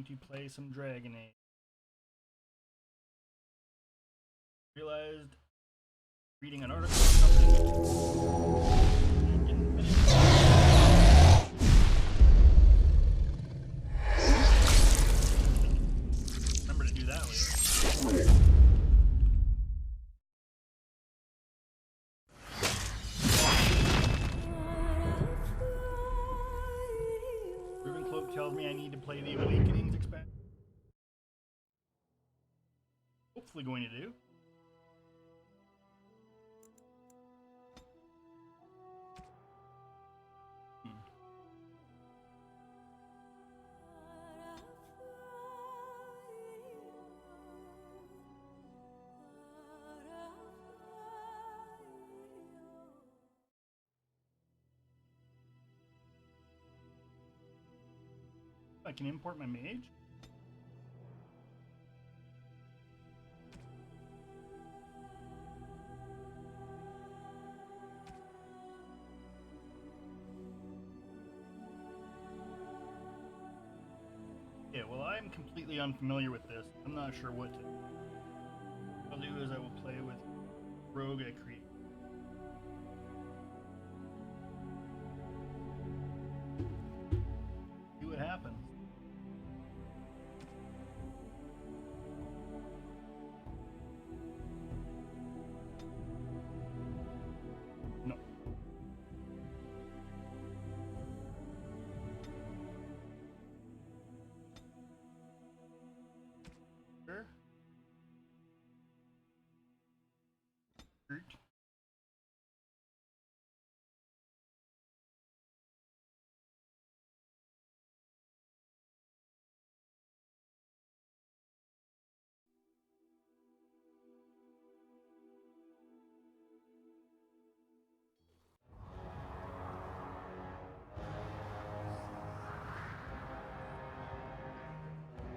going to play some Dragon Age. Realized reading an article or something. Didn't finish. Remember to do that later. Tells me I need to play the Awakenings expansion. Hopefully going to do. I can import my mage. Yeah, well, I'm completely unfamiliar with this. I'm not sure what to do. What I'll do is I will play with rogue I create. See what happens. No. Sure. Hurt.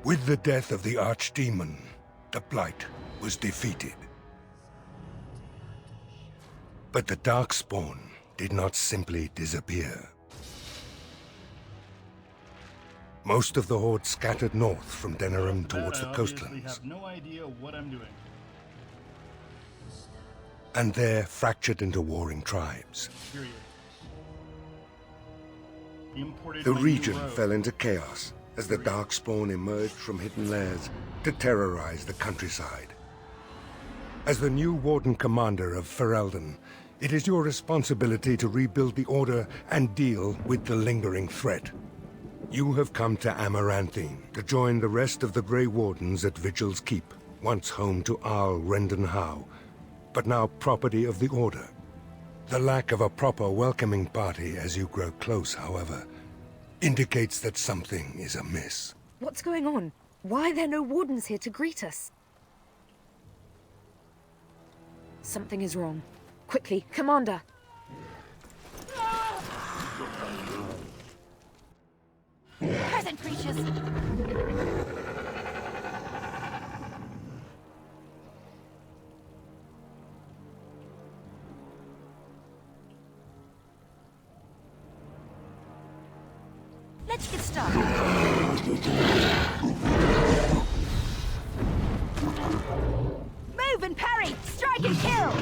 With the death of the Archdemon, the Blight was defeated. But the Darkspawn did not simply disappear. Most of the Horde scattered north from Denerim towards the coastlands. I have no idea what I'm doing. And there fractured into warring tribes. Period. The region fell into chaos as the Darkspawn emerged from hidden lairs to terrorize the countryside. As the new Warden Commander of Ferelden, it is your responsibility to rebuild the Order and deal with the lingering threat. You have come to Amaranthine to join the rest of the Grey Wardens at Vigil's Keep, once home to Arl Rendenhau, but now property of the Order. The lack of a proper welcoming party as you grow close, however, indicates that something is amiss. What's going on? Why are there no wardens here to greet us? Something is wrong. Quickly, Commander! Present creatures! Let's get started. Move and parry! Strike and kill!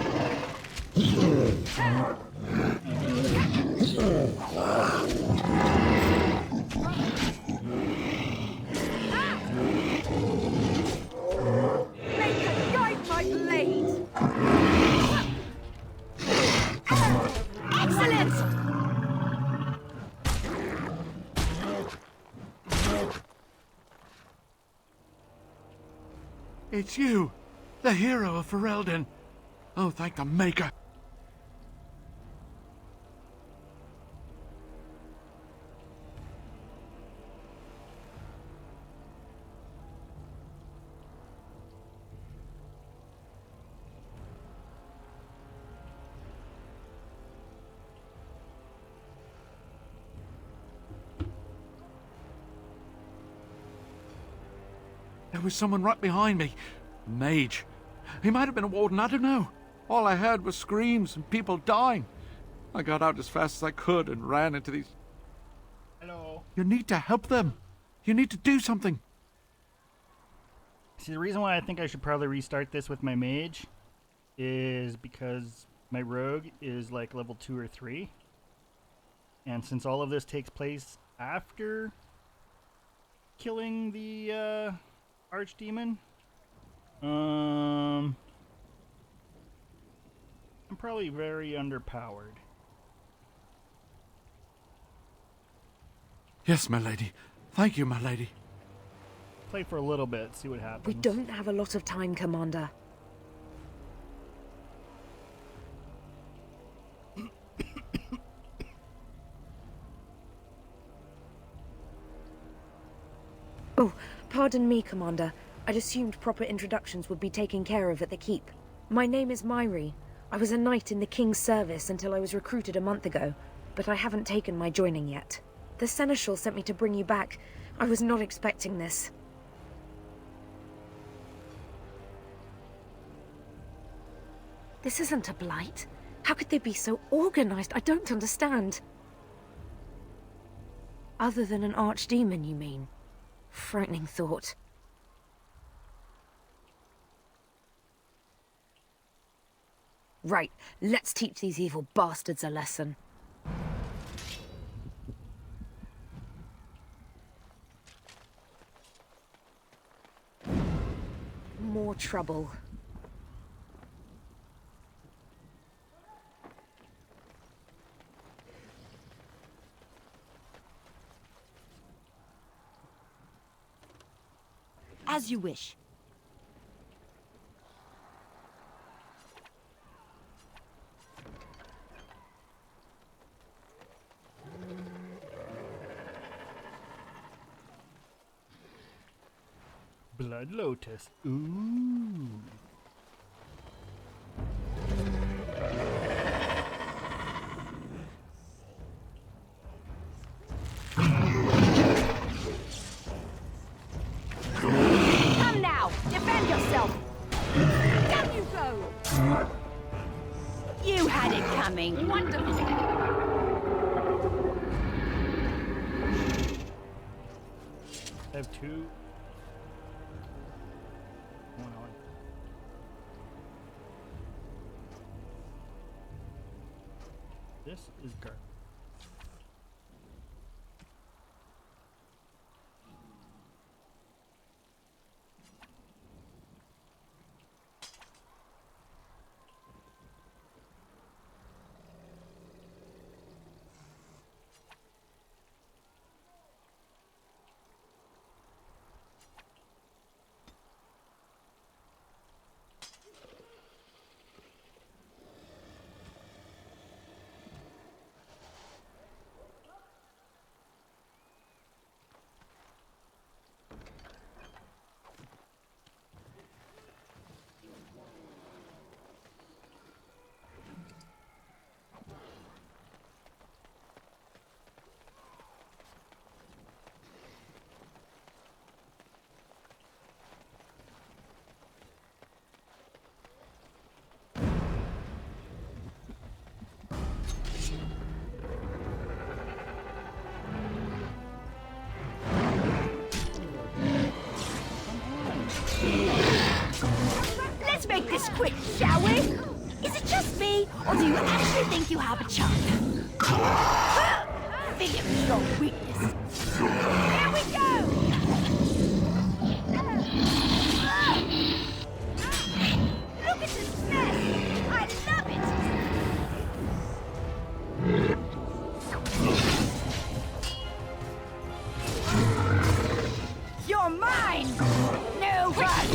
Maker, guide my blade! Excellent! It's you, the hero of Ferelden. Oh, thank the Maker. There was someone right behind me. A mage. He might have been a warden, I don't know. All I heard was screams and people dying. I got out as fast as I could and ran into these... Hello. You need to help them. You need to do something. See, the reason why I think I should probably restart this with my mage is because my rogue is like level 2 or 3. And since all of this takes place after killing the archdemon, I'm probably very underpowered. Yes, my lady. Thank you, my lady. Play for a little bit, see what happens. We don't have a lot of time, Commander. Oh, pardon me, Commander. I'd assumed proper introductions would be taken care of at the keep. My name is Myri. I was a knight in the King's service until I was recruited a month ago, but I haven't taken my joining yet. The Seneschal sent me to bring you back. I was not expecting this. This isn't a blight. How could they be so organized? I don't understand. Other than an archdemon, you mean? Frightening thought. Right, let's teach these evil bastards a lesson. More trouble. As you wish. Blood Lotus. Ooh. Come now! Defend yourself! Down you go! You had it coming. Wonderful! I have two. One on. This is garbage. Let's make this quick, shall we? Is it just me, or do you actually think you have a chance? Figure me your weakness. Here we go! Look at this mess! I love it! You're mine! No run!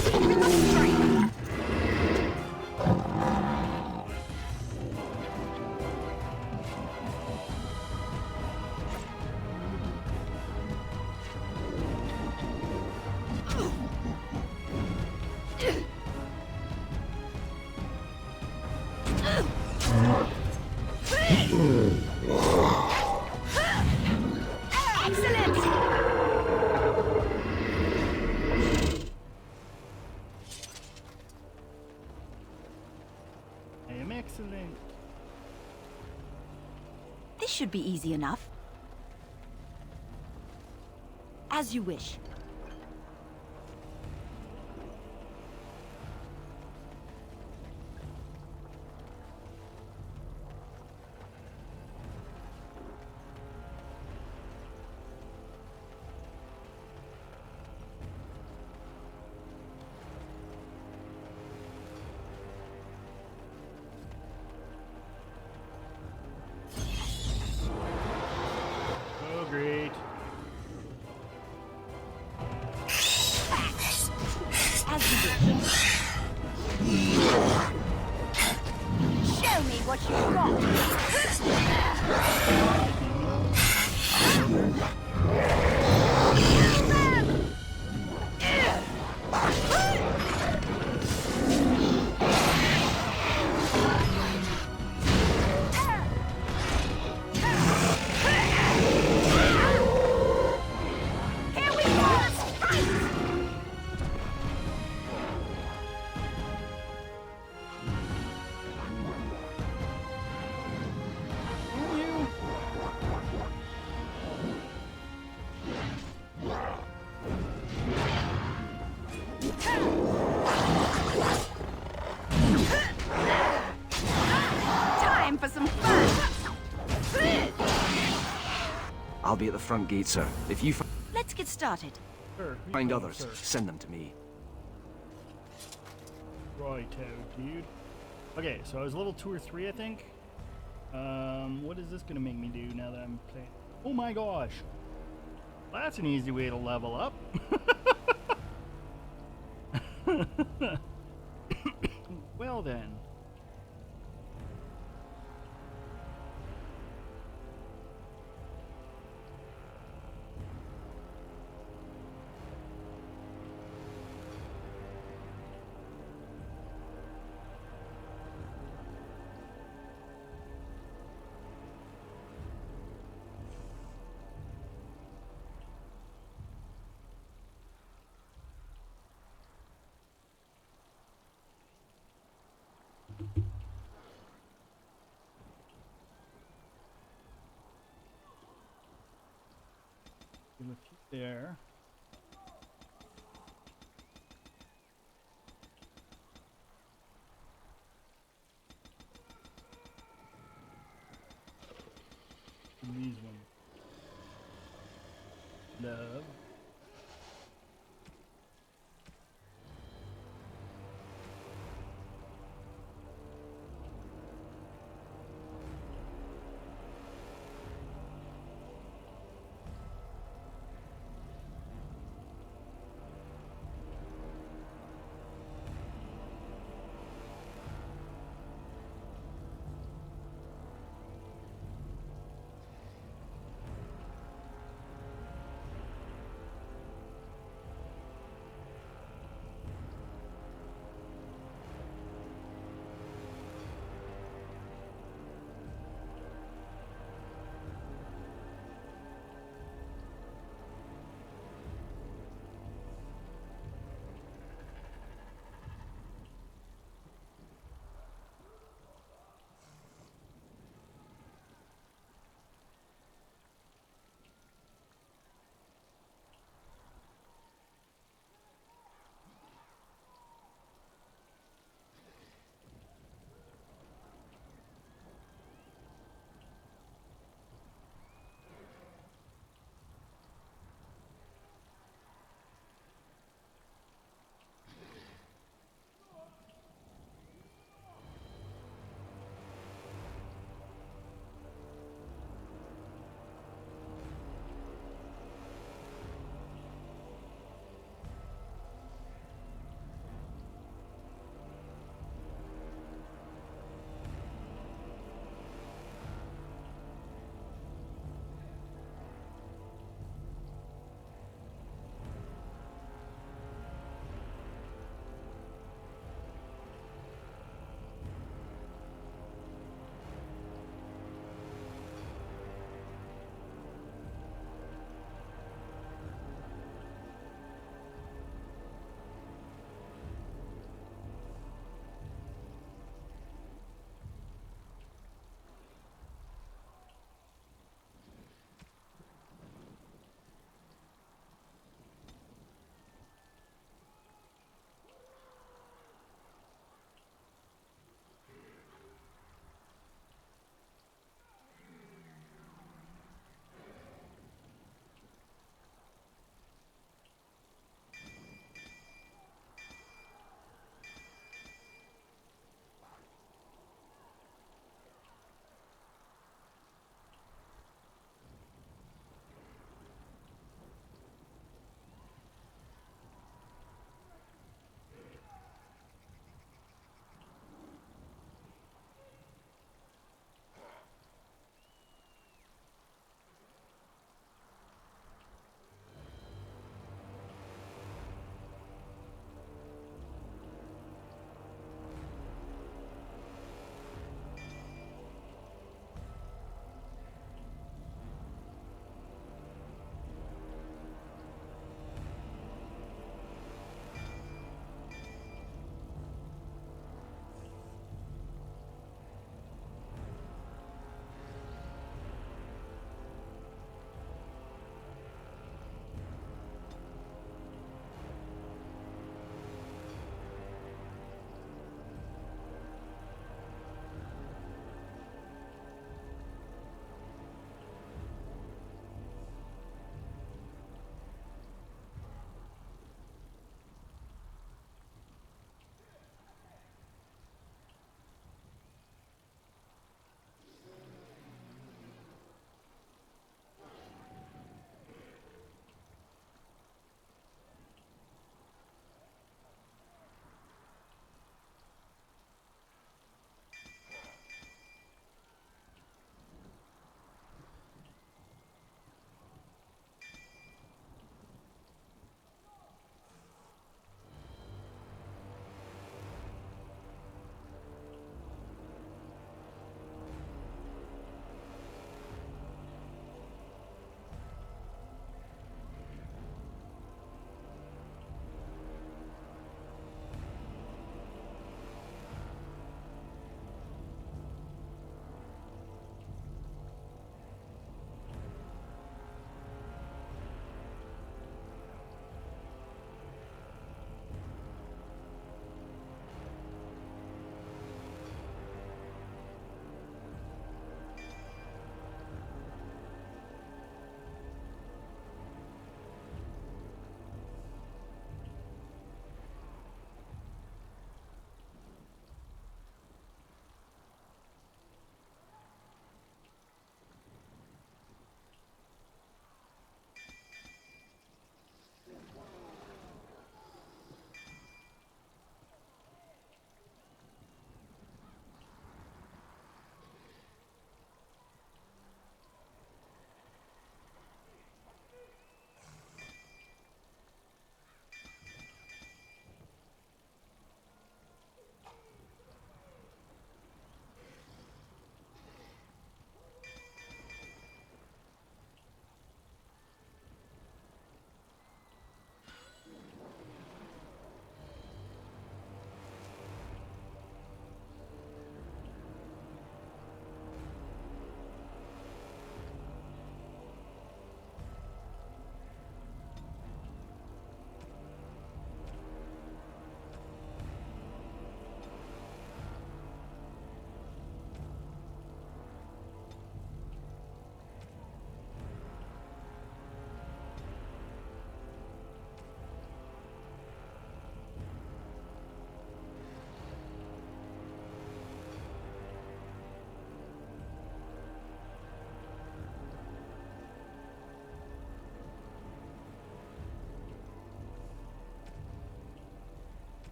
Excellent! I am excellent. This should be easy enough. As you wish. Show me what you've got. Here we go! Fight! Time for some fun! I'll be at the front gate, sir. If you Let's get started. Sir, you find go, others, sir. send them to me. Righto, dude. Okay, so I was level 2 or 3, I think. What is this gonna make me do now that I'm playing? Oh my gosh! That's an easy way to level up. Well then. Give a few there. And these ones. Love.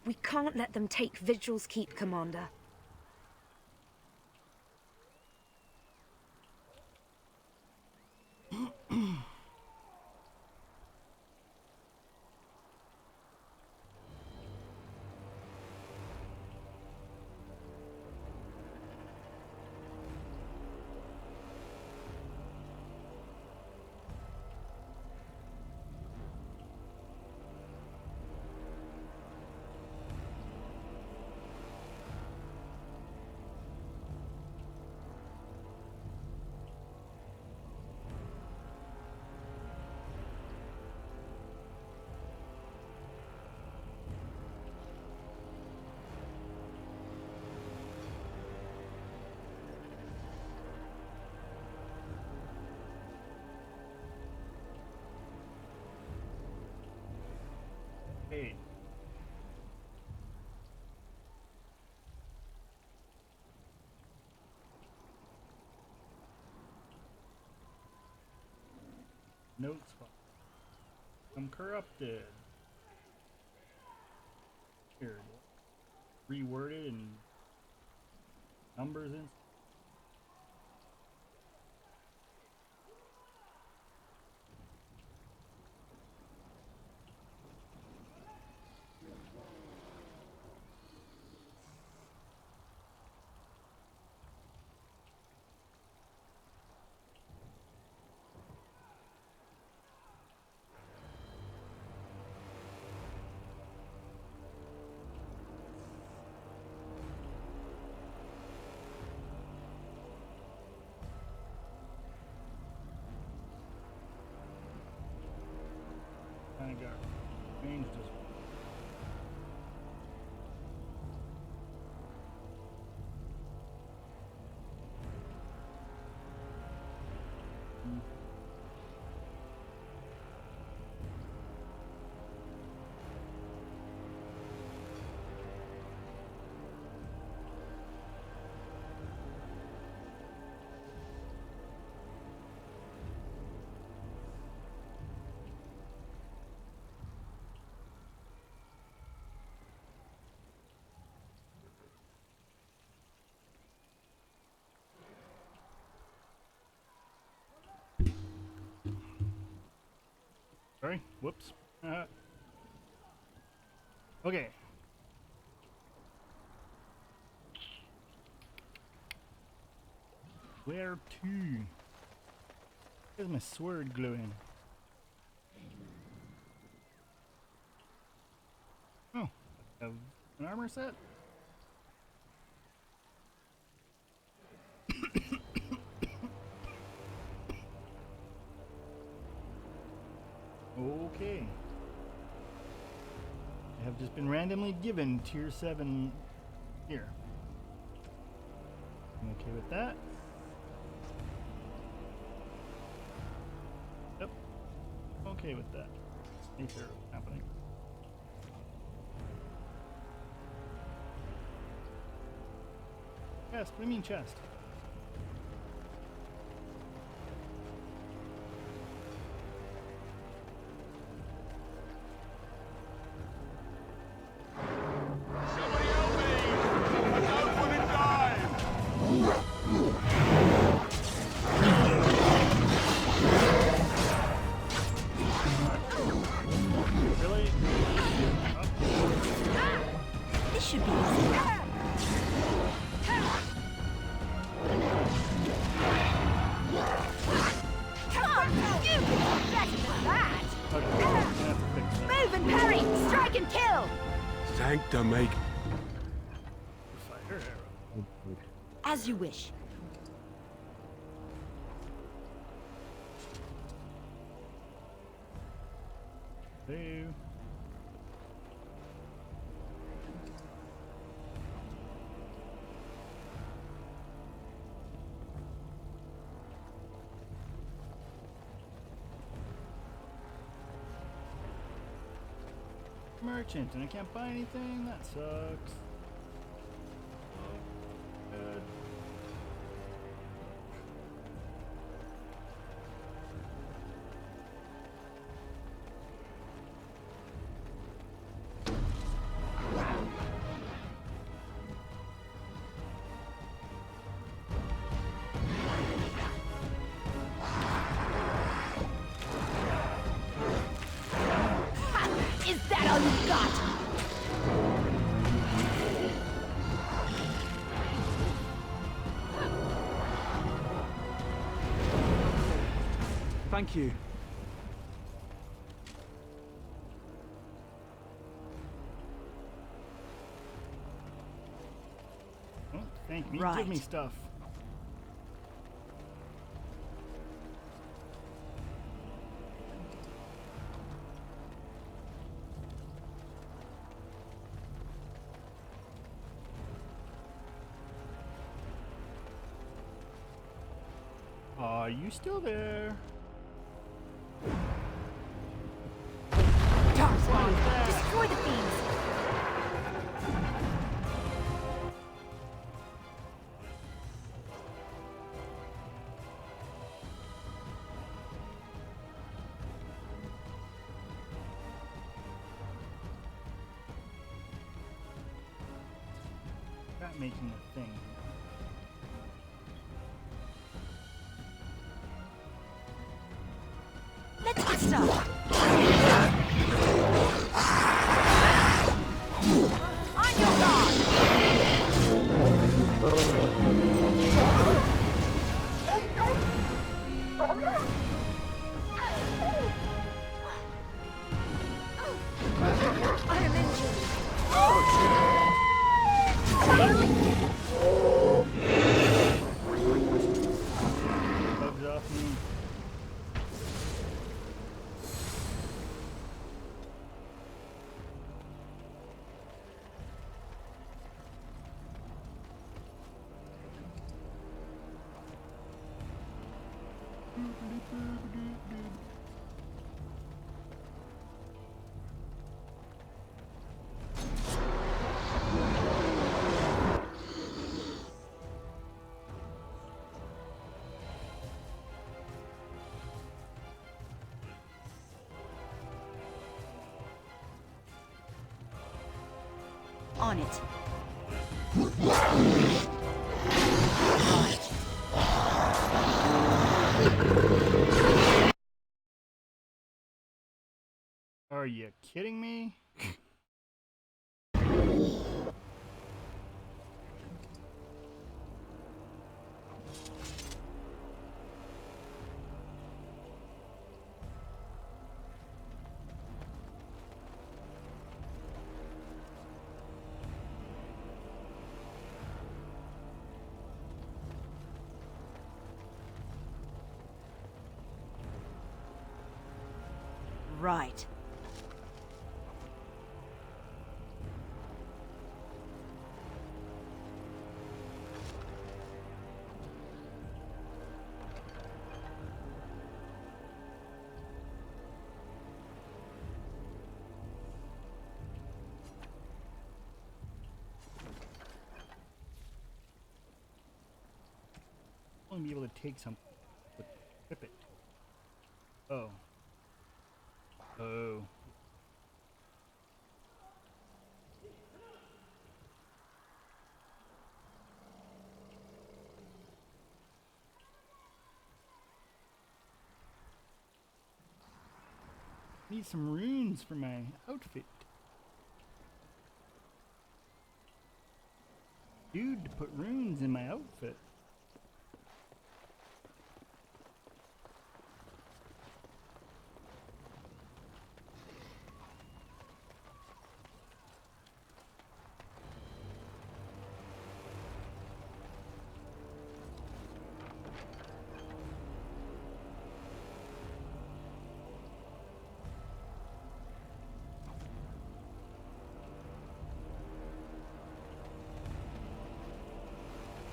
We can't let them take Vigil's Keep, Commander. Hey. Notes. I'm corrupted. Here. Reworded and numbers in. Kind of got changed as sorry, whoops. Okay. Where to? Where's my sword glowing? Oh, I have an armor set? Okay. I have just been randomly given tier 7 here. I'm okay with that. Yep. Okay with that. Nature happening. Chest, what do you mean chest? Really? This should be easy. Come on, you can do better than that. Okay, I'm gonna have to fix that. Move and parry, strike and kill. Sanctimate. Fire arrow. As you wish. Hello. Merchant, and I can't buy anything? That sucks. Good. Thank you. Don't thank me. Right. Give me stuff. Are you still there? Darkspawn, destroy the fiends. Not making a thing. Let's get started. On your guard. I am injured. Bugs off me. On it. Are you kidding me? Right. I want to be able to take something, but flip it. Oh. Oh. Need some runes for my outfit. Dude, to put runes in my outfit.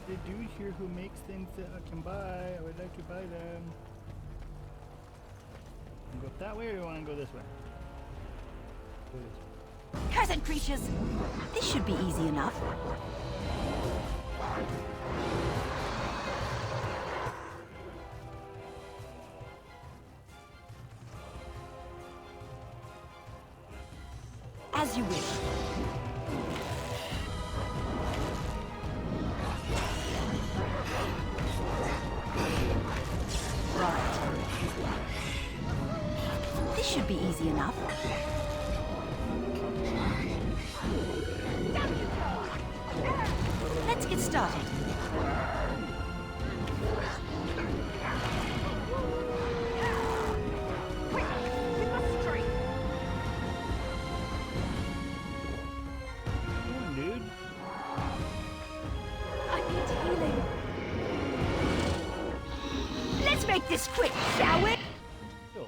The dude here who makes things that I can buy, I would like to buy them. You go that way or do you want to go this way? Go this way. Peasant creatures! This should be easy enough. As you wish. This should be easy enough. Let's get started. make this quick, shall we? Cool.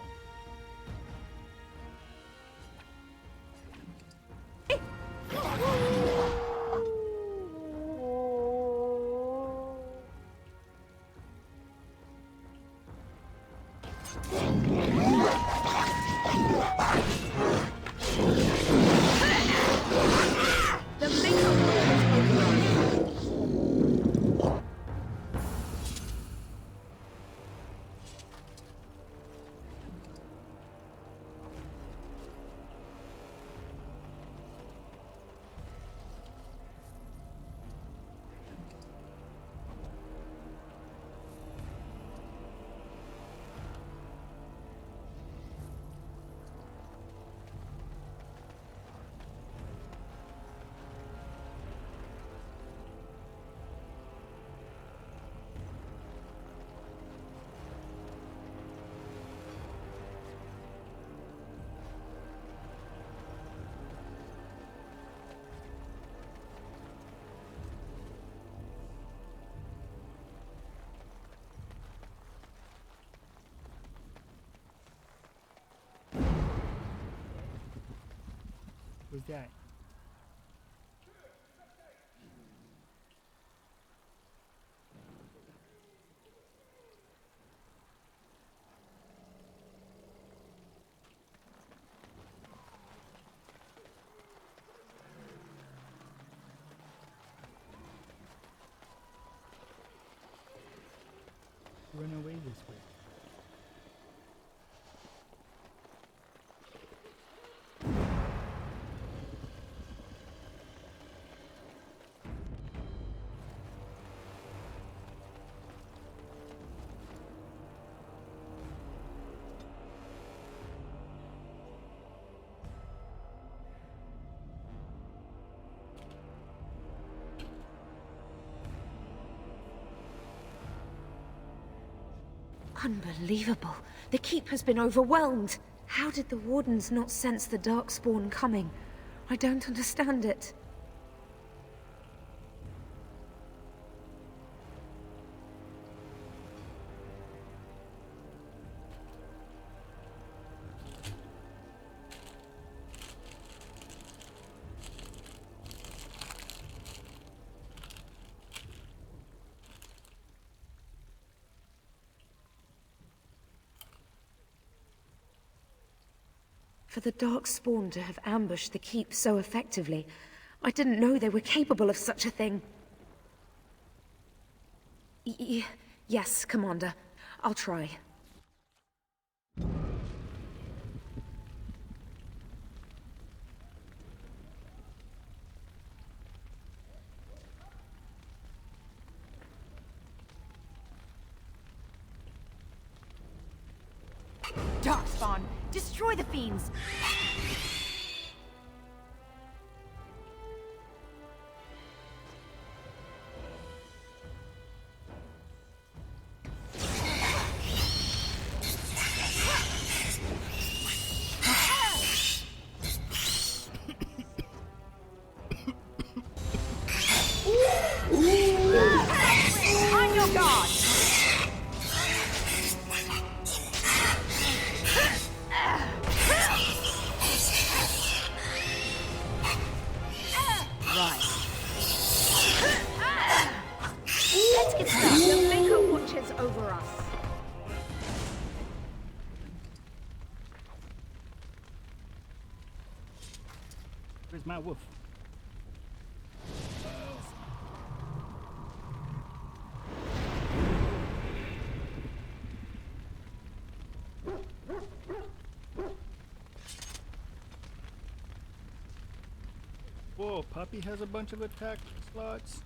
The Maker watches over us. Who's that? Run away this way. Unbelievable. The keep has been overwhelmed. How did the wardens not sense the Darkspawn coming? I don't understand it. For the Darkspawn to have ambushed the keep so effectively, I didn't know they were capable of such a thing. Yes, Commander. I'll try. Darkspawn, destroy the fiends. On your guard. Let's get started. The Maker watches over us. Where's my wolf? Whoa, Puppy has a bunch of attack slots.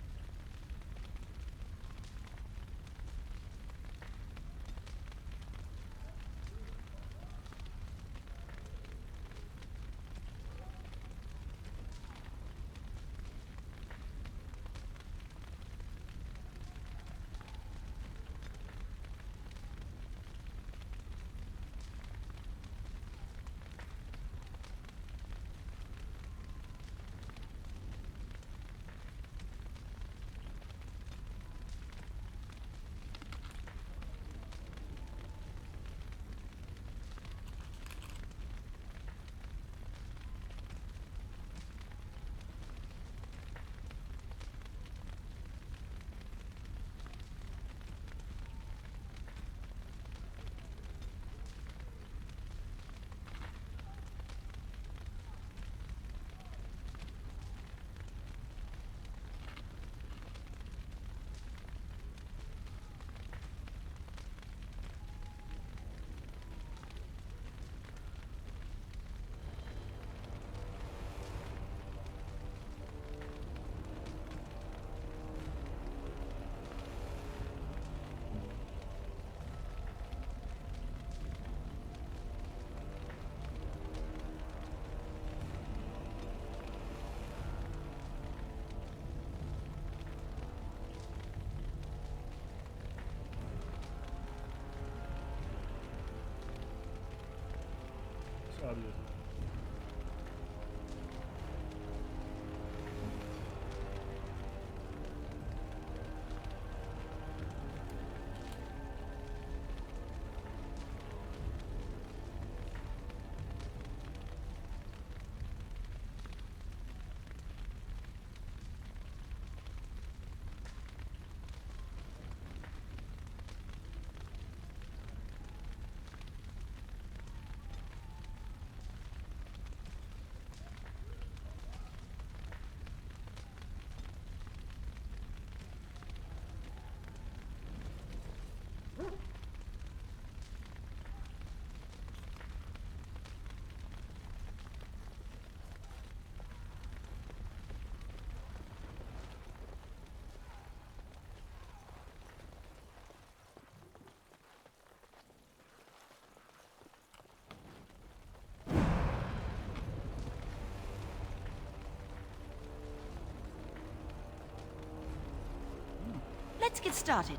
let's get started.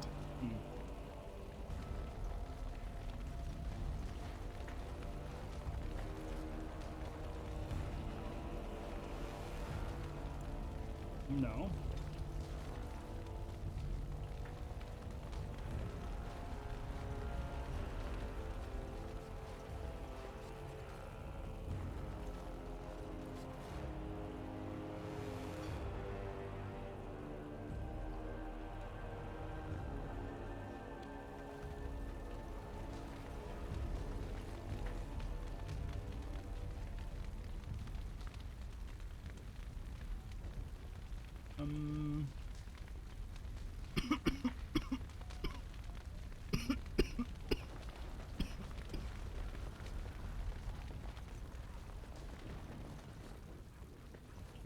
No. Um.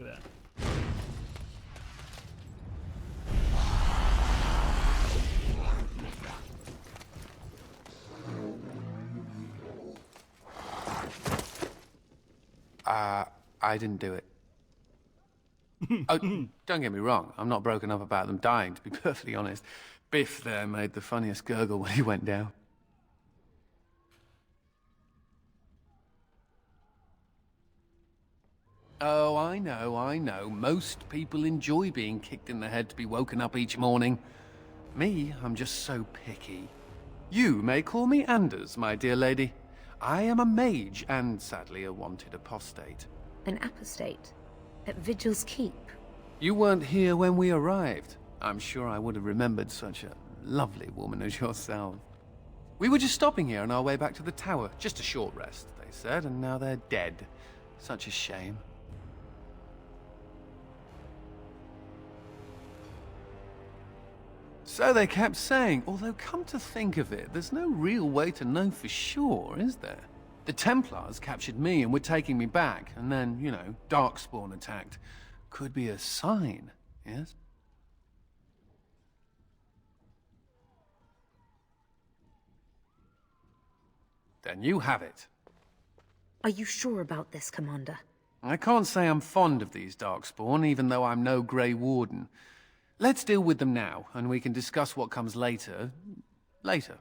Look at that. I didn't do it. Oh, don't get me wrong. I'm not broken up about them dying, to be perfectly honest. Biff there made the funniest gurgle when he went down. Oh, I know. Most people enjoy being kicked in the head to be woken up each morning. Me, I'm just so picky. You may call me Anders, my dear lady. I am a mage, and sadly a wanted apostate. An apostate? At Vigil's Keep? You weren't here when we arrived. I'm sure I would have remembered such a lovely woman as yourself. We were just stopping here on our way back to the tower. Just a short rest, they said, and now they're dead. Such a shame. So they kept saying, although come to think of it, there's no real way to know for sure, is there? The Templars captured me and were taking me back, and then, you know, Darkspawn attacked. Could be a sign, yes? Then you have it. Are you sure about this, Commander? I can't say I'm fond of these Darkspawn, even though I'm no Grey Warden. Let's deal with them now, and we can discuss what comes later. Later.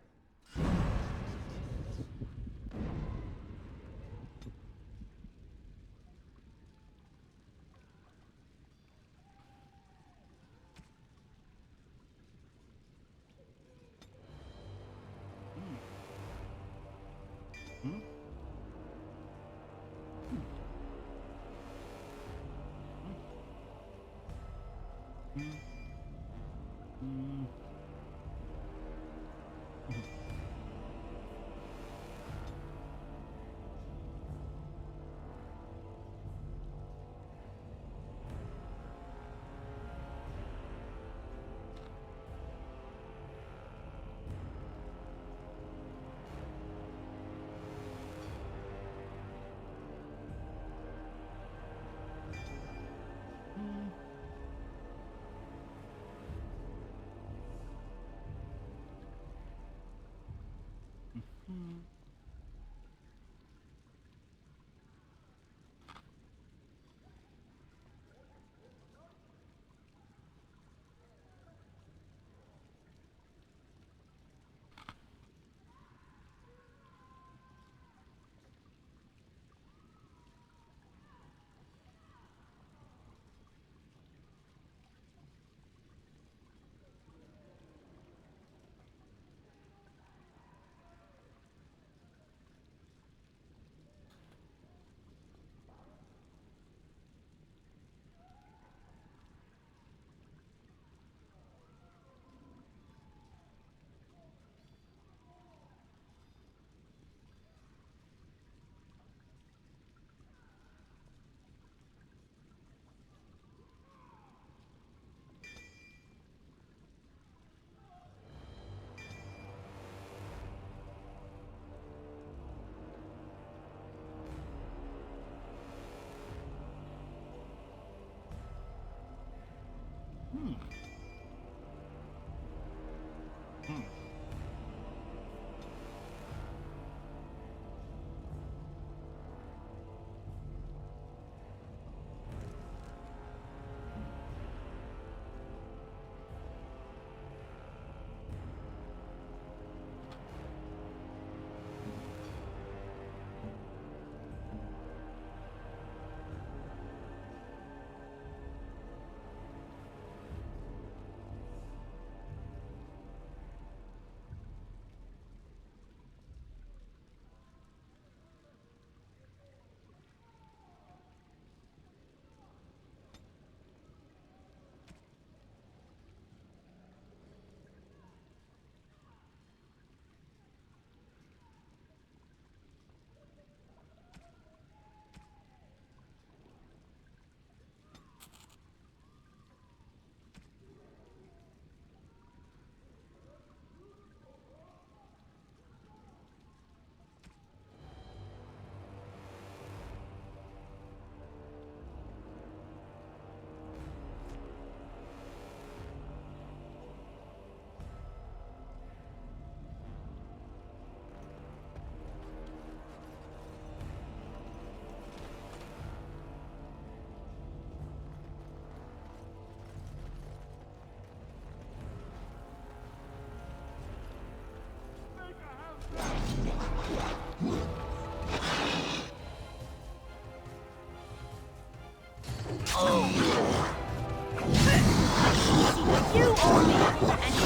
me,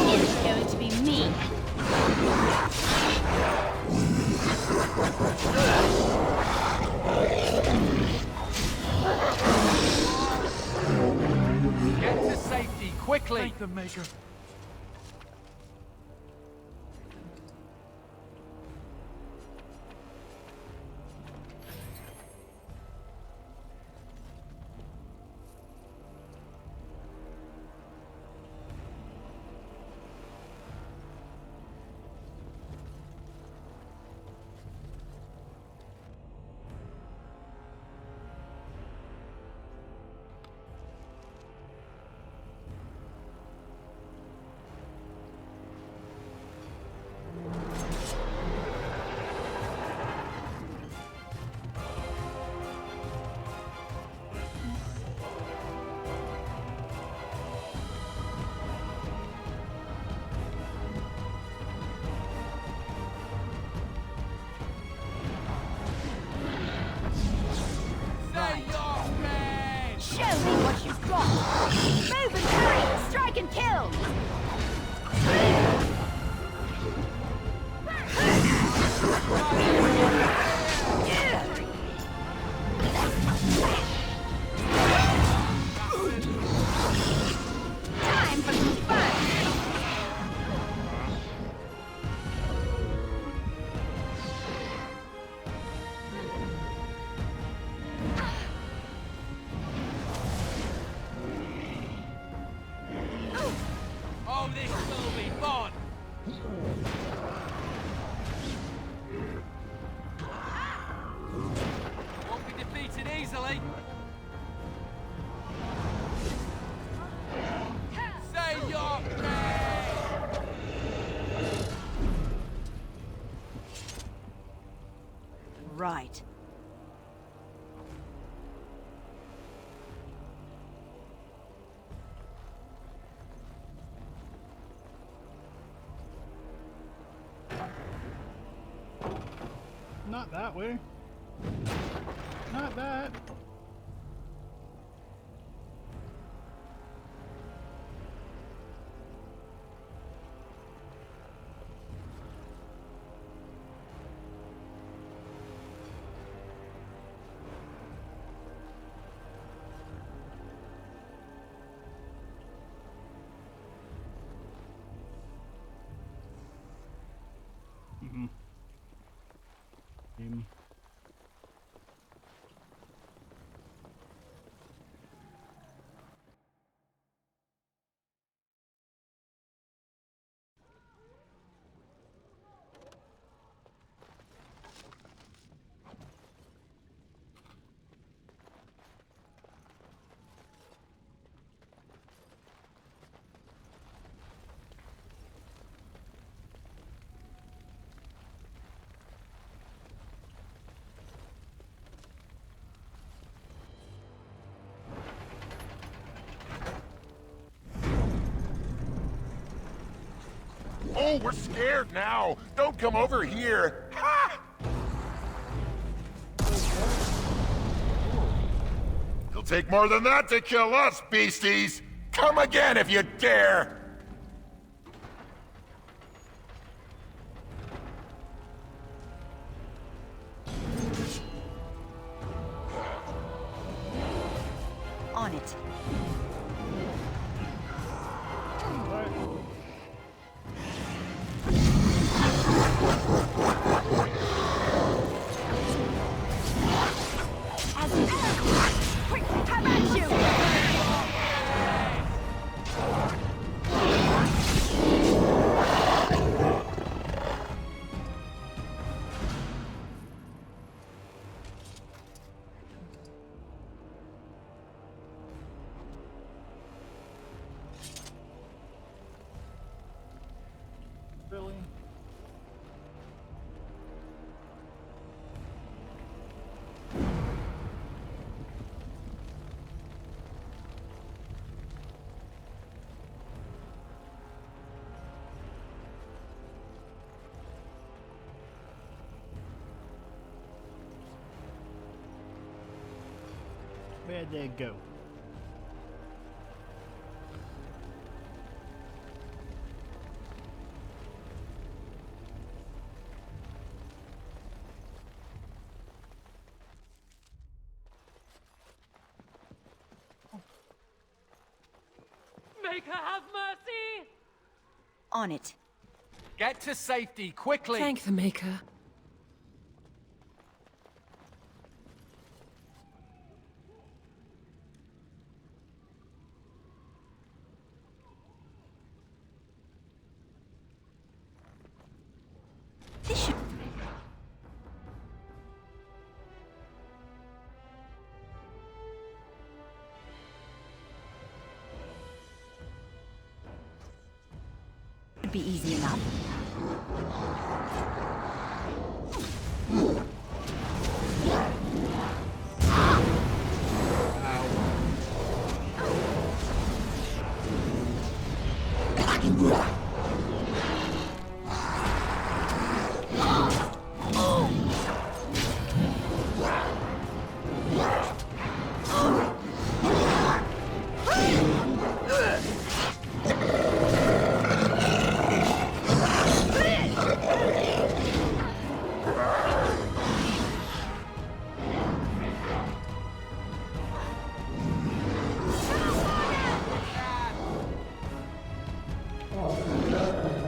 and it's going to be me. Get to safety, quickly! Thank the Maker. Show me what you've got. Move and hurry. Strike and kill. Time for some fun. Oh, this will be fun! Won't be defeated easily. Say your prayers! Right. Not that way. Not that. Mm-hmm. Oh, we're scared now. Don't come over here. Ha! It'll take more than that to kill us, beasties. Come again if you dare. On it. Quick, how about you? Really? Where'd they go? Maker, have mercy! On it. Get to safety, quickly! Thank the Maker. This should... be easy enough.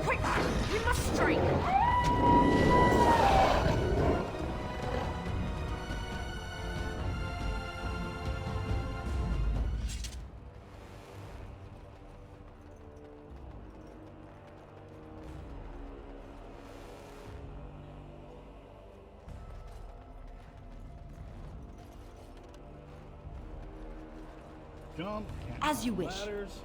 Quick! We must strike! Jump. Can't As you climb wish. ladders.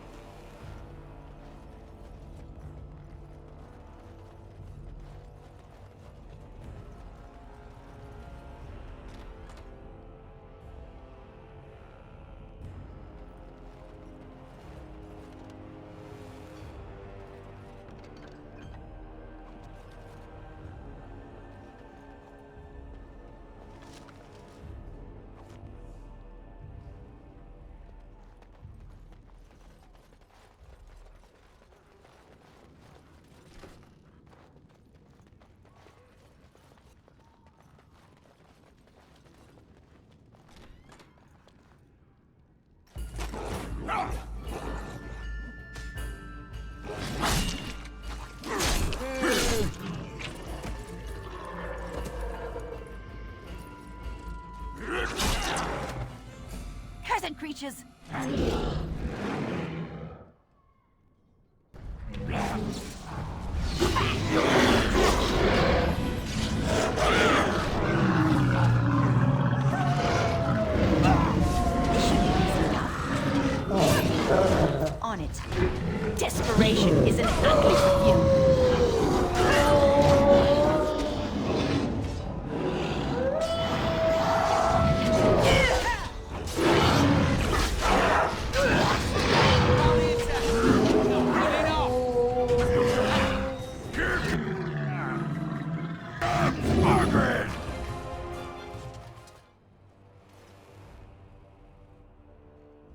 Cursed creatures! On it. Desperation is an ugly perfume. Margaret!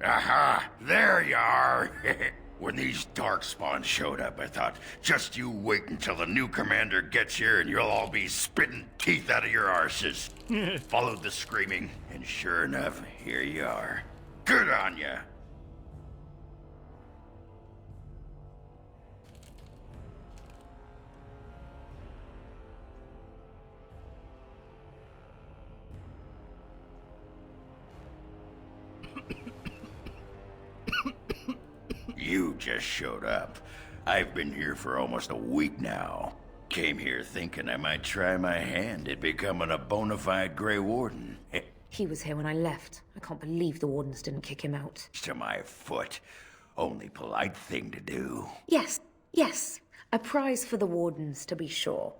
Aha! There you are! When these darkspawn showed up, I thought, just you wait until the new commander gets here and you'll all be spitting teeth out of your arses. Followed the screaming, and sure enough, here you are. Good on ya! You just showed up. I've been here for almost a week now. Came here thinking I might try my hand at becoming a bona fide Grey Warden. He was here when I left. I can't believe the wardens didn't kick him out. To my foot. Only polite thing to do. Yes, yes. A prize for the wardens, to be sure.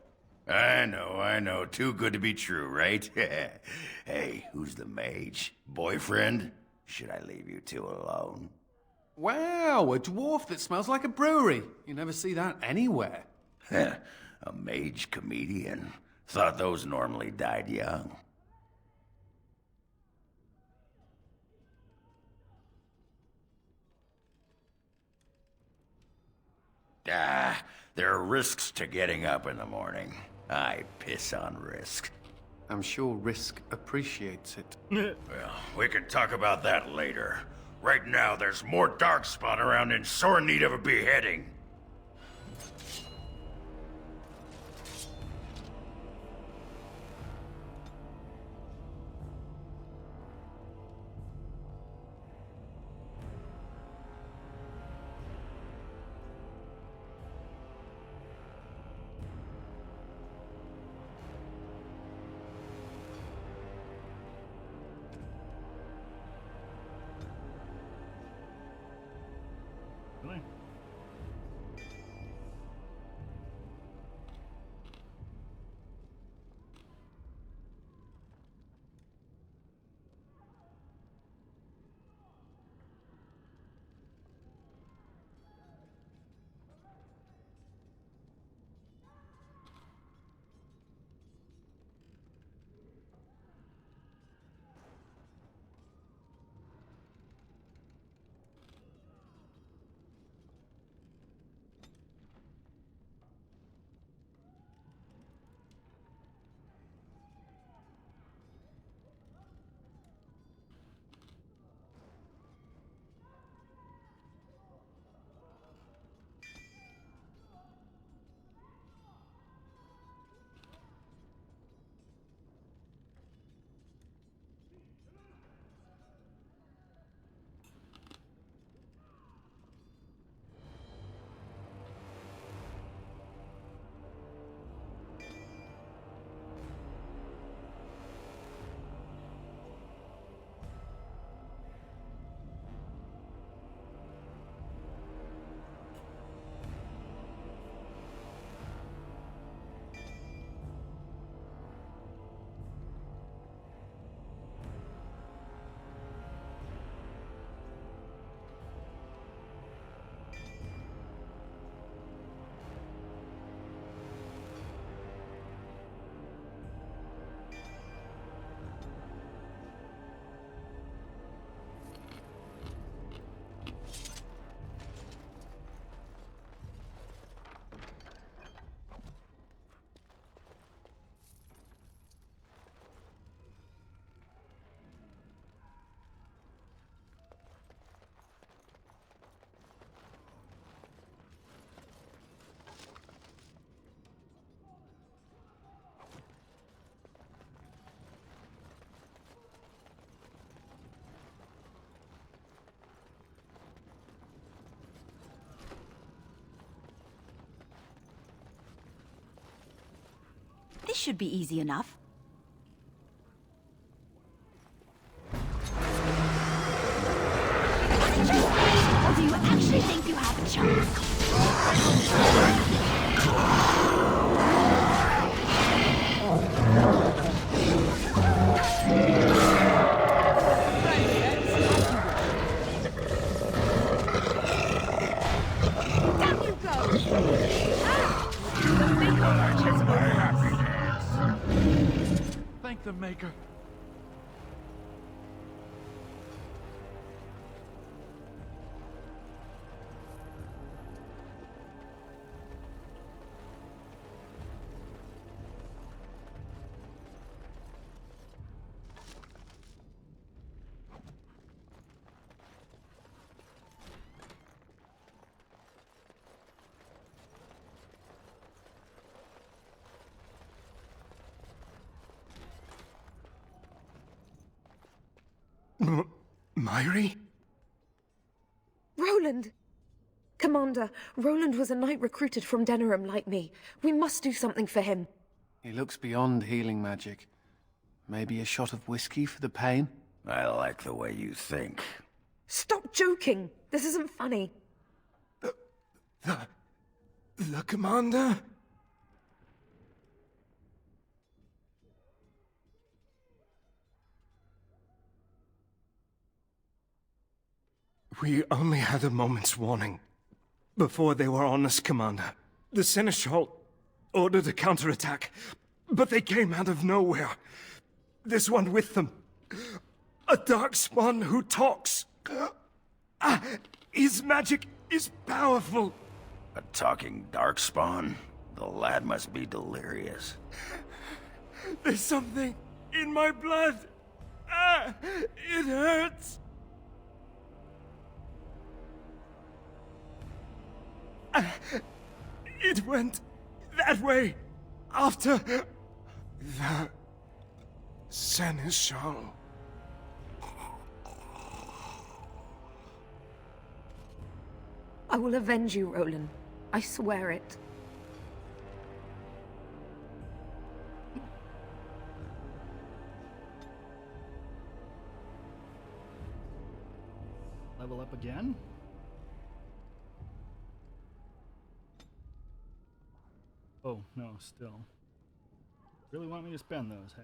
I know. Too good to be true, right? Hey, who's the mage? Boyfriend? Should I leave you two alone? Wow, a dwarf that smells like a brewery. You never see that anywhere. A mage comedian. Thought those normally died young. There are risks to getting up in the morning. I piss on risk. I'm sure Risk appreciates it. Well, we can talk about that later. Right now, there's more darkspawn around in sore need of a beheading. Really? This should be easy enough. Or do you actually think you have a chance? Down you go! Ah! The Maker has Thank the Maker. Myri? Roland! Commander, Roland was a knight recruited from Denerim like me. We must do something for him. He looks beyond healing magic. Maybe a shot of whiskey for the pain? I like the way you think. Stop joking! This isn't funny. The commander? We only had a moment's warning. Before they were on us, Commander. The Seneschal ordered a counterattack, but they came out of nowhere. There's one with them. A darkspawn who talks. His magic is powerful. A talking darkspawn? The lad must be delirious. There's something in my blood. It hurts. It went that way after the Seneschal. I will avenge you, Roland. I swear it. Level up again? Oh, no, still. Really want me to spend those, hey?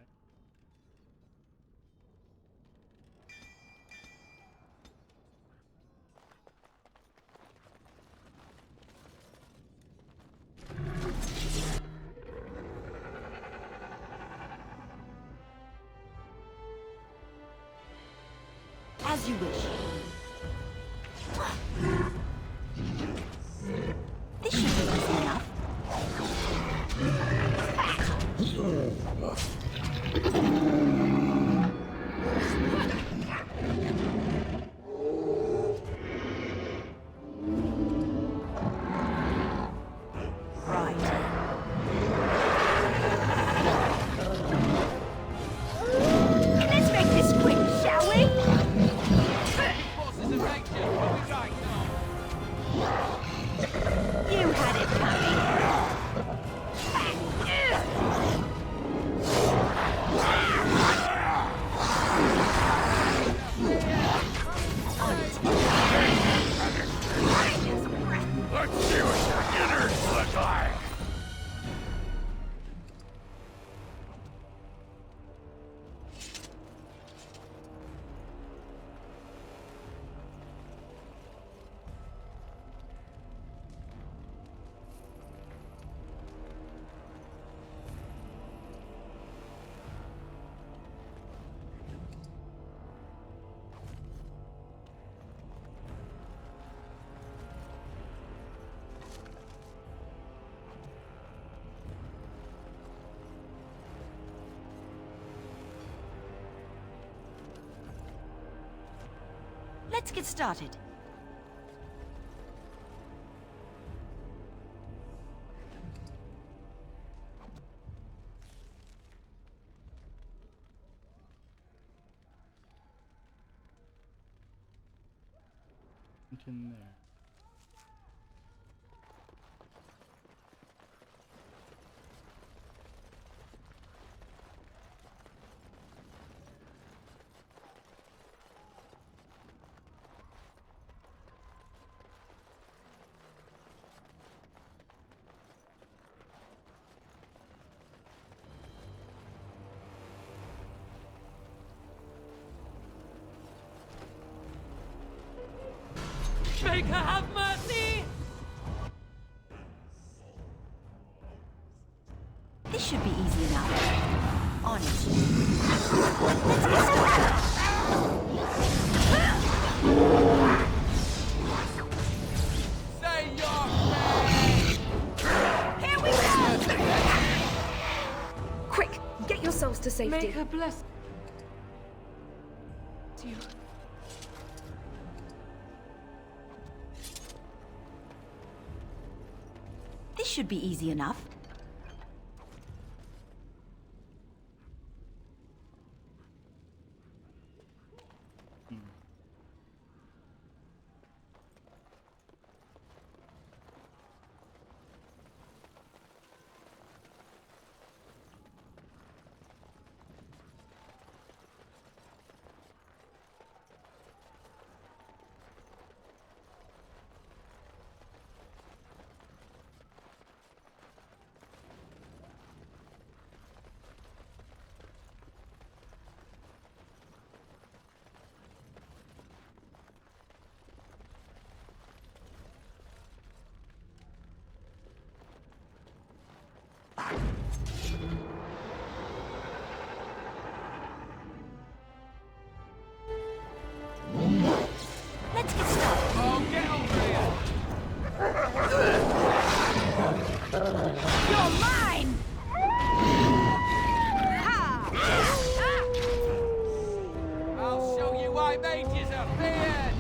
As you wish. This should be easy enough. Let's make this quick, shall we? You had it coming. Let's see what your innards look like. Let's get started. In there. Baker, have mercy! This should be easy enough. On it. Say your name! Here we go! Quick, get yourselves to safety. May her bless you. This should be easy enough. Let's get started. Oh, get over here! You're mine! I'll show you why mages are feared!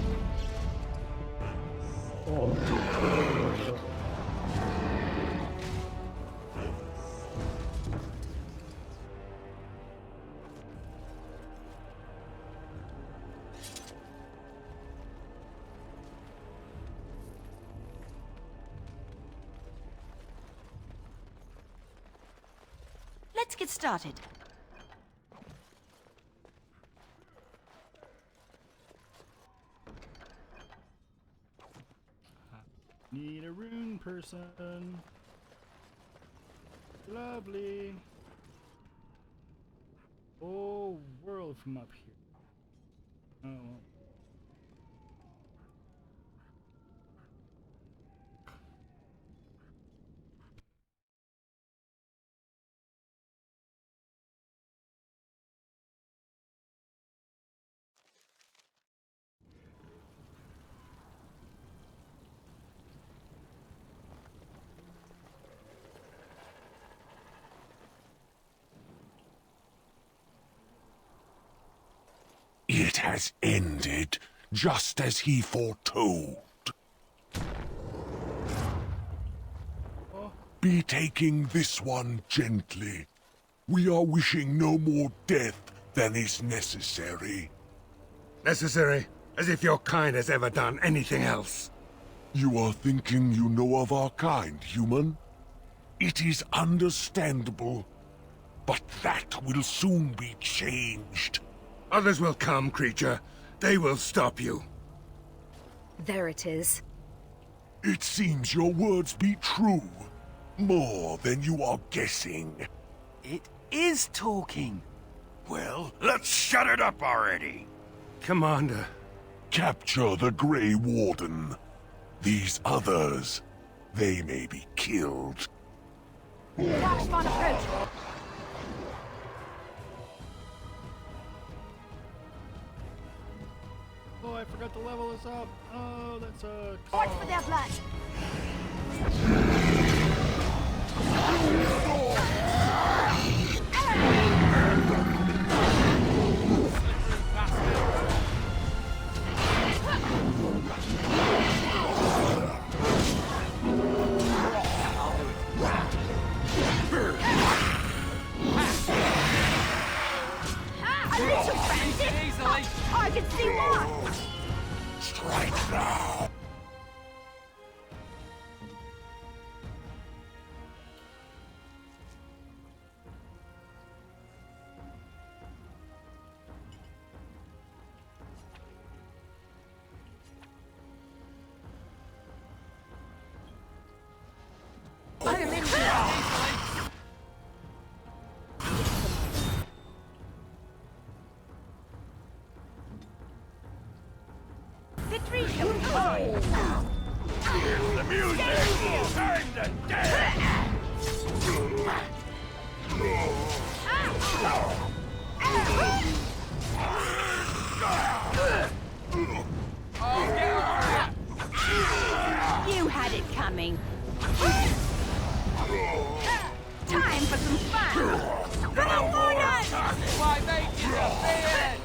let's get started. Need a rune person. Lovely. Oh, world from up here. Oh. It has ended, just as he foretold. Be taking this one gently. We are wishing no more death than is necessary. Necessary? As if your kind has ever done anything else. You are thinking you know of our kind, human? It is understandable, but that will soon be changed. Others will come, creature. They will stop you. There it is. It seems your words be true. More than you are guessing. It is talking. Well, let's shut it up already. Commander. Capture the Grey Warden. These others, they may be killed. Darkspawn approach. Oh, I forgot to level this up. Oh, that sucks. Watch for their blood. A little frantic. I can see why. Strike now! I am in here. Victory shall be ours. Here's the music. Time to dance. You had it coming. Time for some fun. Come on, Warden! Why, mate, disappeared!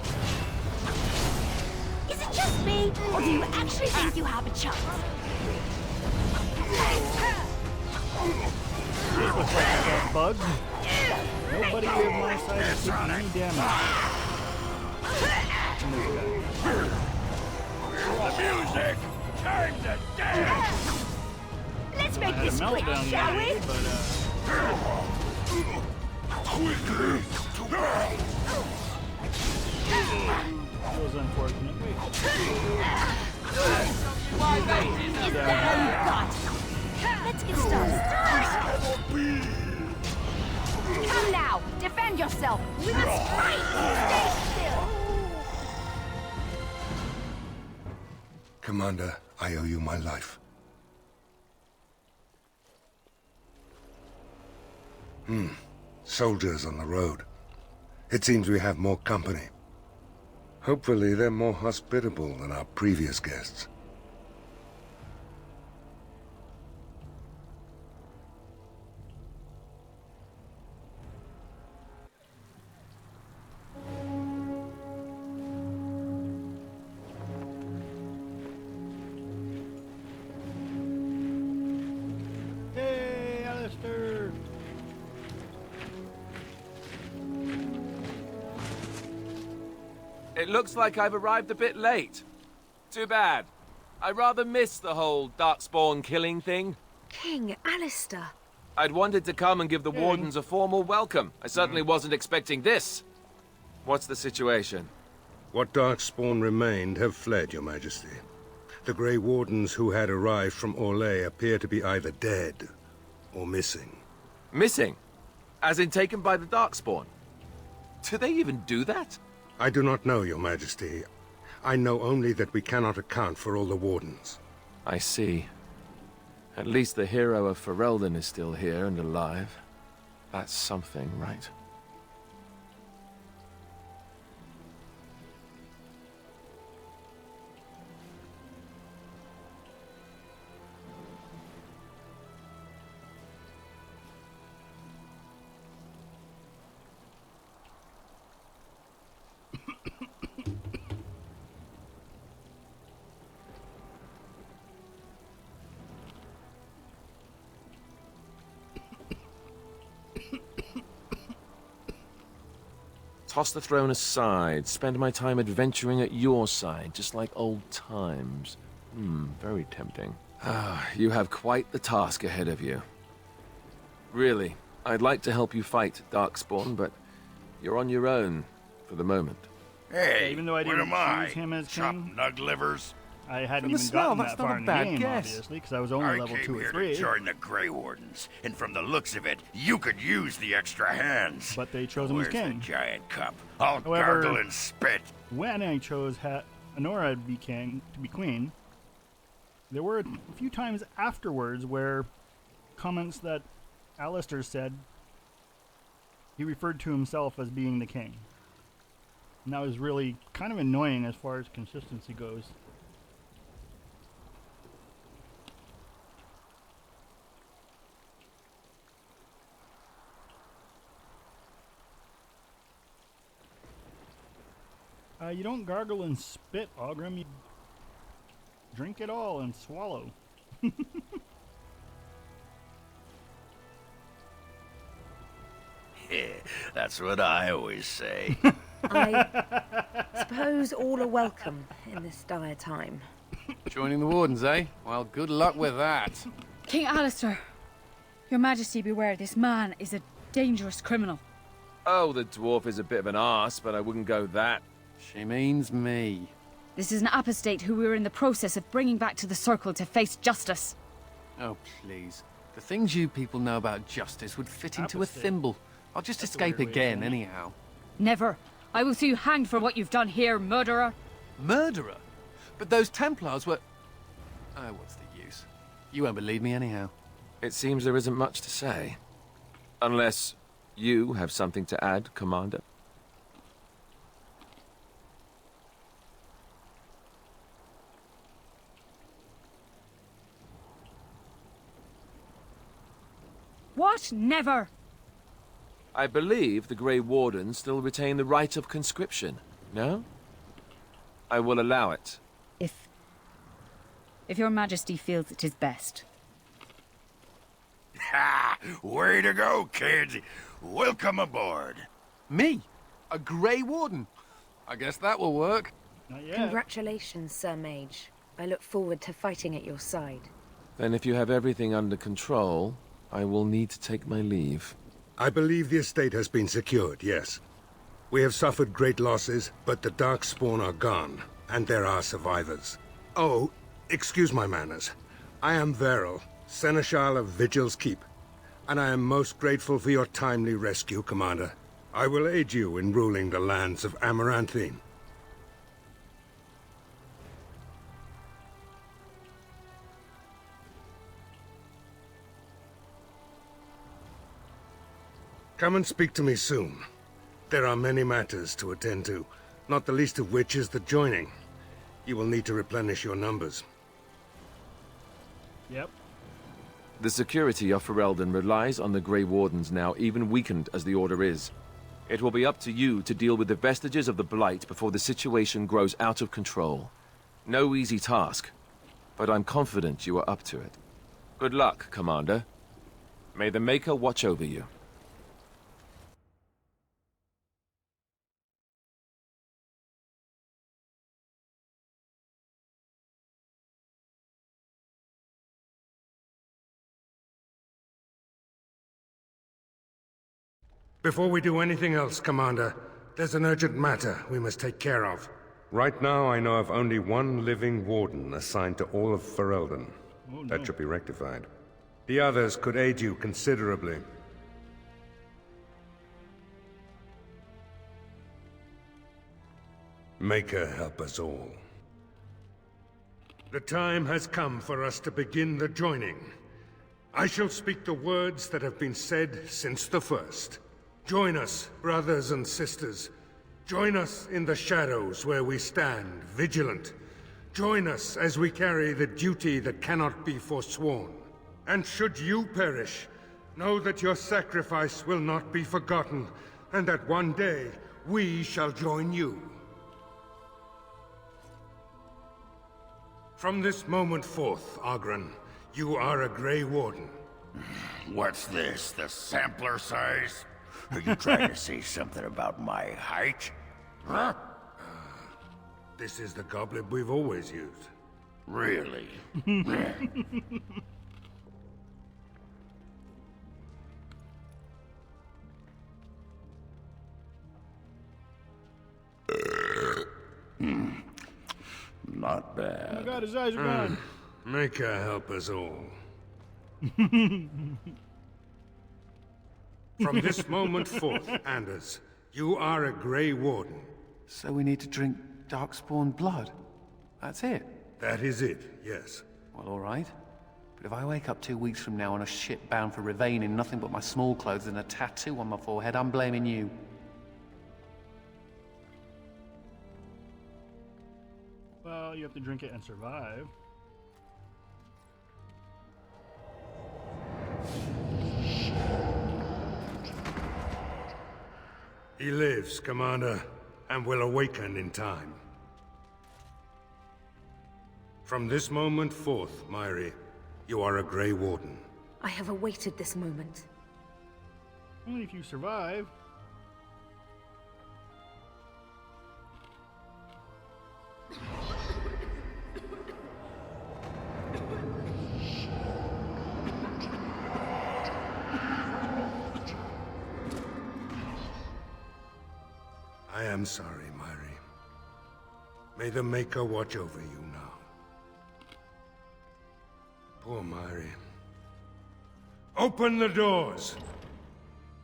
Is it just me, or do you actually think you have a chance? This looks like I got bugged. Nobody on my side is taking any damage. And this guy. The music. Time to dance. Let's I make had a this quick, meltdown shall there, we? but Quickly! it was unfortunate. Wait. Why, mate, Is that all you got? Let's get started. Come now, defend yourself. We must fight. Stay still. Commander, I owe you my life. Soldiers on the road. It seems we have more company. Hopefully they're more hospitable than our previous guests. Hey, Alistair! It looks like I've arrived a bit late. Too bad. I rather miss the whole Darkspawn killing thing. King Alistair, I'd wanted to come and give the King. Wardens a formal welcome. I certainly wasn't expecting this. What's the situation? What Darkspawn remained have fled, Your Majesty. The Grey Wardens who had arrived from Orlais appear to be either dead or missing. Missing? As in taken by the Darkspawn? Do they even do that? I do not know, Your Majesty. I know only that we cannot account for all the Wardens. I see. At least the hero of Ferelden is still here and alive. That's something, right? Toss the throne aside, spend my time adventuring at your side, just like old times. Very tempting. Ah, you have quite the task ahead of you. Really, I'd like to help you fight Darkspawn, but you're on your own for the moment. Hey, Even though I what didn't am choose him as Chop king, nug livers? I hadn't From the even smell, gotten that's that not far a in the bad game, guess. obviously, because I was only I level came 2 or here 3. to join the Grey Wardens, and from the looks of it, you could use the extra hands. But they chose him as Where's king. the giant cup? I'll However- gargle and spit. When I chose Honora to be king, to be queen, there were a few times afterwards where comments that Alistair said, he referred to himself as being the king. And that was really kind of annoying as far as consistency goes. You don't gargle and spit, Ogrim. You drink it all and swallow. That's what I always say. I suppose all are welcome in this dire time. Joining the Wardens, eh? Well, good luck with that. King Alistair, Your Majesty beware, this man is a dangerous criminal. Oh, the dwarf is a bit of an arse, but I wouldn't go that. She means me. This is an apostate who we were in the process of bringing back to the Circle to face justice. Oh, please. The things you people know about justice would fit into a Apostate. thimble. I'll just That's a escape weird way of again, saying it. anyhow. Never. I will see you hanged for what you've done here, murderer. Murderer? But those Templars were... Oh, what's the use? You won't believe me anyhow. It seems there isn't much to say. Unless you have something to add, Commander. What? Never. I believe the Grey Wardens still retain the right of conscription, no? I will allow it. If Your Majesty feels it is best. Ha! Way to go, kid. Welcome aboard. Me? A Grey Warden? I guess that will work. Not yet. Congratulations, Sir Mage. I look forward to fighting at your side. Then if you have everything under control, I will need to take my leave. I believe the estate has been secured, yes. We have suffered great losses, but the Darkspawn are gone, and there are survivors. Oh, excuse my manners. I am Veril, Seneschal of Vigil's Keep, and I am most grateful for your timely rescue, Commander. I will aid you in ruling the lands of Amaranthine. Come and speak to me soon. There are many matters to attend to, not the least of which is the joining. You will need to replenish your numbers. Yep. The security of Ferelden relies on the Grey Wardens now, even weakened as the Order is. It will be up to you to deal with the vestiges of the Blight before the situation grows out of control. No easy task, but I'm confident you are up to it. Good luck, Commander. May the Maker watch over you. Before we do anything else, Commander, there's an urgent matter we must take care of. Right now, I know of only one living warden assigned to all of Ferelden. Oh, no. That should be rectified. The others could aid you considerably. Maker help us all. The time has come for us to begin the joining. I shall speak the words that have been said since the first. Join us, brothers and sisters. Join us in the shadows where we stand, vigilant. Join us as we carry the duty that cannot be forsworn. And should you perish, know that your sacrifice will not be forgotten, and that one day we shall join you. From this moment forth, Dur'Ghan, you are a Grey Warden. What's this, the sampler size? Are you trying to say something about my height? Huh? This is the goblet we've always used. Really? Not bad. Oh my god, his eyes are gone. Maker help us all. From this moment forth, Anders, you are a Grey Warden. So we need to drink darkspawn blood? That's it? That is it, yes. Well, all right. But if I wake up 2 weeks from now on a ship bound for Rivain in nothing but my small clothes and a tattoo on my forehead, I'm blaming you. Well, you have to drink it and survive. He lives, Commander, and will awaken in time. From this moment forth, Myri, you are a Grey Warden. I have awaited this moment. Only if you survive. I am sorry, Myri. May the Maker watch over you now. Poor Myri. Open the doors!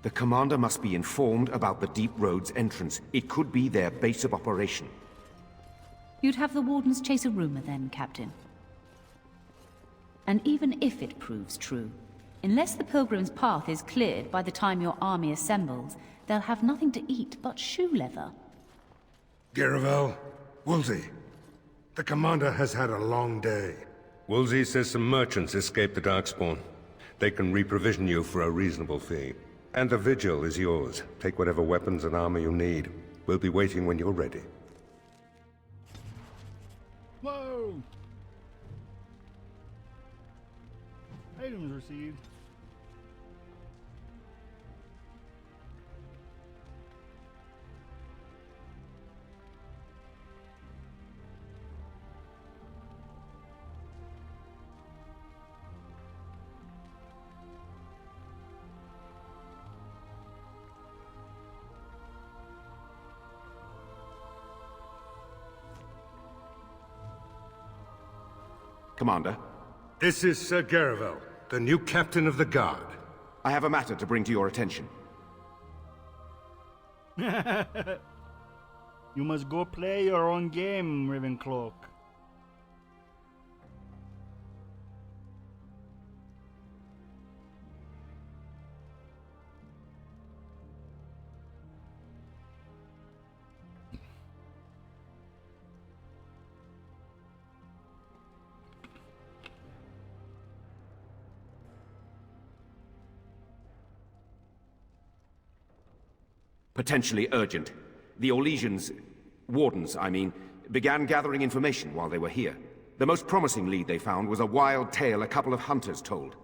The commander must be informed about the Deep Road's entrance. It could be their base of operation. You'd have the Wardens chase a rumor then, Captain. And even if it proves true, unless the Pilgrim's path is cleared by the time your army assembles, they'll have nothing to eat but shoe leather. Garavel, Woolsey. The commander has had a long day. Woolsey says some merchants escaped the Darkspawn. They can reprovision you for a reasonable fee. And the vigil is yours. Take whatever weapons and armor you need. We'll be waiting when you're ready. Whoa! Items received. Commander, This is Sir Garavel, the new captain of the guard. I have a matter to bring to your attention. You must go play your own game, Ravencloak. Potentially urgent. The Orlesians, wardens, I mean, began gathering information while they were here. The most promising lead they found was a wild tale a couple of hunters told.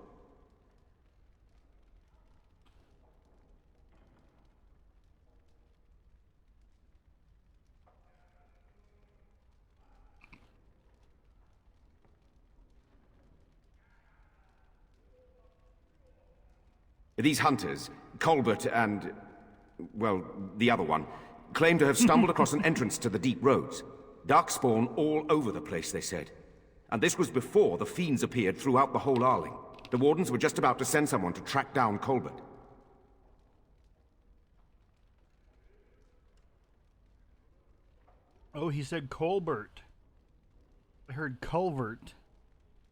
These hunters, Colbert and well, the other one, claimed to have stumbled across an entrance to the deep roads. Darkspawn all over the place, they said. And this was before the fiends appeared throughout the whole Arling. The Wardens were just about to send someone to track down Colbert. Oh, he said Colbert. I heard culvert.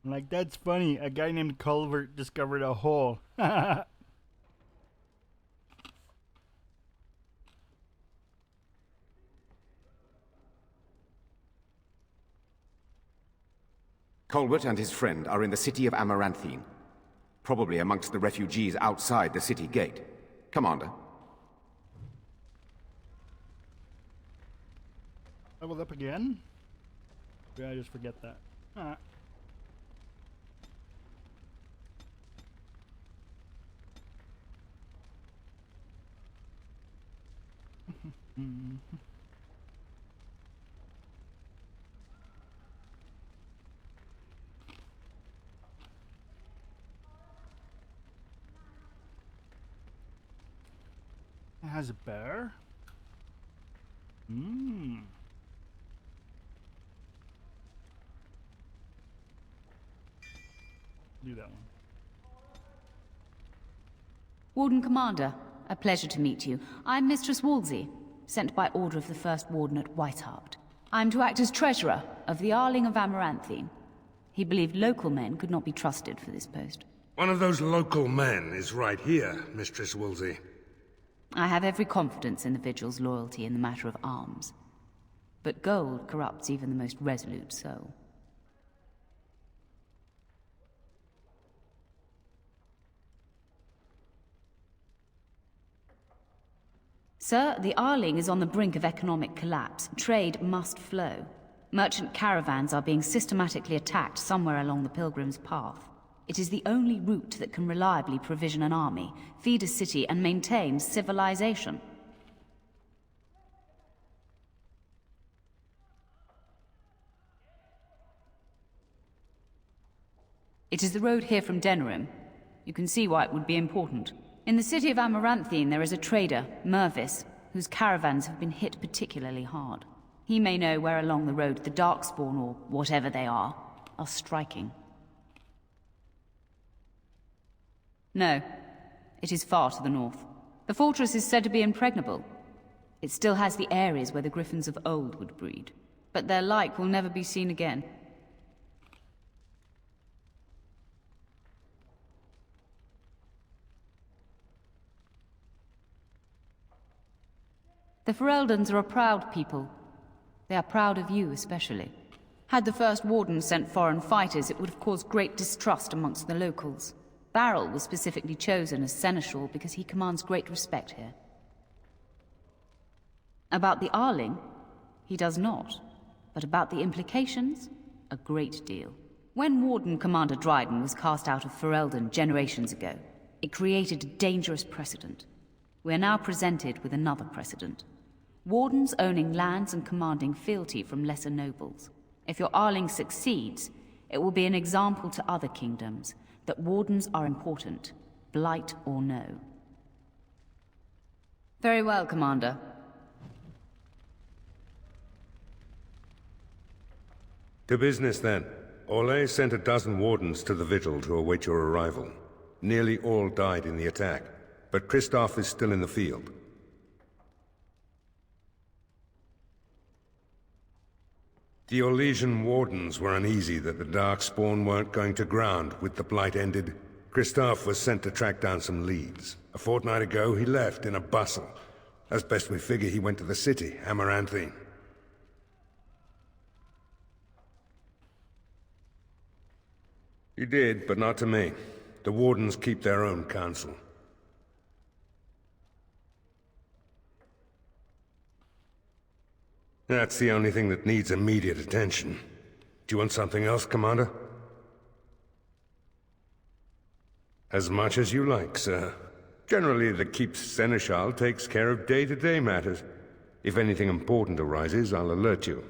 I'm like, that's funny. A guy named Culvert discovered a hole. Colbert and his friend are in the city of Amaranthine. Probably amongst the refugees outside the city gate. Commander. Leveled up again? Did I just forget that? Huh. It has a bear? Mmm. Do that one. Warden Commander, a pleasure to meet you. I'm Mistress Wolsey, sent by order of the First Warden at Whitehart. I'm to act as treasurer of the Arling of Amaranthine. He believed local men could not be trusted for this post. One of those local men is right here, Mistress Wolsey. I have every confidence in the Vigil's loyalty in the matter of arms. But gold corrupts even the most resolute soul. Sir, the Arling is on the brink of economic collapse. Trade must flow. Merchant caravans are being systematically attacked somewhere along the Pilgrim's Path. It is the only route that can reliably provision an army, feed a city, and maintain civilization. It is the road here from Denerim. You can see why it would be important. In the city of Amaranthine there is a trader, Mervis, whose caravans have been hit particularly hard. He may know where along the road the Darkspawn, or whatever they are striking. No, it is far to the north. The fortress is said to be impregnable. It still has the areas where the griffins of old would breed, but their like will never be seen again. The Fereldans are a proud people. They are proud of you especially. Had the First Warden sent foreign fighters, it would have caused great distrust amongst the locals. Barrel was specifically chosen as seneschal because he commands great respect here. About the Arling, he does not. But about the implications, a great deal. When Warden Commander Dryden was cast out of Ferelden generations ago, it created a dangerous precedent. We are now presented with another precedent. Wardens owning lands and commanding fealty from lesser nobles. If your Arling succeeds, it will be an example to other kingdoms that wardens are important, blight or no. Very well, Commander. To business, then. Orlais sent a dozen wardens to the Vigil to await your arrival. Nearly all died in the attack, but Kristoff is still in the field. The Orlesian wardens were uneasy that the Darkspawn weren't going to ground with the Blight ended. Kristoff was sent to track down some leads. A fortnight ago, he left in a bustle. As best we figure, he went to the city, Amaranthine. He did, but not to me. The wardens keep their own counsel. That's the only thing that needs immediate attention. Do you want something else, Commander? As much as you like, sir. Generally, the Keep's Seneschal takes care of day-to-day matters. If anything important arises, I'll alert you.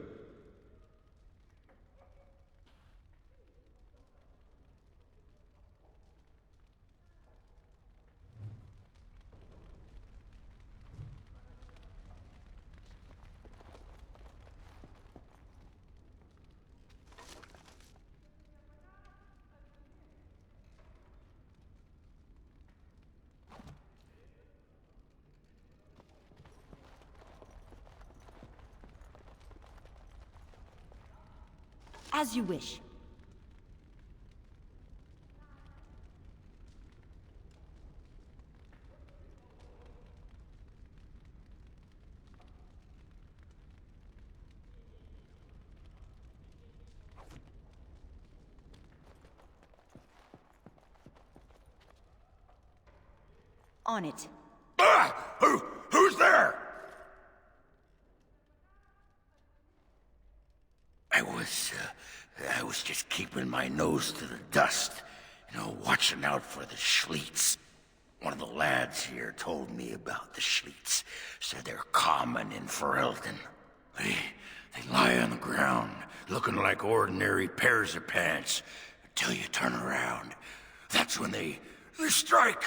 As you wish. On it. Ah! Who's there? I was just keeping my nose to the dust, watching out for the Schliets. One of the lads here told me about the Schliets. Said they're common in Ferelden. They lie on the ground, looking like ordinary pairs of pants, until you turn around. That's when they strike.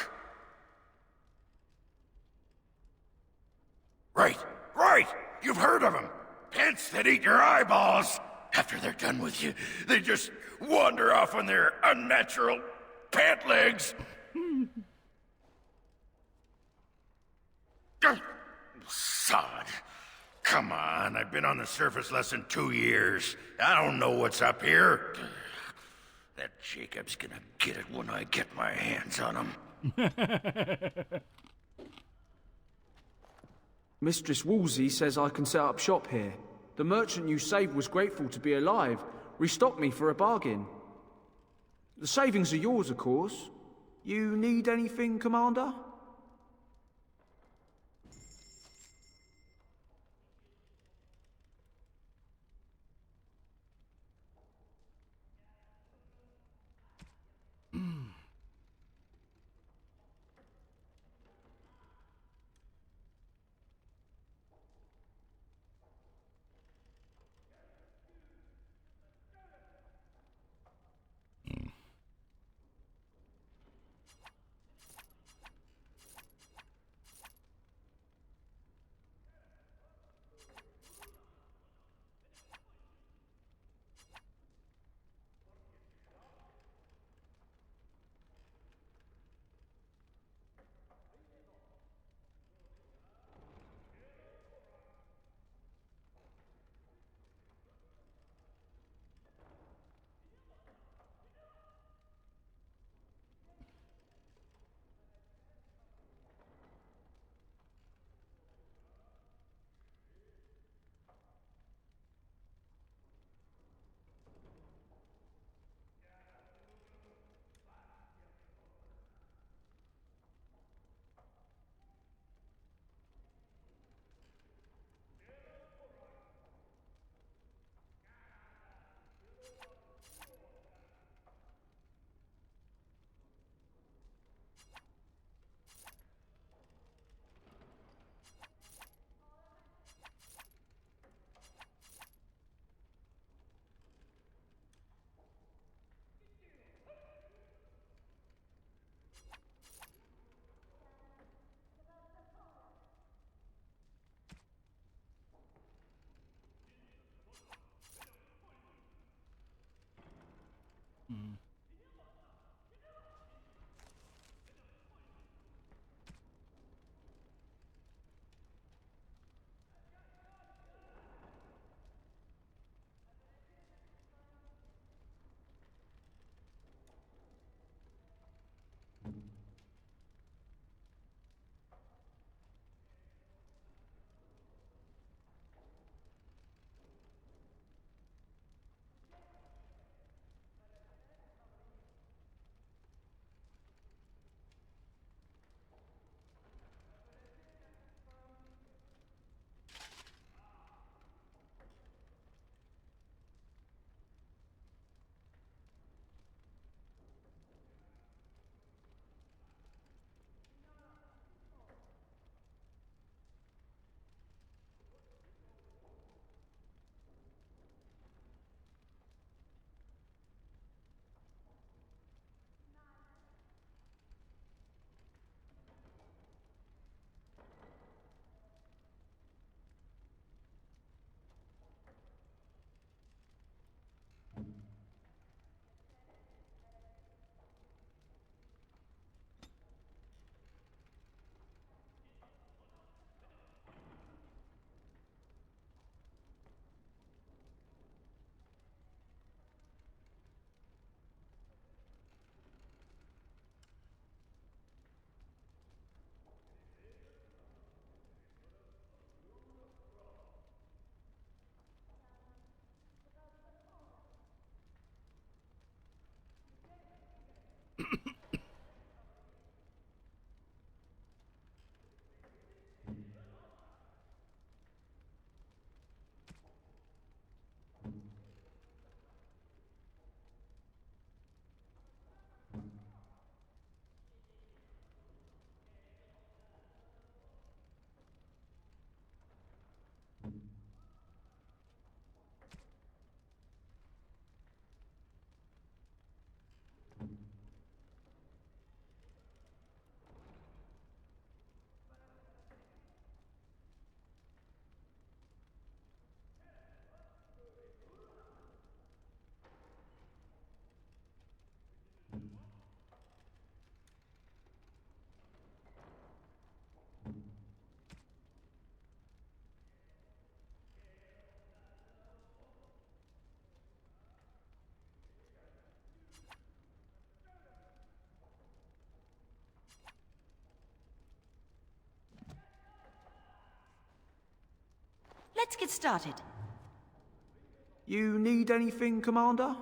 Right! You've heard of them. Pants that eat your eyeballs. After they're done with you, they just wander off on their unnatural pant legs. Sod. Come on, I've been on the surface less than 2 years. I don't know what's up here. That Jacob's gonna get it when I get my hands on him. Mistress Woolsey says I can set up shop here. The merchant you saved was grateful to be alive, restocked me for a bargain. The savings are yours, of course. You need anything, Commander? Let's get started. You need anything, Commander?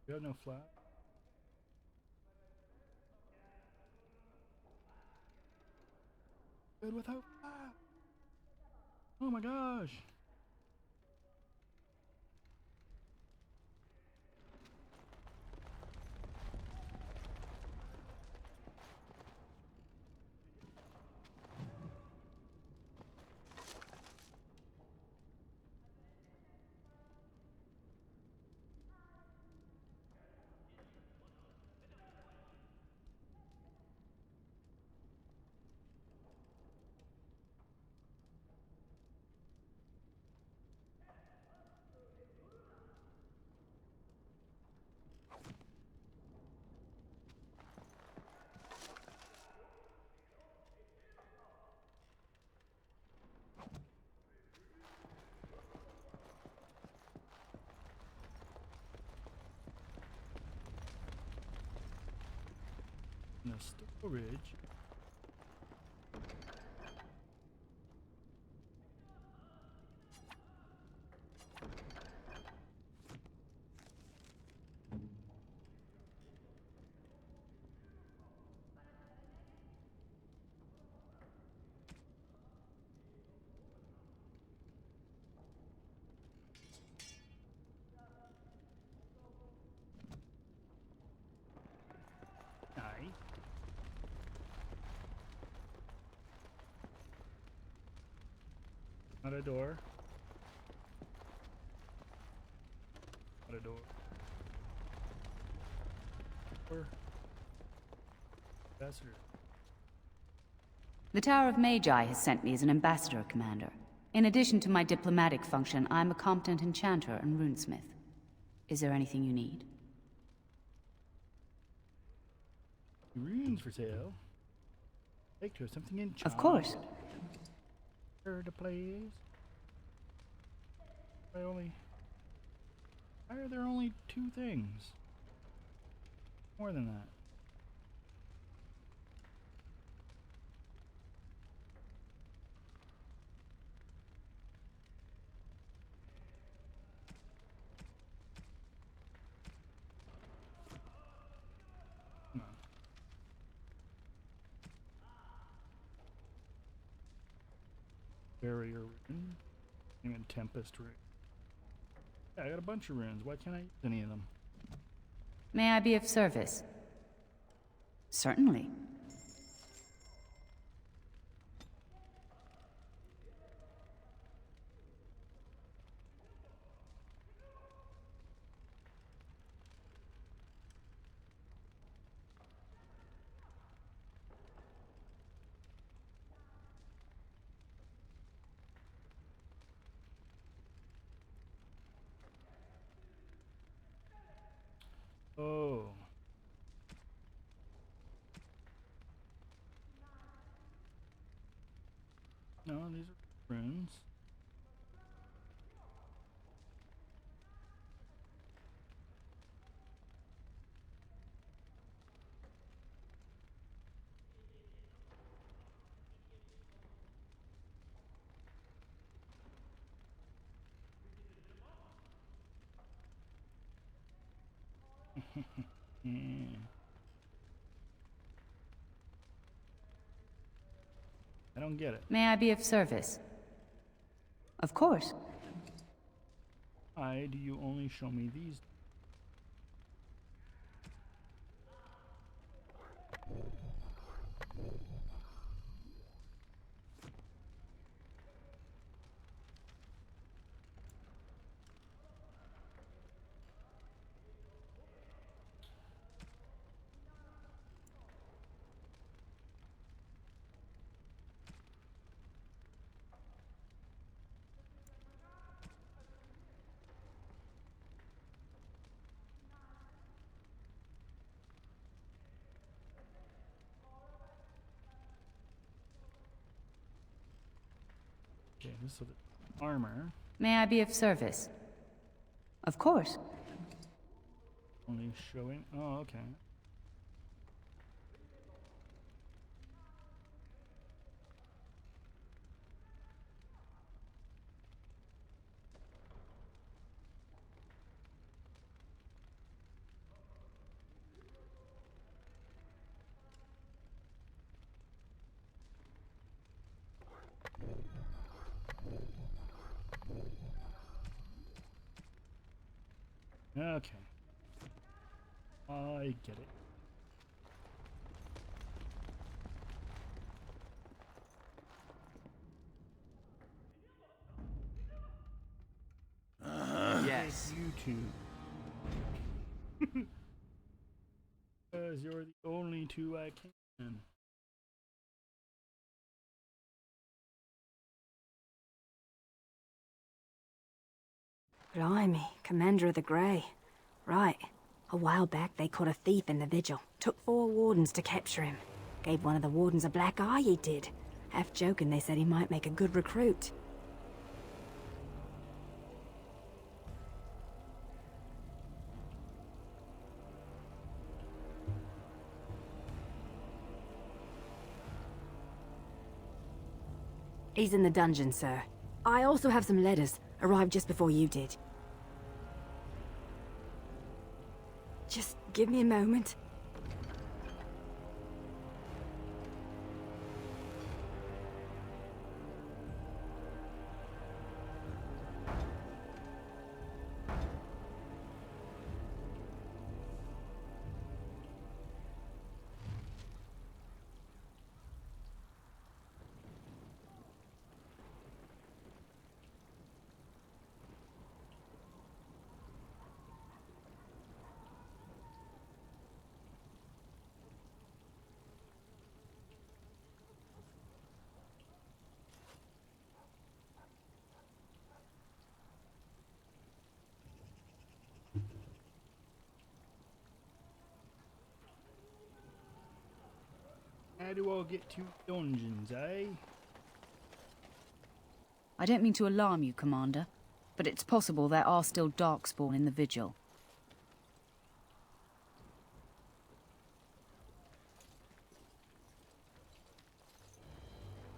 You have no flat? Good without flat. Oh my gosh. No storage. Nice. Not a door. Not a door. Or ambassador. The Tower of Magi has sent me as an ambassador, Commander. In addition to my diplomatic function, I'm a competent enchanter and runesmith. Is there anything you need? Runes for sale. Take to something in Of course. Where to please? Why are there only 2 things? More than that. Come on. Barrier rune. Even Tempest rune. Yeah, I got a bunch of runes. Why can't I use any of them? May I be of service? Certainly. Oh. No, these are runes. I don't get it. May I be of service? Of course. Why do you only show me these? Okay, so the armor. May I be of service? Of course. Only showing. Oh, okay. Okay. I get it. Yes. You two. Because you're the only two I can. Blimey, Commander of the Grey. Right. A while back they caught a thief in the vigil. Took 4 wardens to capture him. Gave one of the wardens a black eye, he did. Half joking, they said he might make a good recruit. He's in the dungeon, sir. I also have some letters. Arrived just before you did. Just give me a moment. How do I get to dungeons, eh? I don't mean to alarm you, Commander, but it's possible there are still Darkspawn in the Vigil.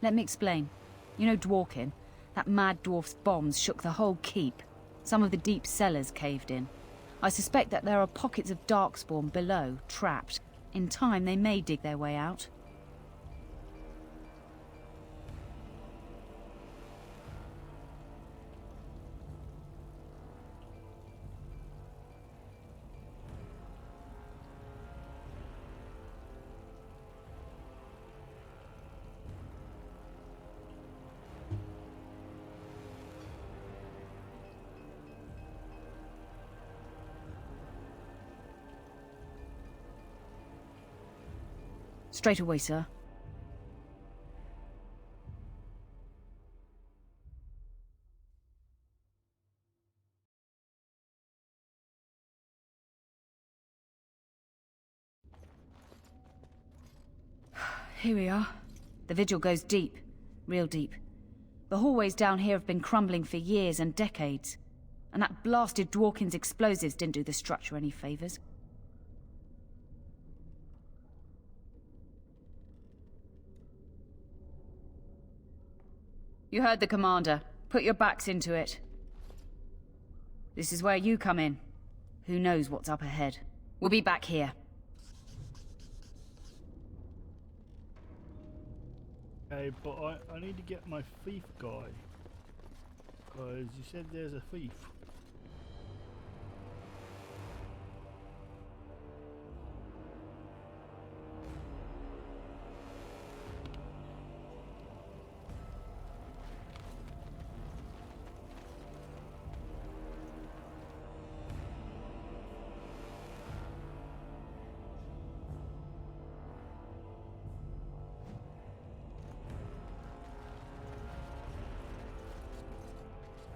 Let me explain. You know Dur'Ghan? That mad dwarf's bombs shook the whole keep. Some of the deep cellars caved in. I suspect that there are pockets of Darkspawn below, trapped. In time, they may dig their way out. Straight away, sir. Here we are. The vigil goes deep. Real deep. The hallways down here have been crumbling for years and decades. And that blasted Dworkin's explosives didn't do the structure any favors. You heard the commander. Put your backs into it. This is where you come in. Who knows what's up ahead? We'll be back here. Okay, but I need to get my thief guy. Because you said there's a thief.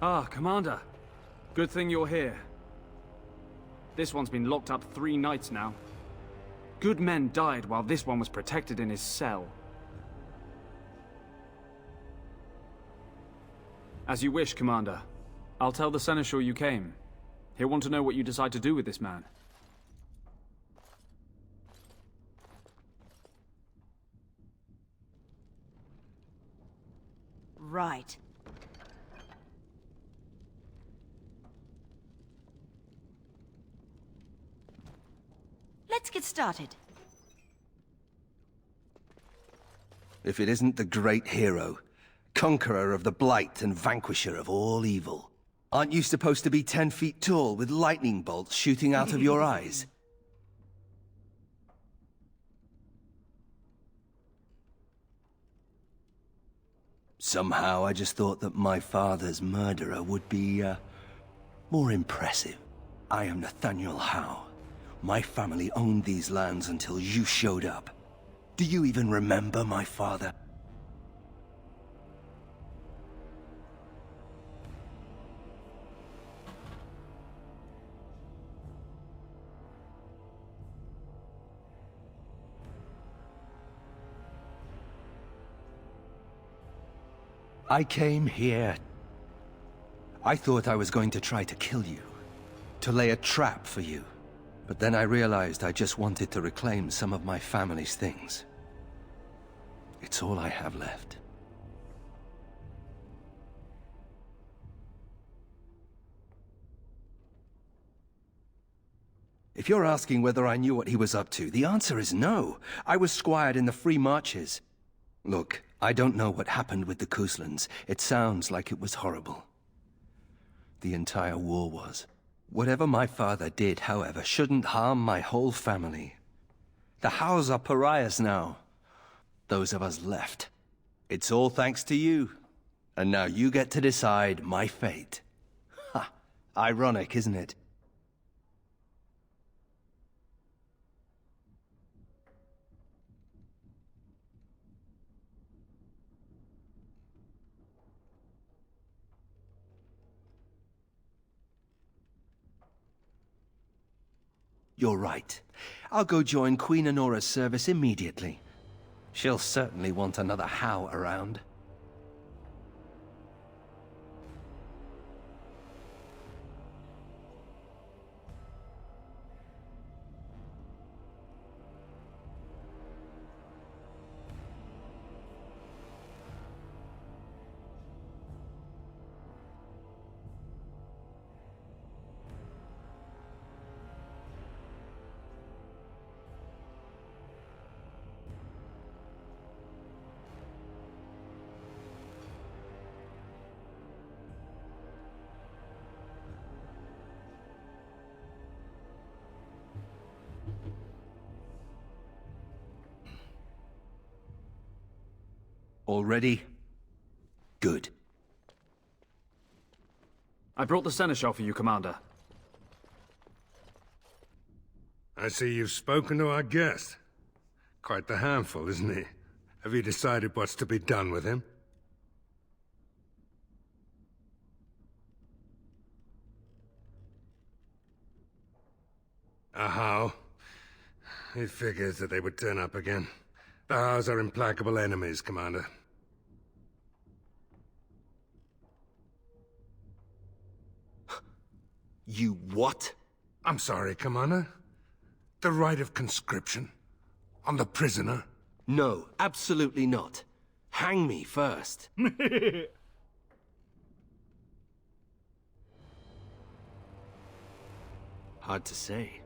Ah, Commander. Good thing you're here. This one's been locked up 3 nights now. Good men died while this one was protected in his cell. As you wish, Commander. I'll tell the Seneschal you came. He'll want to know what you decide to do with this man. Right. Let's get started. If it isn't the great hero, conqueror of the Blight and vanquisher of all evil. Aren't you supposed to be 10 feet tall with lightning bolts shooting out of your eyes? Somehow I just thought that my father's murderer would be, more impressive. I am Nathaniel Howe. My family owned these lands until you showed up. Do you even remember my father? I came here. I thought I was going to try to kill you. To lay a trap for you. But then I realized I just wanted to reclaim some of my family's things. It's all I have left. If you're asking whether I knew what he was up to, the answer is no. I was squired in the Free Marches. Look, I don't know what happened with the Kuslans. It sounds like it was horrible. The entire war was. Whatever my father did, however, shouldn't harm my whole family. The Howes are pariahs now. Those of us left. It's all thanks to you. And now you get to decide my fate. Ha! Ironic, isn't it? You're right. I'll go join Queen Honora's service immediately. She'll certainly want another Howe around. All ready? Good. I brought the Seneschal for you, Commander. I see you've spoken to our guest. Quite the handful, isn't he? Have you decided what's to be done with him? How? It figures that they would turn up again. The Hows are implacable enemies, Commander. You what? I'm sorry, Commander. The right of conscription? On the prisoner? No, absolutely not. Hang me first. Hard to say.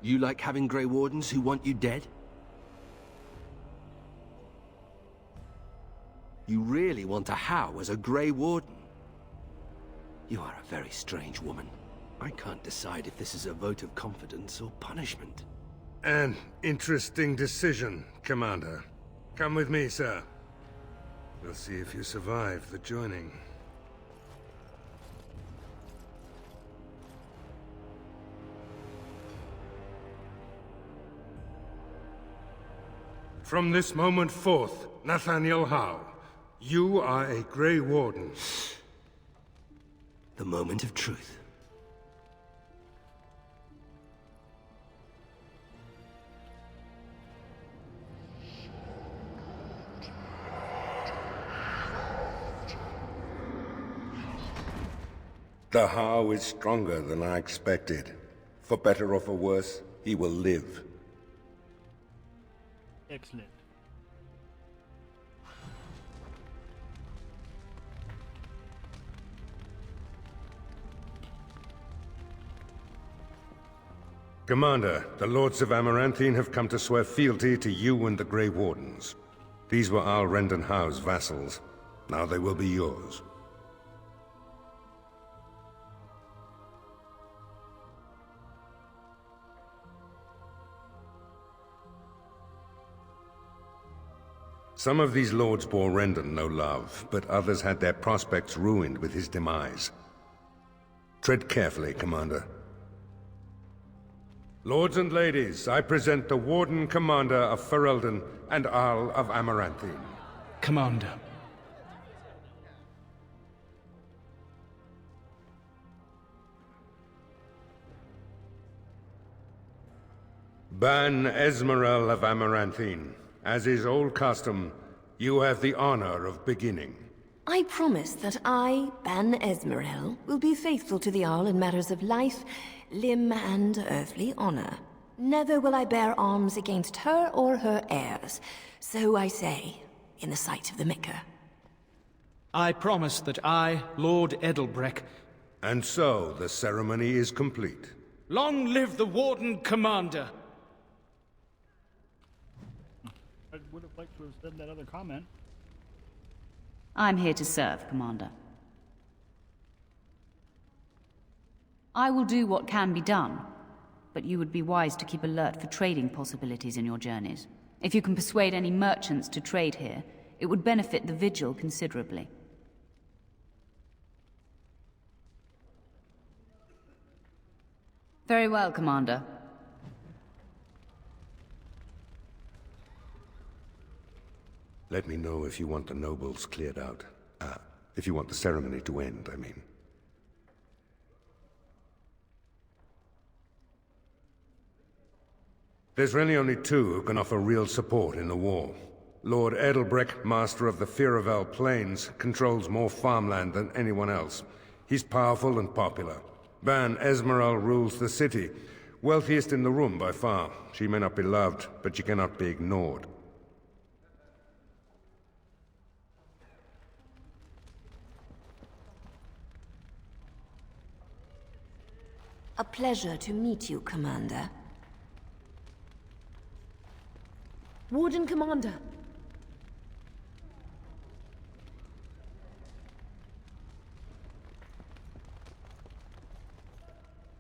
You like having Grey Wardens who want you dead? You really want a Howe as a Grey Warden? You are a very strange woman. I can't decide if this is a vote of confidence or punishment. An interesting decision, Commander. Come with me, sir. We'll see if you survive the joining. From this moment forth, Nathaniel Howe, you are a Grey Warden. The moment of truth. The Howe is stronger than I expected. For better or for worse, he will live. Excellent. Commander, the Lords of Amaranthine have come to swear fealty to you and the Grey Wardens. These were Al Rendon Howe's vassals. Now they will be yours. Some of these lords bore Rendon no love, but others had their prospects ruined with his demise. Tread carefully, Commander. Lords and ladies, I present the Warden Commander of Ferelden and Arl of Amaranthine. Commander. Ban Esmerel of Amaranthine. As is old custom, you have the honor of beginning. I promise that I, Ban Esmerel, will be faithful to the Arl in matters of life, limb, and earthly honor. Never will I bear arms against her or her heirs. So I say, in the sight of the Maker. I promise that I, Lord Edelbreck... And so, the ceremony is complete. Long live the Warden Commander! I would have liked to have said that other comment. I'm here to serve, Commander. I will do what can be done, but you would be wise to keep alert for trading possibilities in your journeys. If you can persuade any merchants to trade here, it would benefit the Vigil considerably. Very well, Commander. Let me know if you want the nobles cleared out. If you want the ceremony to end, I mean. There's really only two who can offer real support in the war. Lord Edelbreck, master of the Firavel Plains, controls more farmland than anyone else. He's powerful and popular. Ban Esmeralda rules the city. Wealthiest in the room by far. She may not be loved, but she cannot be ignored. A pleasure to meet you, Commander. Warden Commander.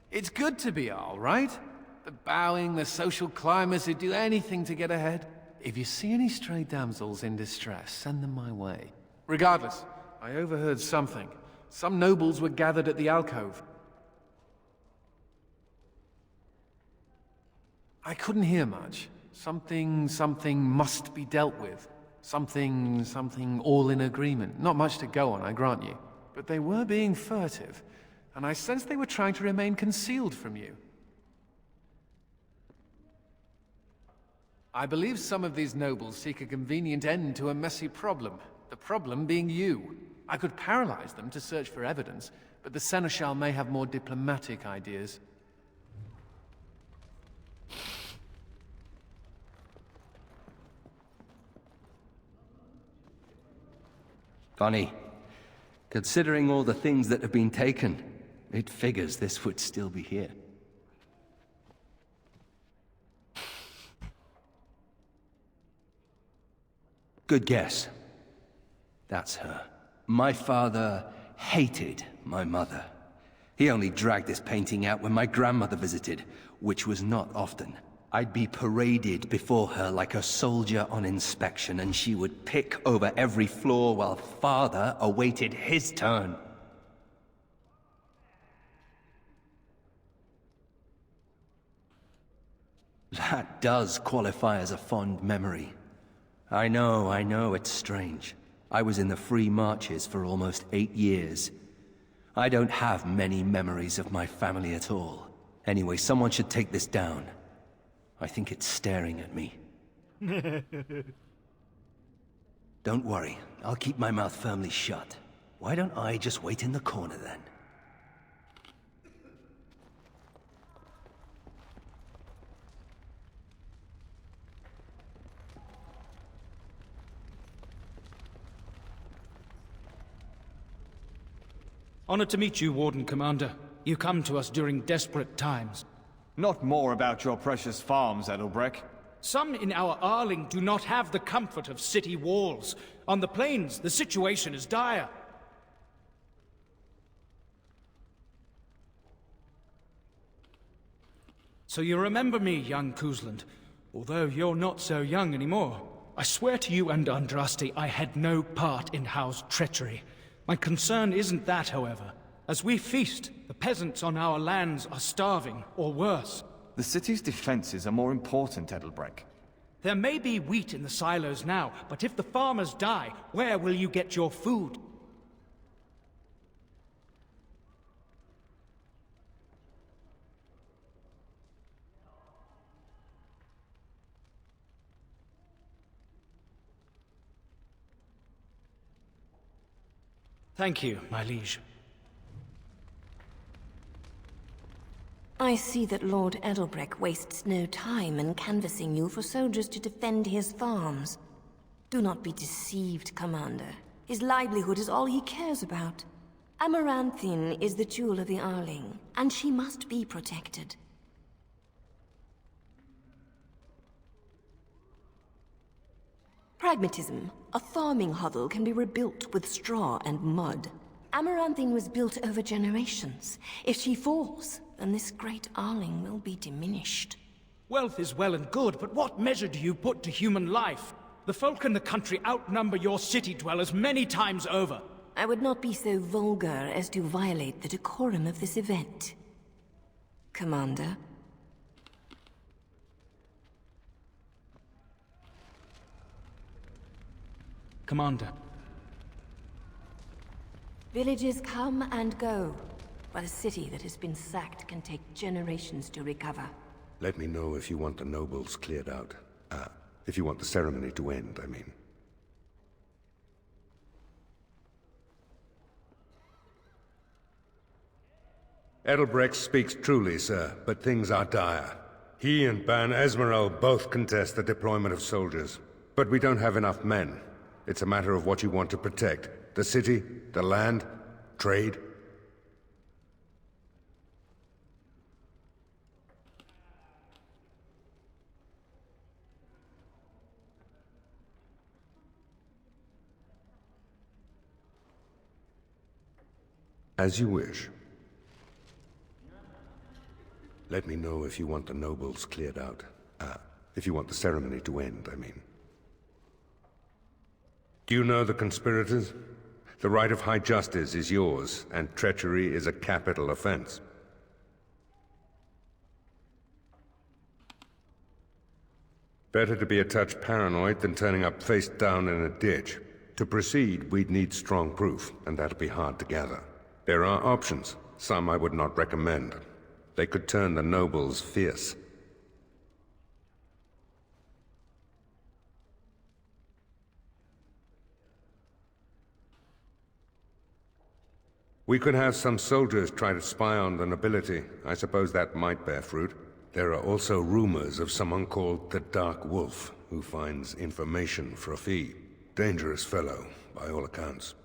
It's good to be Arl, right? The bowing, the social climbers who do anything to get ahead. If you see any stray damsels in distress, send them my way. Regardless, I overheard something. Some nobles were gathered at the alcove. I couldn't hear much. Something must be dealt with. Something all in agreement. Not much to go on, I grant you. But they were being furtive, and I sensed they were trying to remain concealed from you. I believe some of these nobles seek a convenient end to a messy problem. The problem being you. I could paralyze them to search for evidence, but the Seneschal may have more diplomatic ideas. Funny. Considering all the things that have been taken, it figures this would still be here. Good guess. That's her. My father hated my mother. He only dragged this painting out when my grandmother visited, which was not often. I'd be paraded before her like a soldier on inspection, and she would pick over every flaw while father awaited his turn. That does qualify as a fond memory. I know, it's strange. I was in the Free Marches for almost 8 years. I don't have many memories of my family at all. Anyway, someone should take this down. I think it's staring at me. Don't worry, I'll keep my mouth firmly shut. Why don't I just wait in the corner then? Honored to meet you, Warden Commander. You come to us during desperate times. Not more about your precious farms, Edelbreck. Some in our Arling do not have the comfort of city walls. On the plains, the situation is dire. So you remember me, young Kuzland, although you're not so young anymore. I swear to you and Andraste I had no part in Howe's treachery. My concern isn't that, however. As we feast, the peasants on our lands are starving, or worse. The city's defenses are more important, Edelbreck. There may be wheat in the silos now, but if the farmers die, where will you get your food? Thank you, my liege. I see that Lord Edelbreck wastes no time in canvassing you for soldiers to defend his farms. Do not be deceived, Commander. His livelihood is all he cares about. Amaranthine is the jewel of the Arling, and she must be protected. Pragmatism. A farming hovel can be rebuilt with straw and mud. Amaranthine was built over generations. If she falls, then this great Arling will be diminished. Wealth is well and good, but what measure do you put to human life? The folk in the country outnumber your city dwellers many times over. I would not be so vulgar as to violate the decorum of this event. Commander? Commander. Villages come and go, but a city that has been sacked can take generations to recover. Let me know if you want the nobles cleared out. If you want the ceremony to end, I mean. Edelbrecht speaks truly, sir, but things are dire. He and Ban Esmeralda both contest the deployment of soldiers. But we don't have enough men. It's a matter of what you want to protect. The city, the land, trade. As you wish. Let me know if you want the nobles cleared out. If you want the ceremony to end, I mean. Do you know the conspirators? The right of high justice is yours, and treachery is a capital offense. Better to be a touch paranoid than turning up face down in a ditch. To proceed, we'd need strong proof, and that'll be hard to gather. There are options, some I would not recommend. They could turn the nobles fierce. We could have some soldiers try to spy on the nobility. I suppose that might bear fruit. There are also rumors of someone called the Dark Wolf, who finds information for a fee. Dangerous fellow, by all accounts.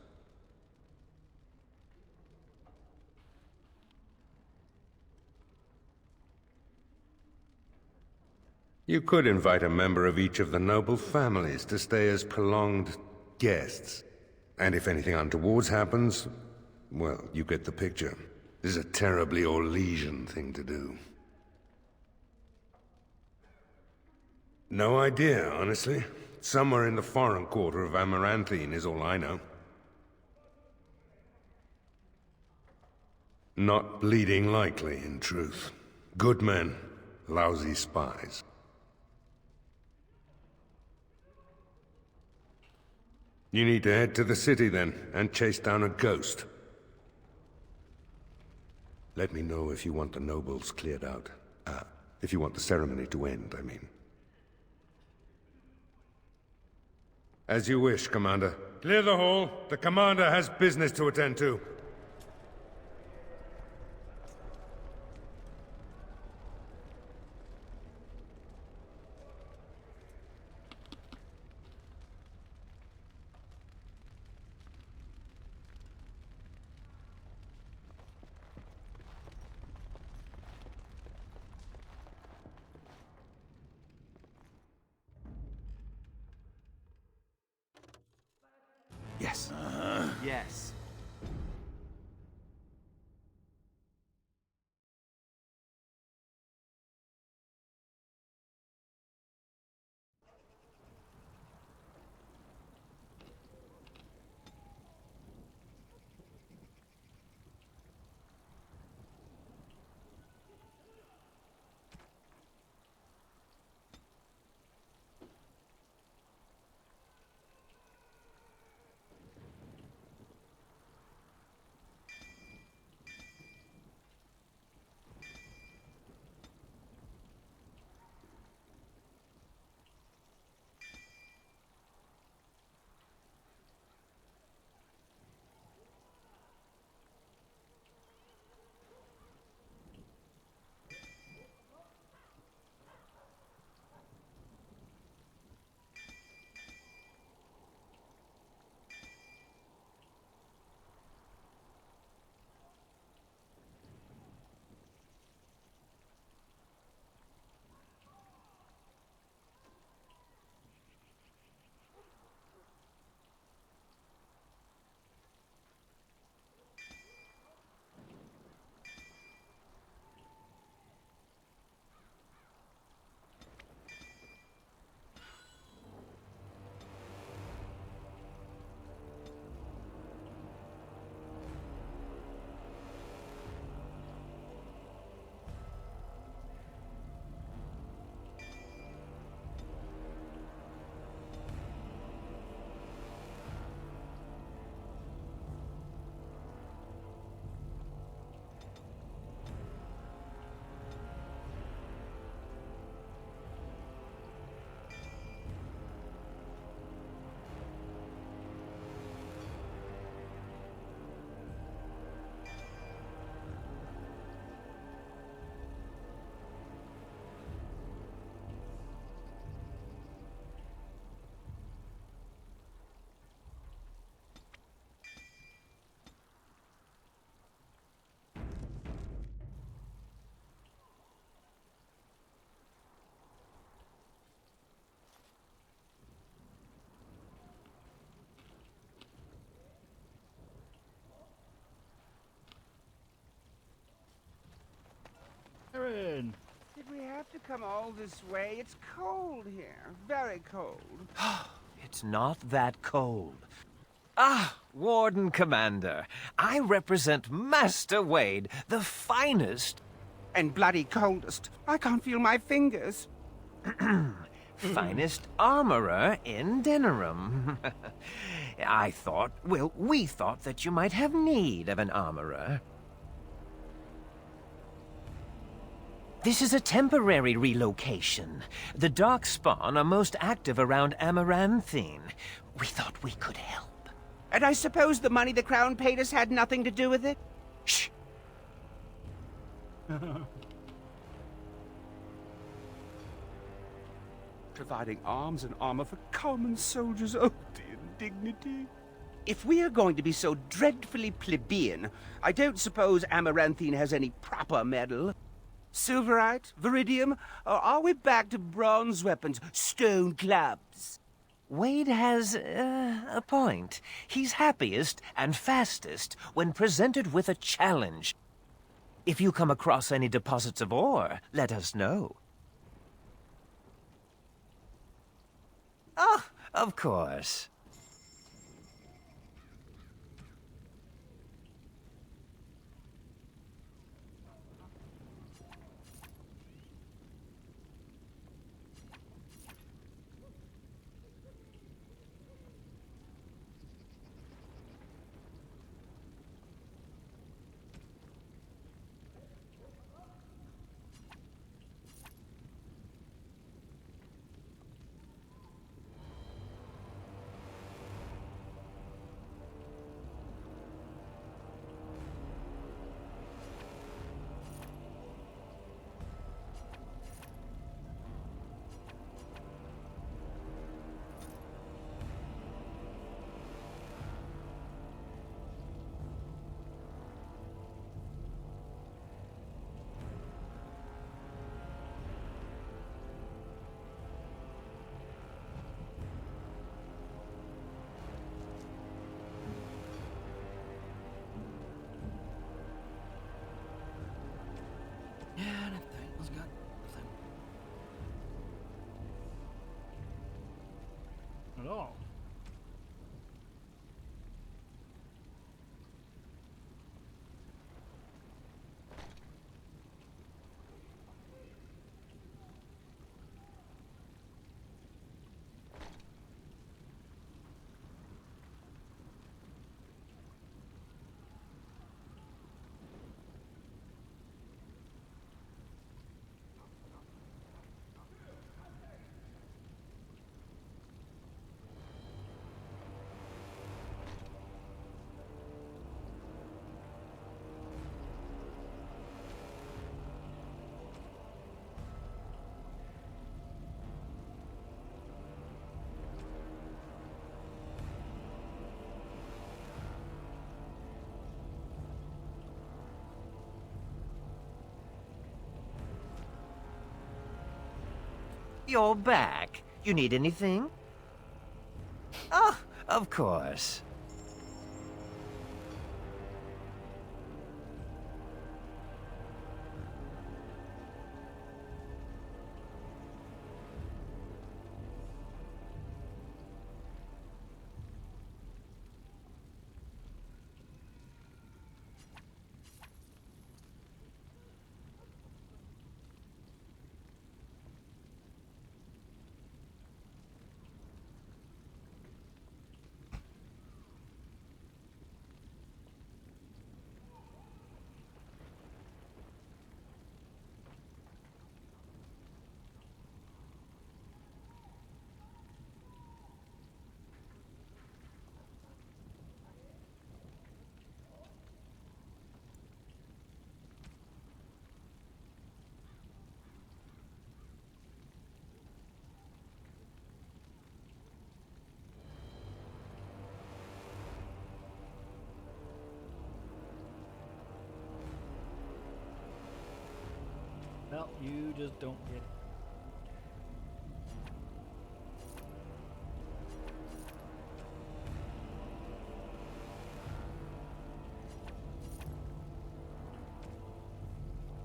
You could invite a member of each of the noble families to stay as prolonged guests. And if anything untoward happens, well, you get the picture. This is a terribly Orlesian thing to do. No idea, honestly. Somewhere in the foreign quarter of Amaranthine is all I know. Not bleeding likely, in truth. Good men, lousy spies. You need to head to the city then, and chase down a ghost. Let me know if you want the nobles cleared out. If you want the ceremony to end, I mean. As you wish, Commander. Clear the hall. The Commander has business to attend to. Yes. Yes. Aaron! Did we have to come all this way? It's cold here. Very cold. It's not that cold. Ah, Warden Commander. I represent Master Wade, the finest... And bloody coldest. I can't feel my fingers. finest armorer in Denerim. I thought, well, we thought that you might have need of an armorer. This is a temporary relocation. The Darkspawn are most active around Amaranthine. We thought we could help. And I suppose the money the Crown paid us had nothing to do with it? Shh! Providing arms and armor for common soldiers. Oh, the indignity. If we are going to be so dreadfully plebeian, I don't suppose Amaranthine has any proper metal. Silverite? Viridium? Or are we back to bronze weapons, stone clubs? Wade has a point. He's happiest and fastest when presented with a challenge. If you come across any deposits of ore, let us know. Oh, of course. At all. You're back. You need anything? Oh, of course. Well, you just don't get it.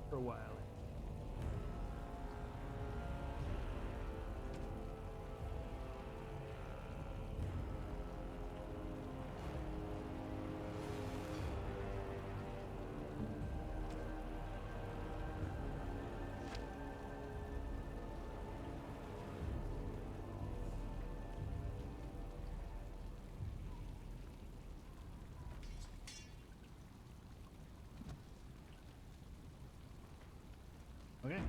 For a while. Okay.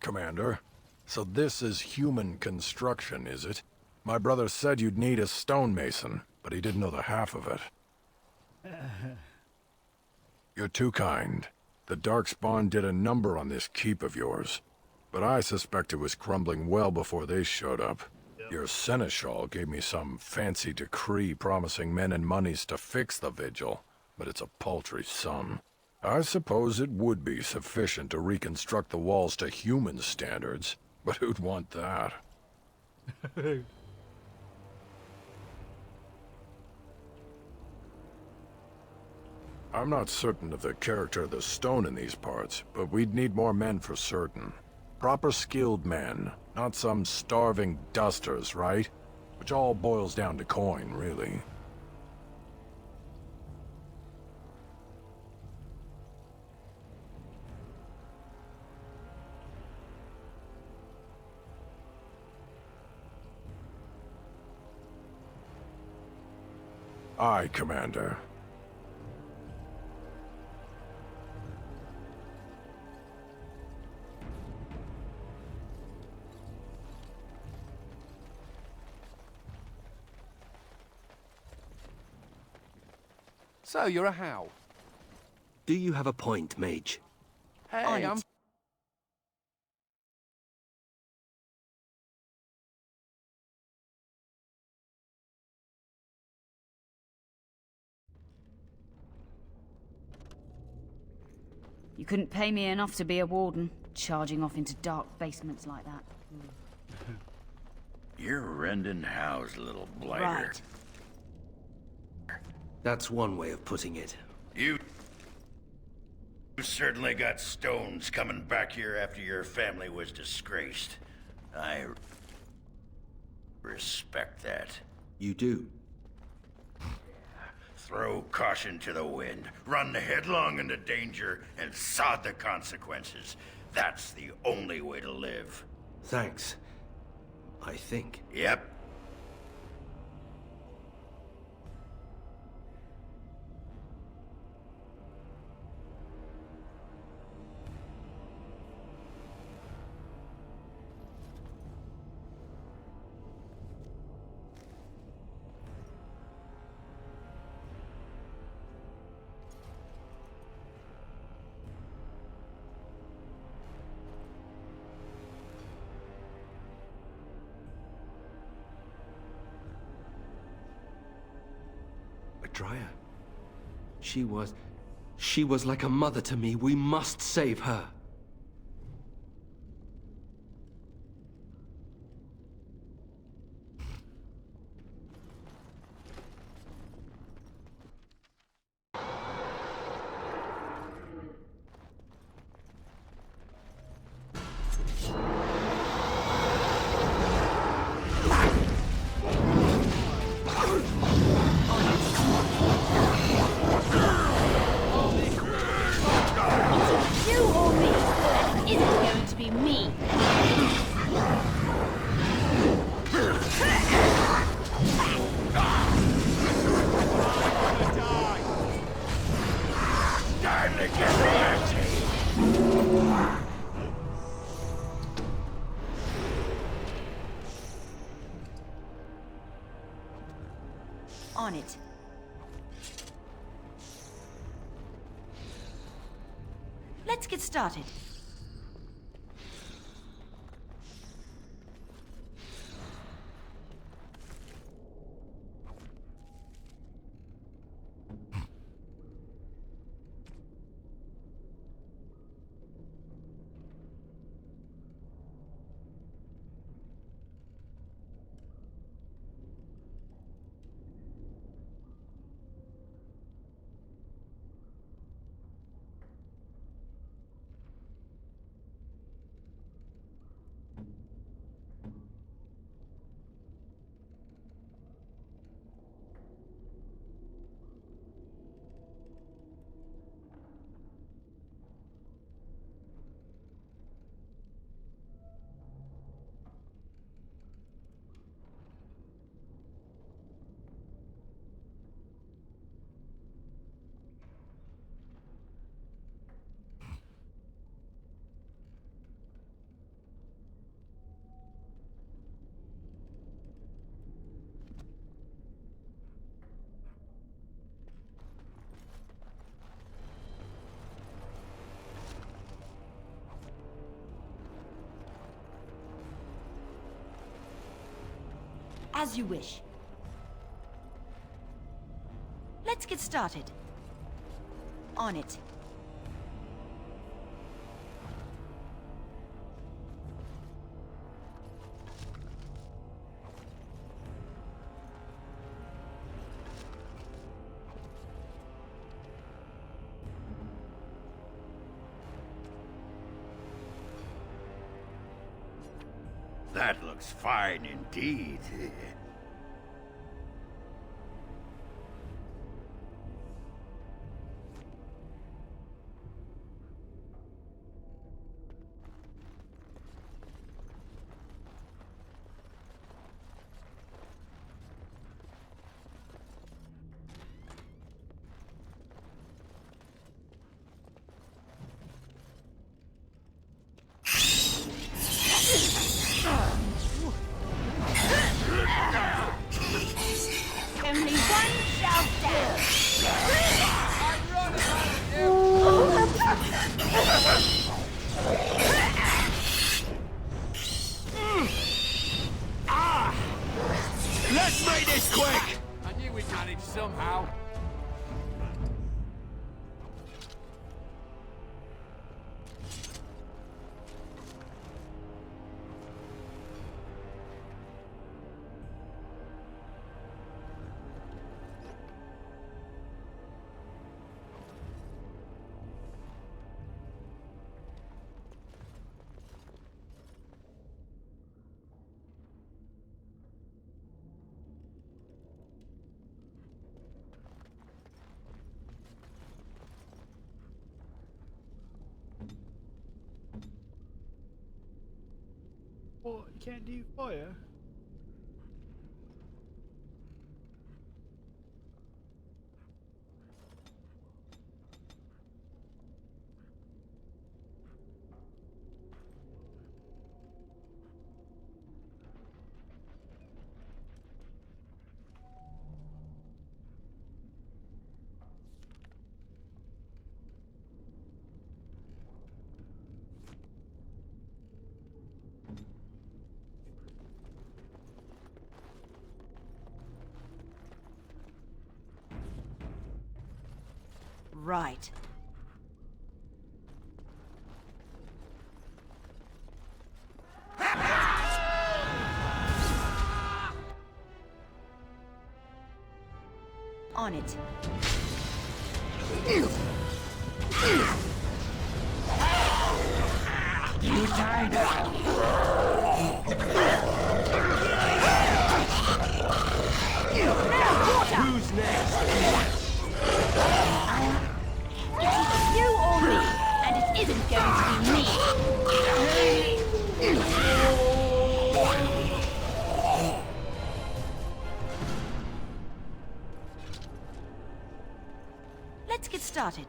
Commander, so this is human construction, is it? My brother said you'd need a stonemason, but he didn't know the half of it. You're too kind. The Darkspawn did a number on this keep of yours, but I suspect it was crumbling well before they showed up. Your seneschal gave me some fancy decree promising men and monies to fix the vigil, but it's a paltry sum. I suppose it would be sufficient to reconstruct the walls to human standards, but who'd want that? I'm not certain of the character of the stone in these parts, but we'd need more men for certain. Proper skilled men, not some starving dusters, right? Which all boils down to coin, really. Aye, Commander. So, you're a How? Do you have a point, Mage? Hey, I'm... You couldn't pay me enough to be a warden, charging off into dark basements like that. You're Rendon Howe's little blighter. Right. That's one way of putting it. You certainly got stones coming back here after your family was disgraced. I respect that. You do? Throw caution to the wind, run headlong into danger, and sod the consequences. That's the only way to live. Thanks. I think. Yep. Dryad. She was like a mother to me. We must save her. On it. Let's get started. As you wish. Let's get started. On it. That looks fine indeed. Only one shall stand. Let's make this quick! I knew we'd manage somehow. Well, you can't do fire. Right. On it. You died now. Who's next? It's you or me, and it isn't going to be me. Let's get started.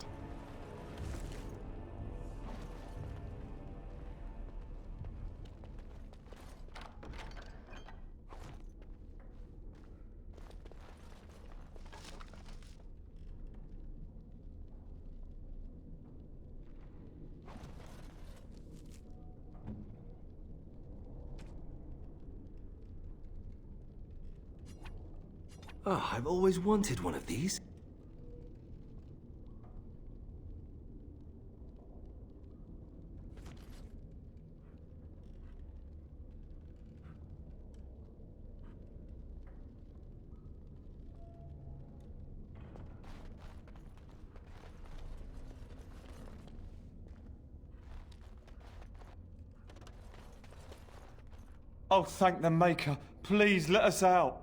Oh, I've always wanted one of these. Oh, thank the Maker. Please let us out.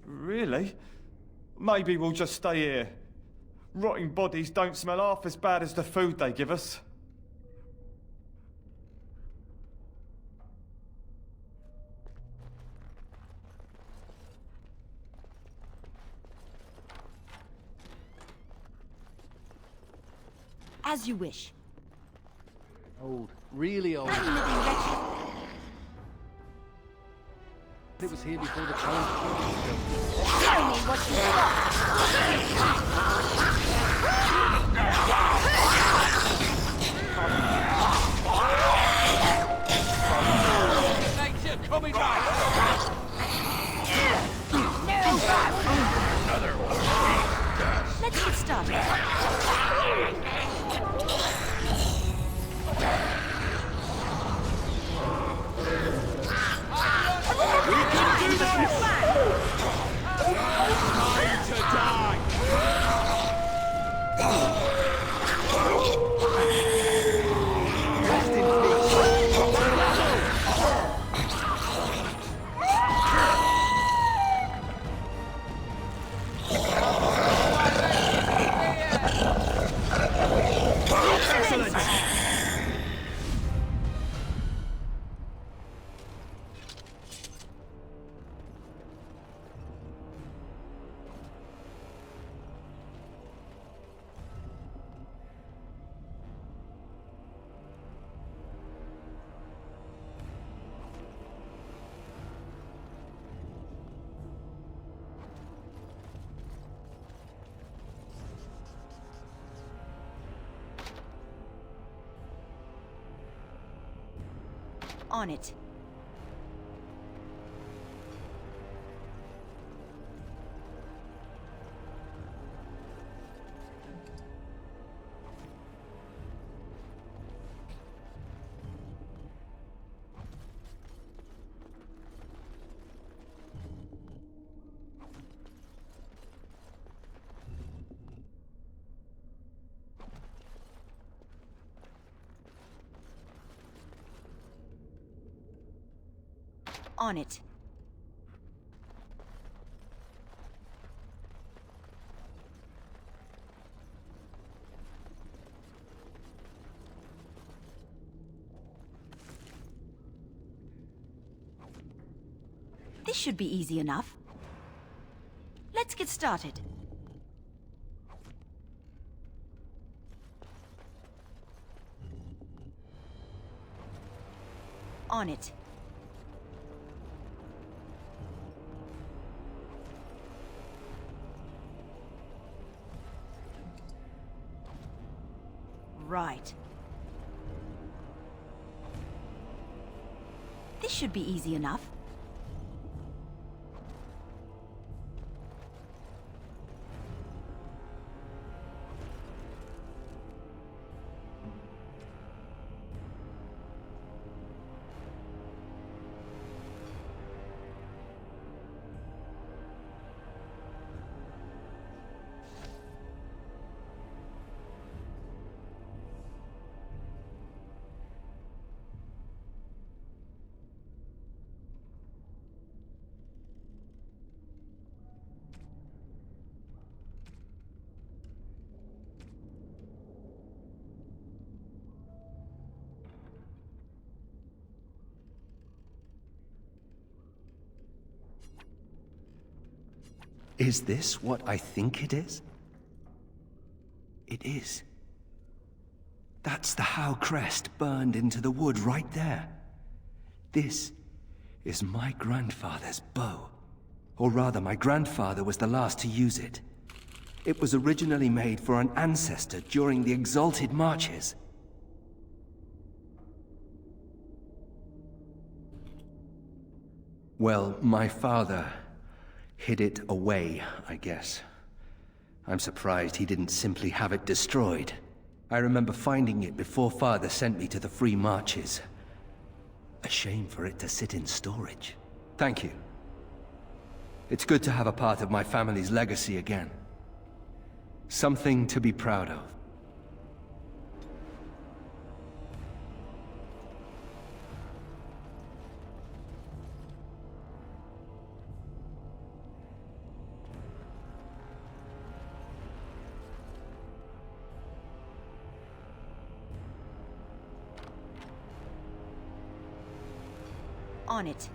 Really? Maybe we'll just stay here. Rotting bodies don't smell half as bad as the food they give us. As you wish. Old. Really old. I'm living wretched. It was here before the current. Tell me what you want. me die! Let's get started. On it. On it. This should be easy enough. Let's get started. On it. Right. This should be easy enough. Is this what I think it is? It is. That's the Howe crest burned into the wood right there. This is my grandfather's bow. Or rather, my grandfather was the last to use it. It was originally made for an ancestor during the Exalted Marches. Well, my father hid it away, I guess. I'm surprised he didn't simply have it destroyed. I remember finding it before Father sent me to the Free Marches. A shame for it to sit in storage. Thank you. It's good to have a part of my family's legacy again. Something to be proud of. On it.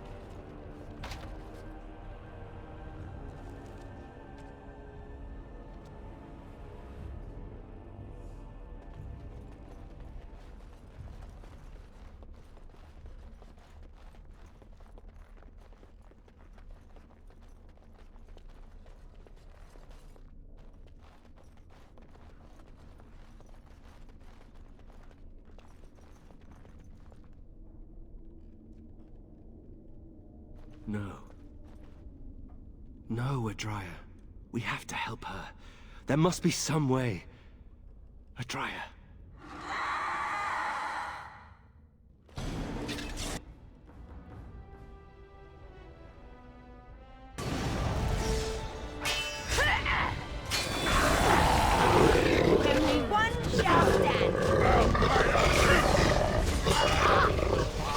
No. No, Adria. We have to help her. There must be some way. Adria. Only one shall stand.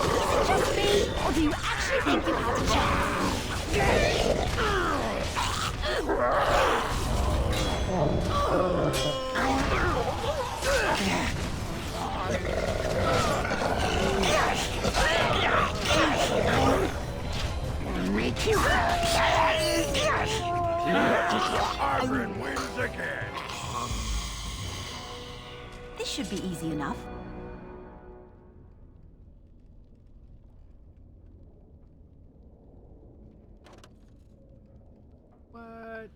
Is it just me, or do you actually think you have a chance? Iron wins again. This should be easy enough. What?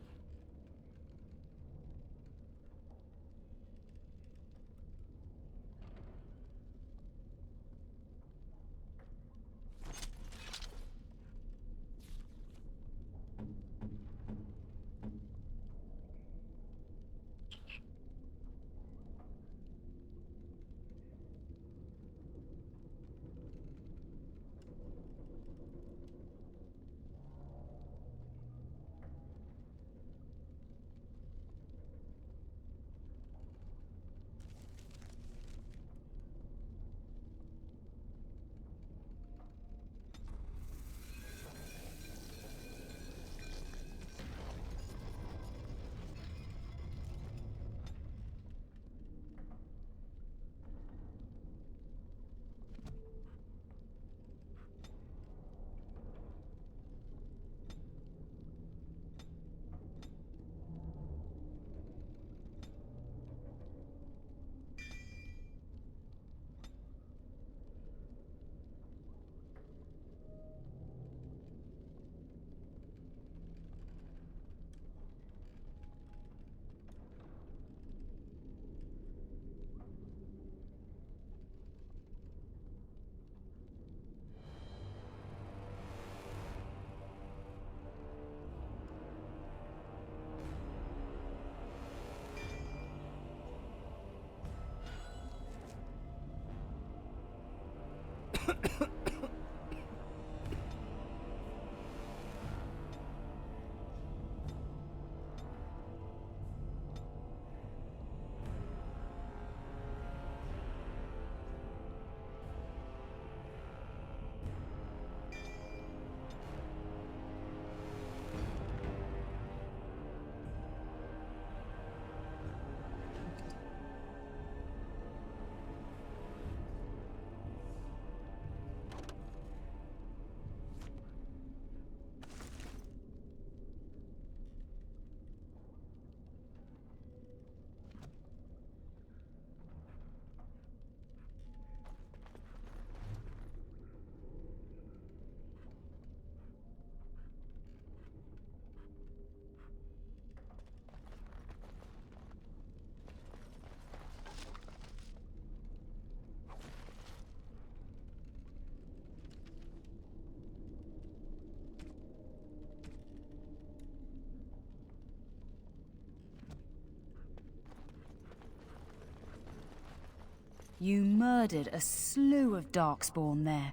You murdered a slew of Darkspawn there.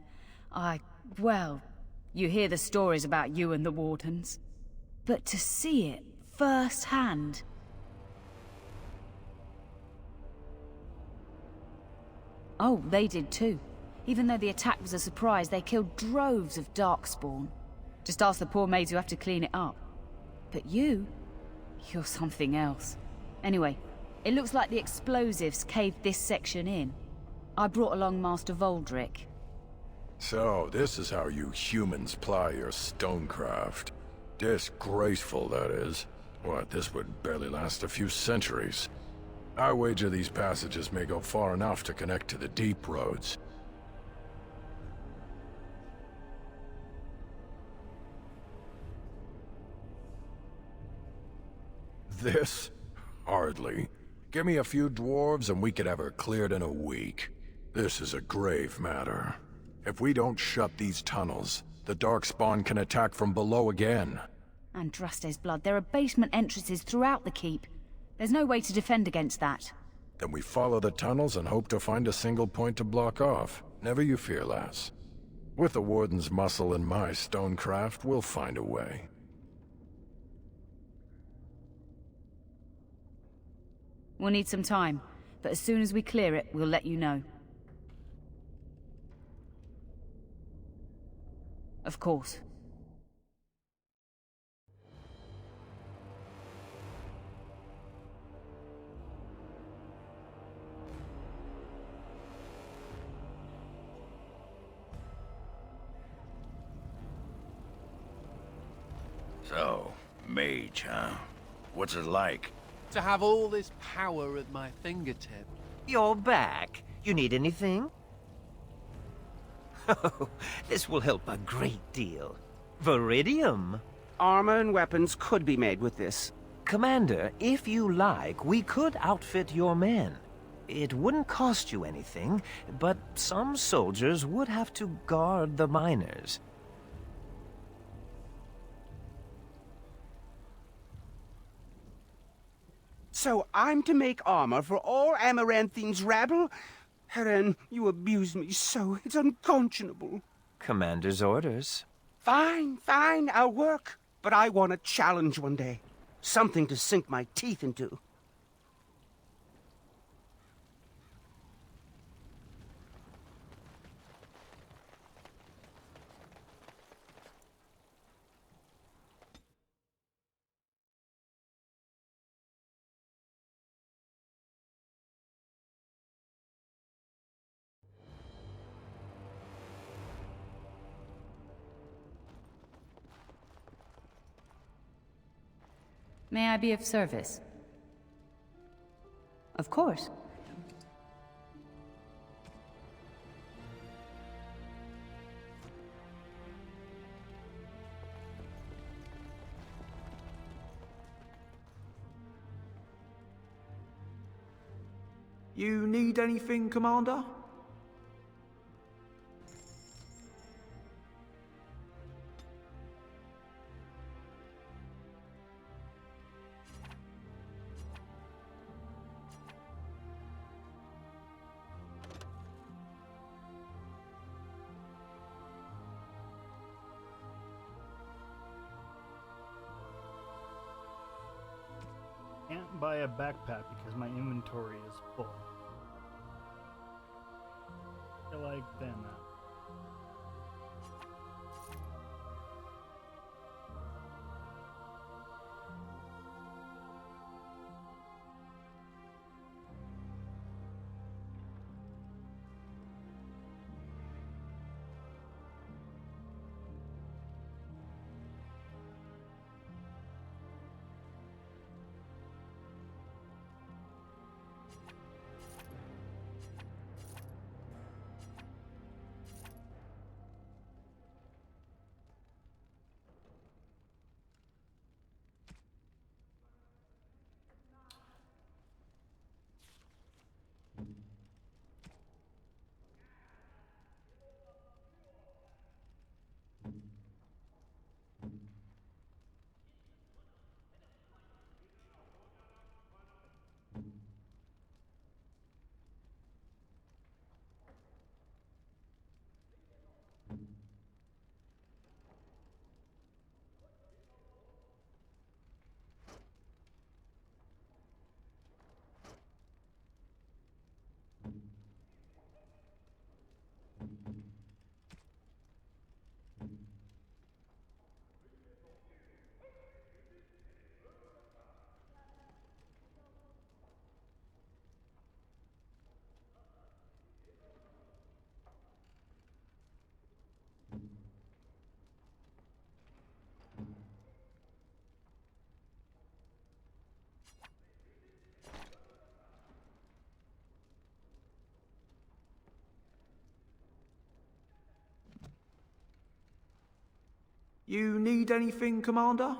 Well, you hear the stories about you and the Wardens. But to see it firsthand... Oh, they did too. Even though the attack was a surprise, they killed droves of Darkspawn. Just ask the poor maids who have to clean it up. But you're something else. Anyway, it looks like the explosives caved this section in. I brought along Master Voldrick. So, this is how you humans ply your stonecraft. Disgraceful, that is. What, this would barely last a few centuries. I wager these passages may go far enough to connect to the deep roads. This? Hardly. Give me a few dwarves and we could have her cleared in a week. This is a grave matter. If we don't shut these tunnels, the Darkspawn can attack from below again. Andraste's blood. There are basement entrances throughout the keep. There's no way to defend against that. Then we follow the tunnels and hope to find a single point to block off. Never you fear, lass. With the Warden's muscle and my stonecraft, we'll find a way. We'll need some time, but as soon as we clear it, we'll let you know. Of course. So, mage, huh? What's it like? To have all this power at my fingertip. You're back. You need anything? Oh, this will help a great deal. Viridium. Armor and weapons could be made with this. Commander, if you like, we could outfit your men. It wouldn't cost you anything, but some soldiers would have to guard the miners. So I'm to make armor for all Amaranthine's rabble? Heren, you abuse me so, it's unconscionable. Commander's orders. Fine, I'll work. But I want a challenge one day. Something to sink my teeth into. May I be of service? Of course. You need anything, Commander? Can't buy a backpack because my inventory is full. I like them. You need anything, Commander?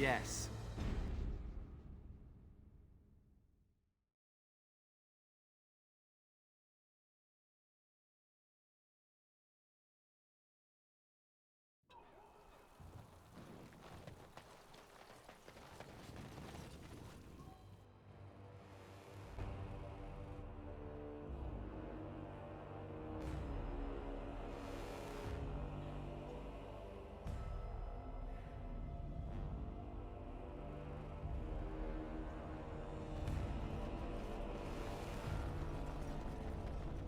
yes.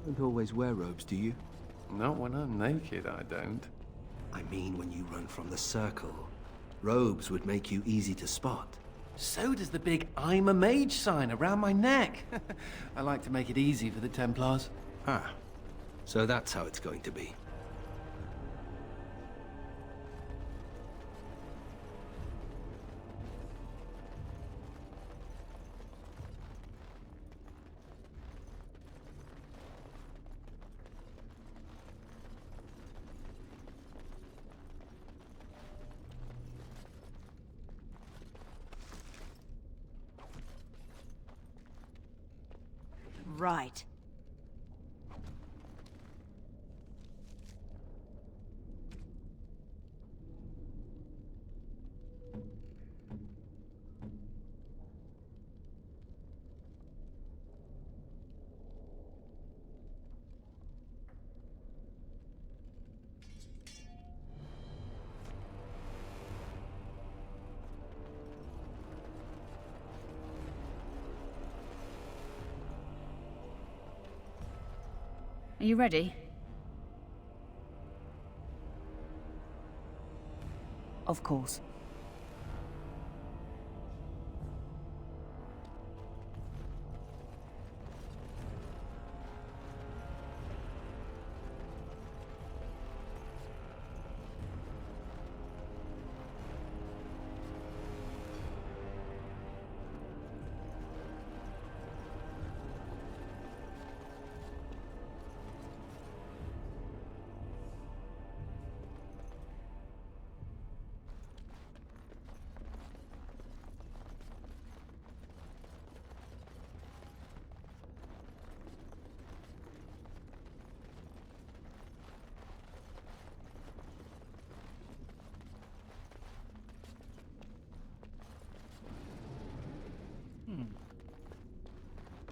You don't always wear robes, do you? Not when I'm naked, I don't. I mean when you run from the circle. Robes would make you easy to spot. So does the big I'm a mage sign around my neck. I like to make it easy for the Templars. Ah, so that's how it's going to be. Right. Are you ready? Of course.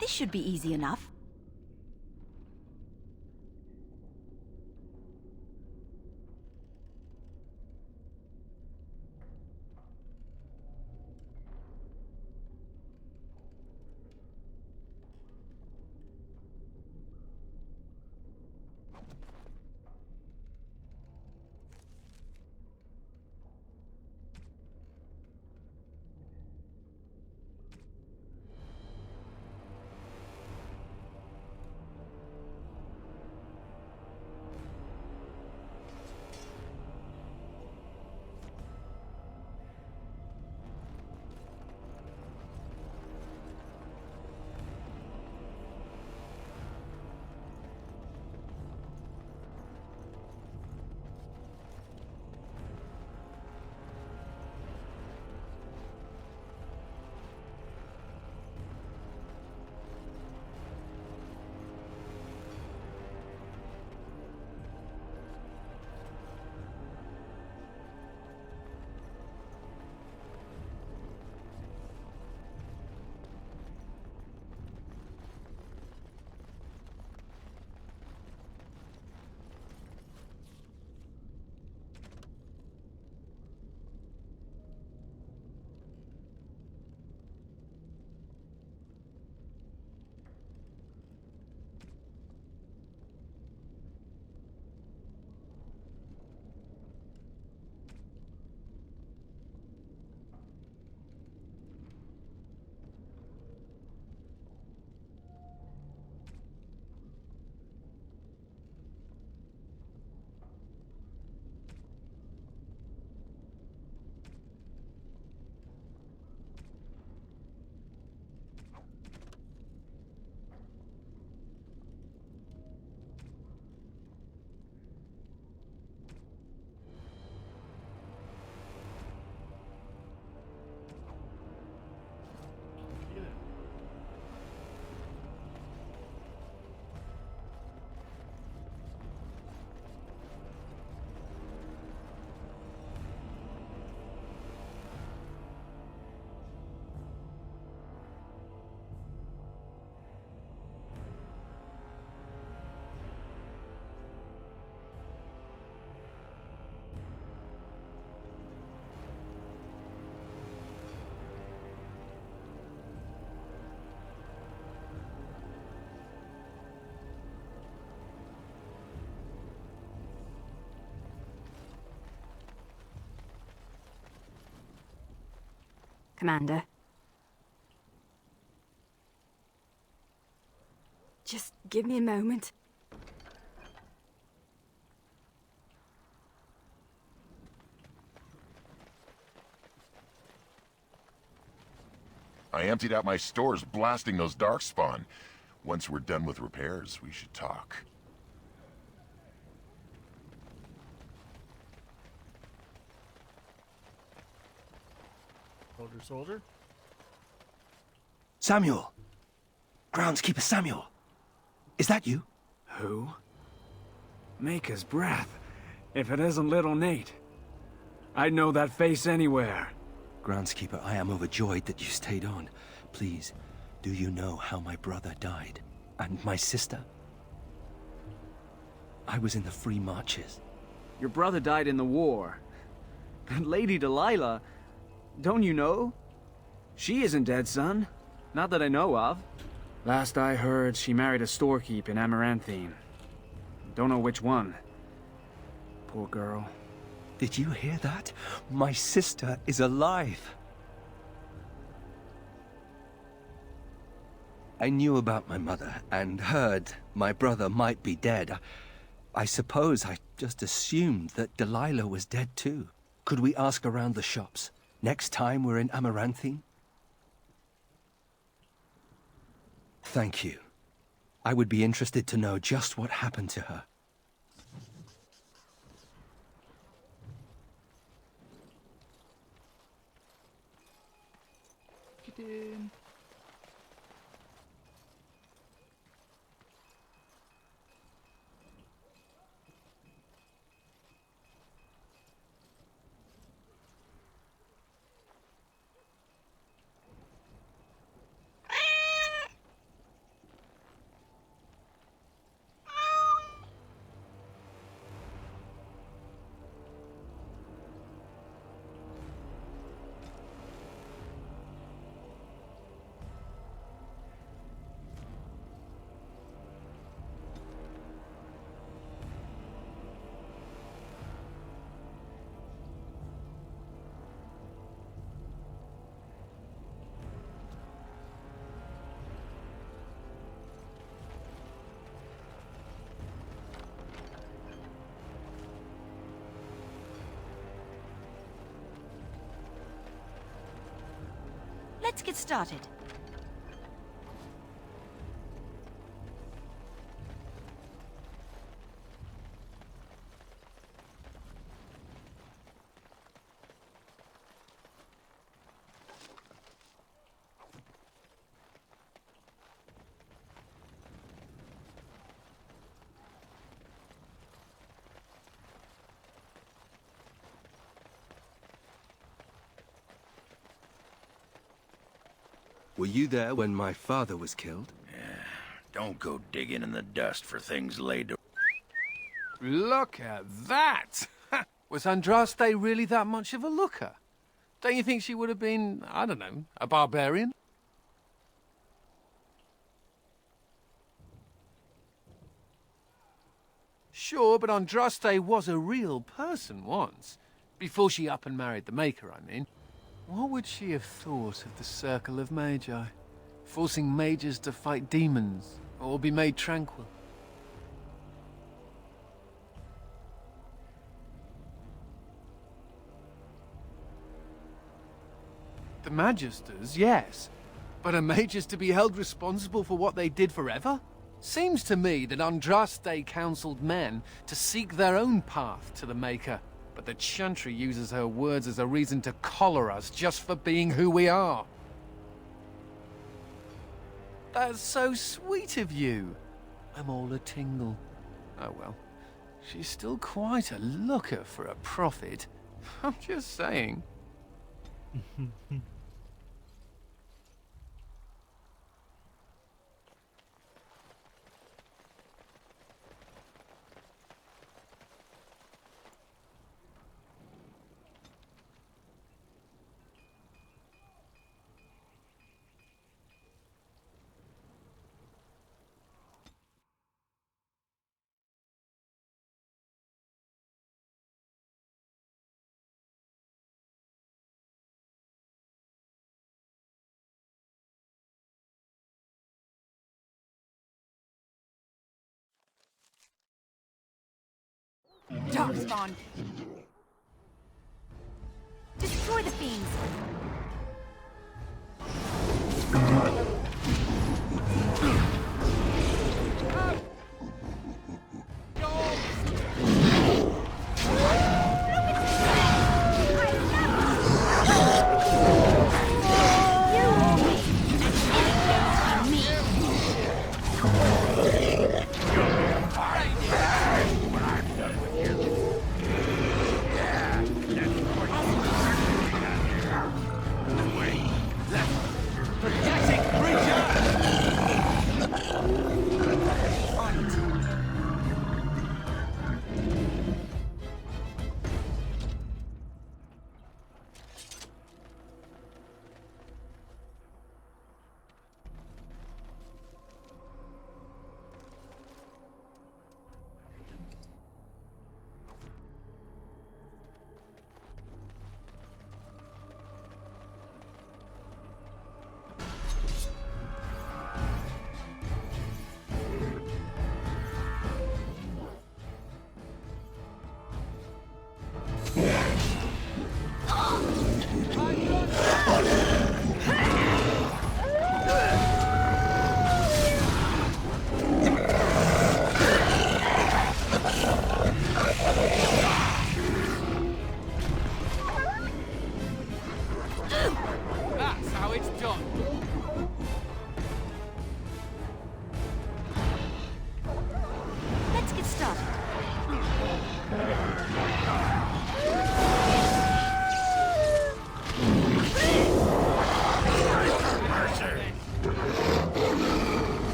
This should be easy enough. Commander. Just give me a moment. I emptied out my stores blasting those darkspawn. Once we're done with repairs, we should talk. Soldier. Samuel! Groundskeeper Samuel! Is that you? Who? Maker's breath. If it isn't little Nate. I'd know that face anywhere. Groundskeeper, I am overjoyed that you stayed on. Please, do you know how my brother died? And my sister? I was in the Free Marches. Your brother died in the war. And Lady Delilah, don't you know? She isn't dead, son. Not that I know of. Last I heard, she married a storekeep in Amaranthine. Don't know which one. Poor girl. Did you hear that? My sister is alive. I knew about my mother and heard my brother might be dead. I suppose I just assumed that Delilah was dead too. Could we ask around the shops next time we're in Amaranthine? Thank you. I would be interested to know just what happened to her. Get in. Let's get started. Were you there when my father was killed? Don't go digging in the dust for things laid to... Look at that! Was Andraste really that much of a looker? Don't you think she would have been, I don't know, a barbarian? Sure, but Andraste was a real person once. Before she up and married the Maker, I mean. What would she have thought of the Circle of Magi? Forcing mages to fight demons, or be made tranquil? The Magisters, yes. But are mages to be held responsible for what they did forever? Seems to me that Andraste counseled men to seek their own path to the Maker. But the Chantry uses her words as a reason to collar us just for being who we are. That's so sweet of you. I'm all a tingle. Oh well. She's still quite a looker for a prophet. I'm just saying. Darkspawn. Destroy the fiends. That's how it's done. Let's get started.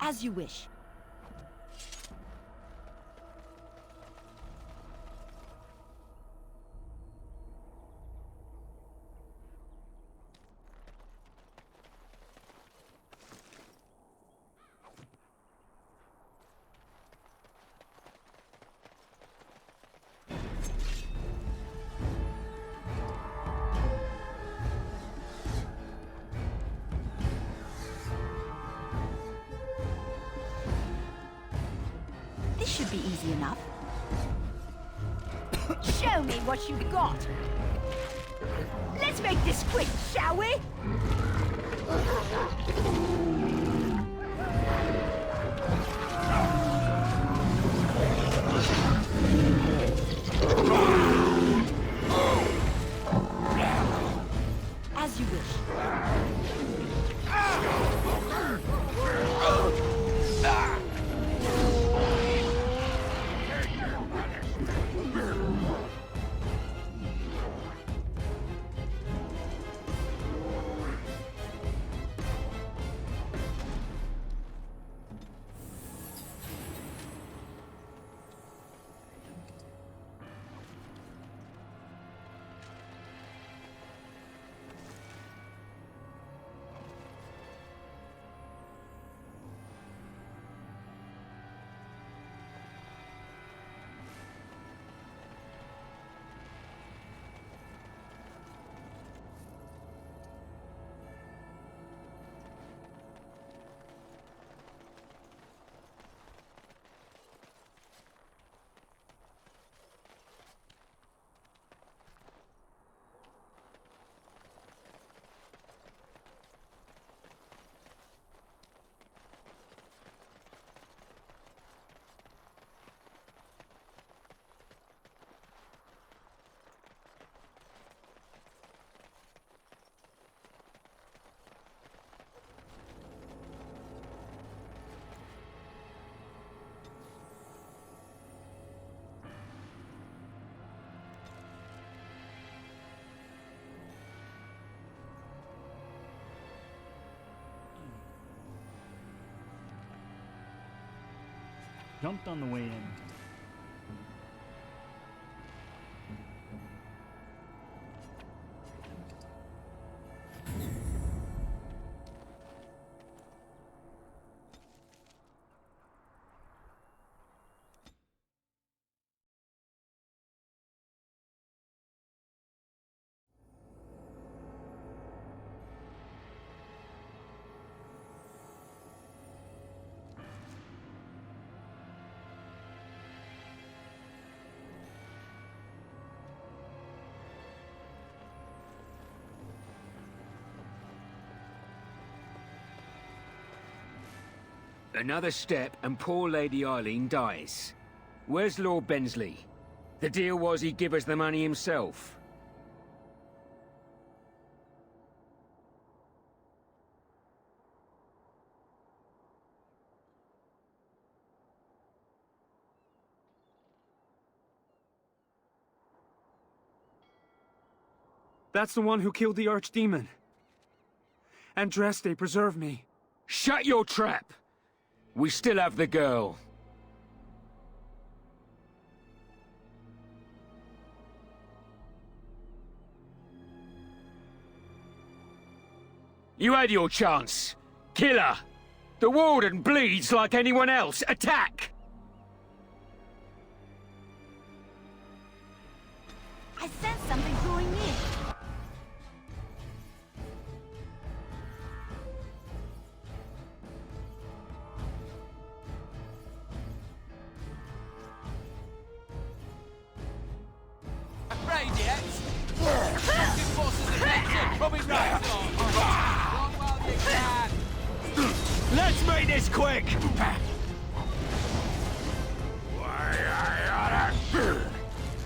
As you wish. This should be easy enough. Show me what you got. Let's make this quick, shall we? As you wish. Jumped on the way in. Another step and poor Lady Eileen dies. Where's Lord Bensley? The deal was he'd give us the money himself. That's the one who killed the Archdemon. Andraste, preserve me. Shut your trap! We still have the girl. You had your chance. Kill her. The Warden bleeds like anyone else. Attack! I sense something drawing near. Afraid yet? Active forces attention, coming right on. Run while you can. Let's make this quick!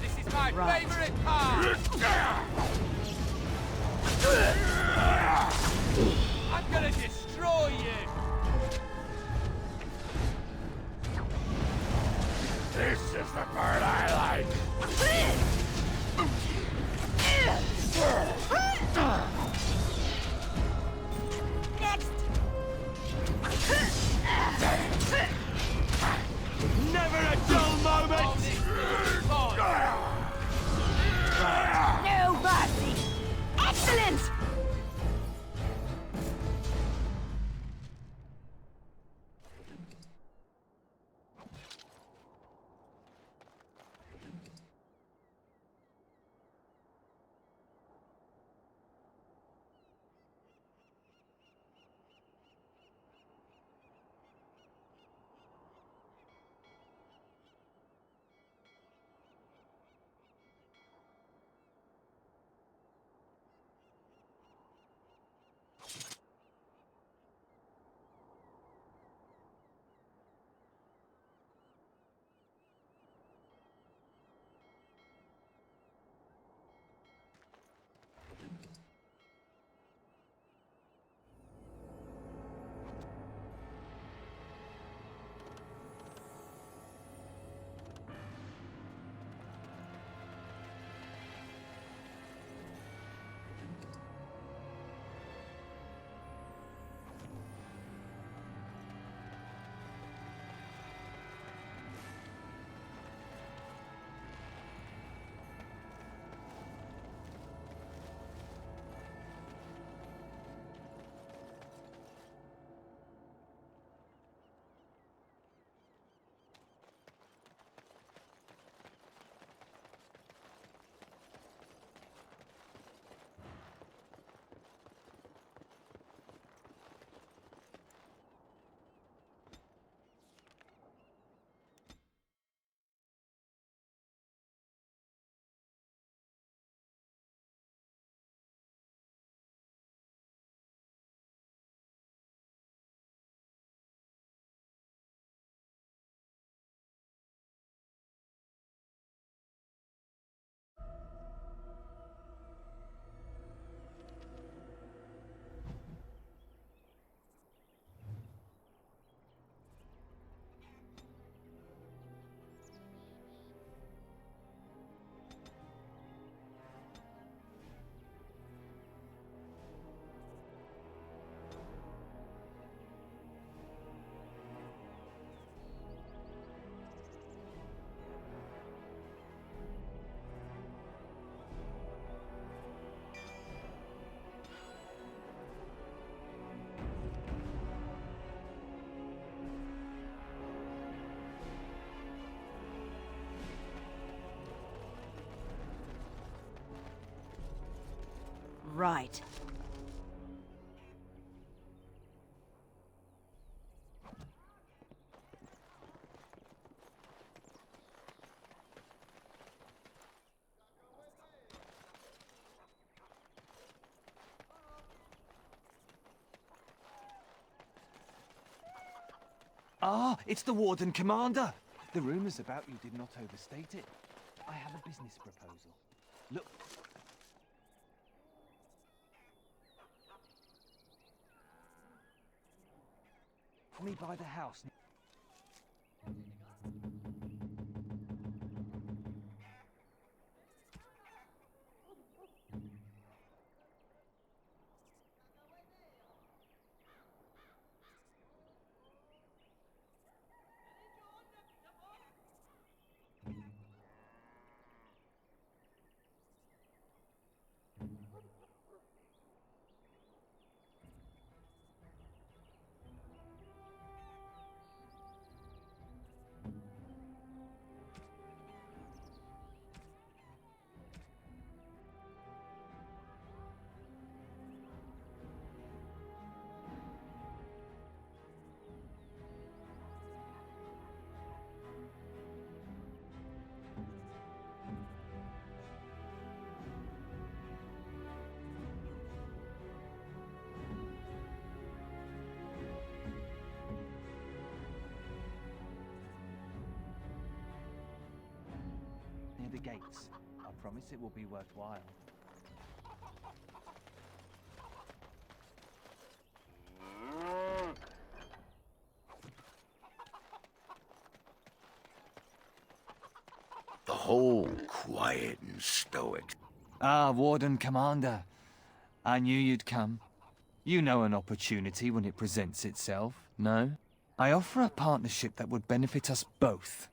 This is my favorite part. I'm gonna destroy you. This is the part I like. Next. Never a dull moment! No mercy. Excellent. Right. Ah, it's the Warden Commander. The rumors about you did not overstate it. I have a business proposal. Look. For me by the house. Near the gates. I promise it will be worthwhile. The whole quiet and stoic. Ah, Warden Commander. I knew you'd come. You know an opportunity when it presents itself, no? I offer a partnership that would benefit us both.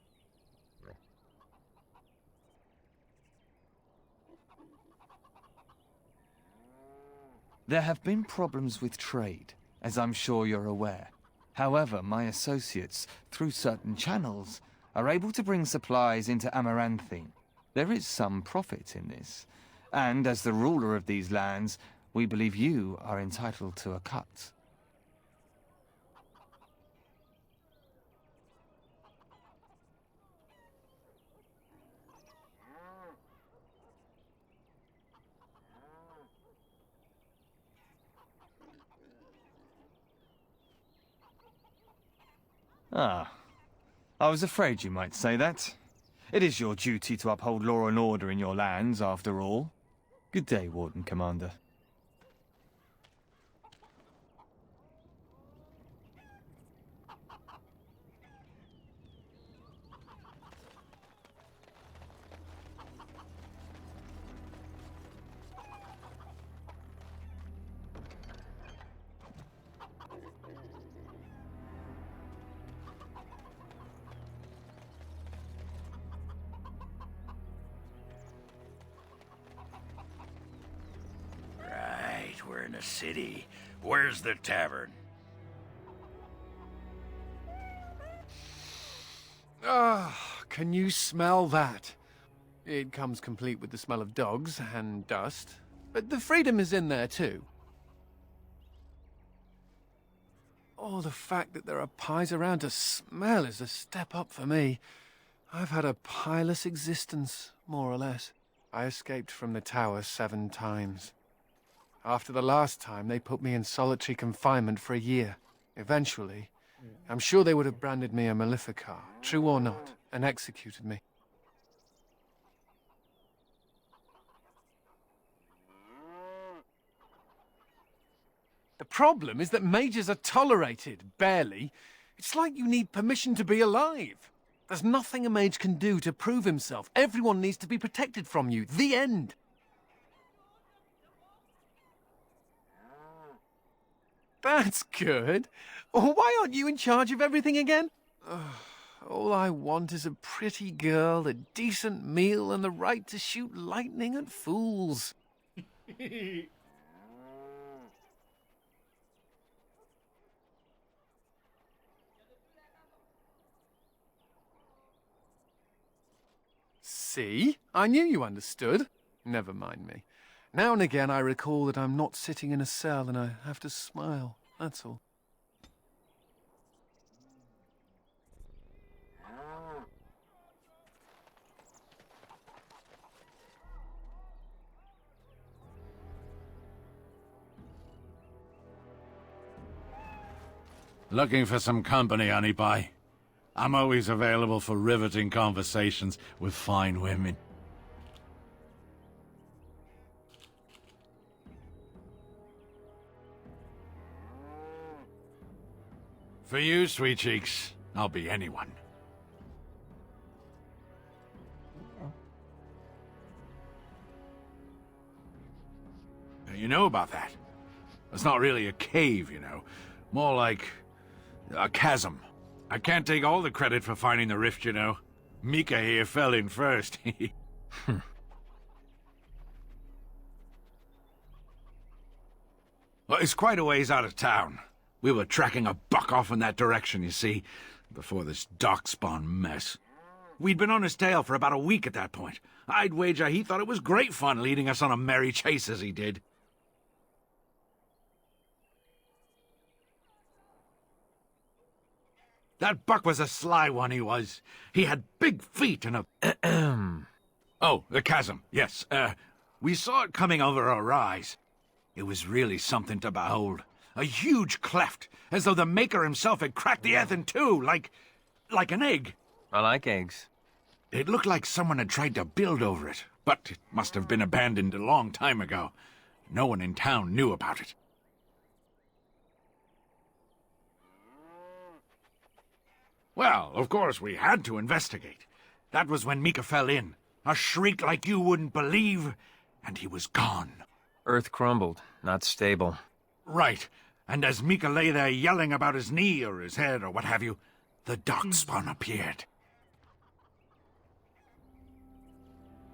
There have been problems with trade, as I'm sure you're aware. However, my associates, through certain channels, are able to bring supplies into Amaranthine. There is some profit in this, and as the ruler of these lands, we believe you are entitled to a cut. Ah, I was afraid you might say that. It is your duty to uphold law and order in your lands, after all. Good day, Warden Commander. Right, we're in a city. Where's the tavern? Ah, can you smell that? It comes complete with the smell of dogs and dust, but the freedom is in there too. Oh, the fact that there are pies around to smell is a step up for me. I've had a pieless existence, more or less. I escaped from the tower 7 times. After the last time, they put me in solitary confinement for a year. Eventually, I'm sure they would have branded me a Maleficar, true or not, and executed me. The problem is that mages are tolerated, barely. It's like you need permission to be alive. There's nothing a mage can do to prove himself. Everyone needs to be protected from you. The end. That's good. Why aren't you in charge of everything again? All I want is a pretty girl, a decent meal, and the right to shoot lightning at fools. See? I knew you understood. Never mind me. Now and again I recall that I'm not sitting in a cell and I have to smile, that's all. Looking for some company, honey pie? I'm always available for riveting conversations with fine women. For you, sweet cheeks, I'll be anyone. You know about that? It's not really a cave, you know. More like a chasm. I can't take all the credit for finding the rift, you know. Mika here fell in first. Well, it's quite a ways out of town. We were tracking a buck off in that direction, you see, before this darkspawn mess. We'd been on his tail for about a week at that point. I'd wager he thought it was great fun leading us on a merry chase as he did. That buck was a sly one, he was. He had big feet and a... Oh, the chasm, yes. We saw it coming over a rise. It was really something to behold. A huge cleft, as though the Maker himself had cracked the earth in two, like an egg. I like eggs. It looked like someone had tried to build over it, but it must have been abandoned a long time ago. No one in town knew about it. Well, of course, we had to investigate. That was when Mika fell in. A shriek like you wouldn't believe, and he was gone. Earth crumbled, not stable. Right. And as Mika lay there yelling about his knee or his head or what have you, the darkspawn appeared.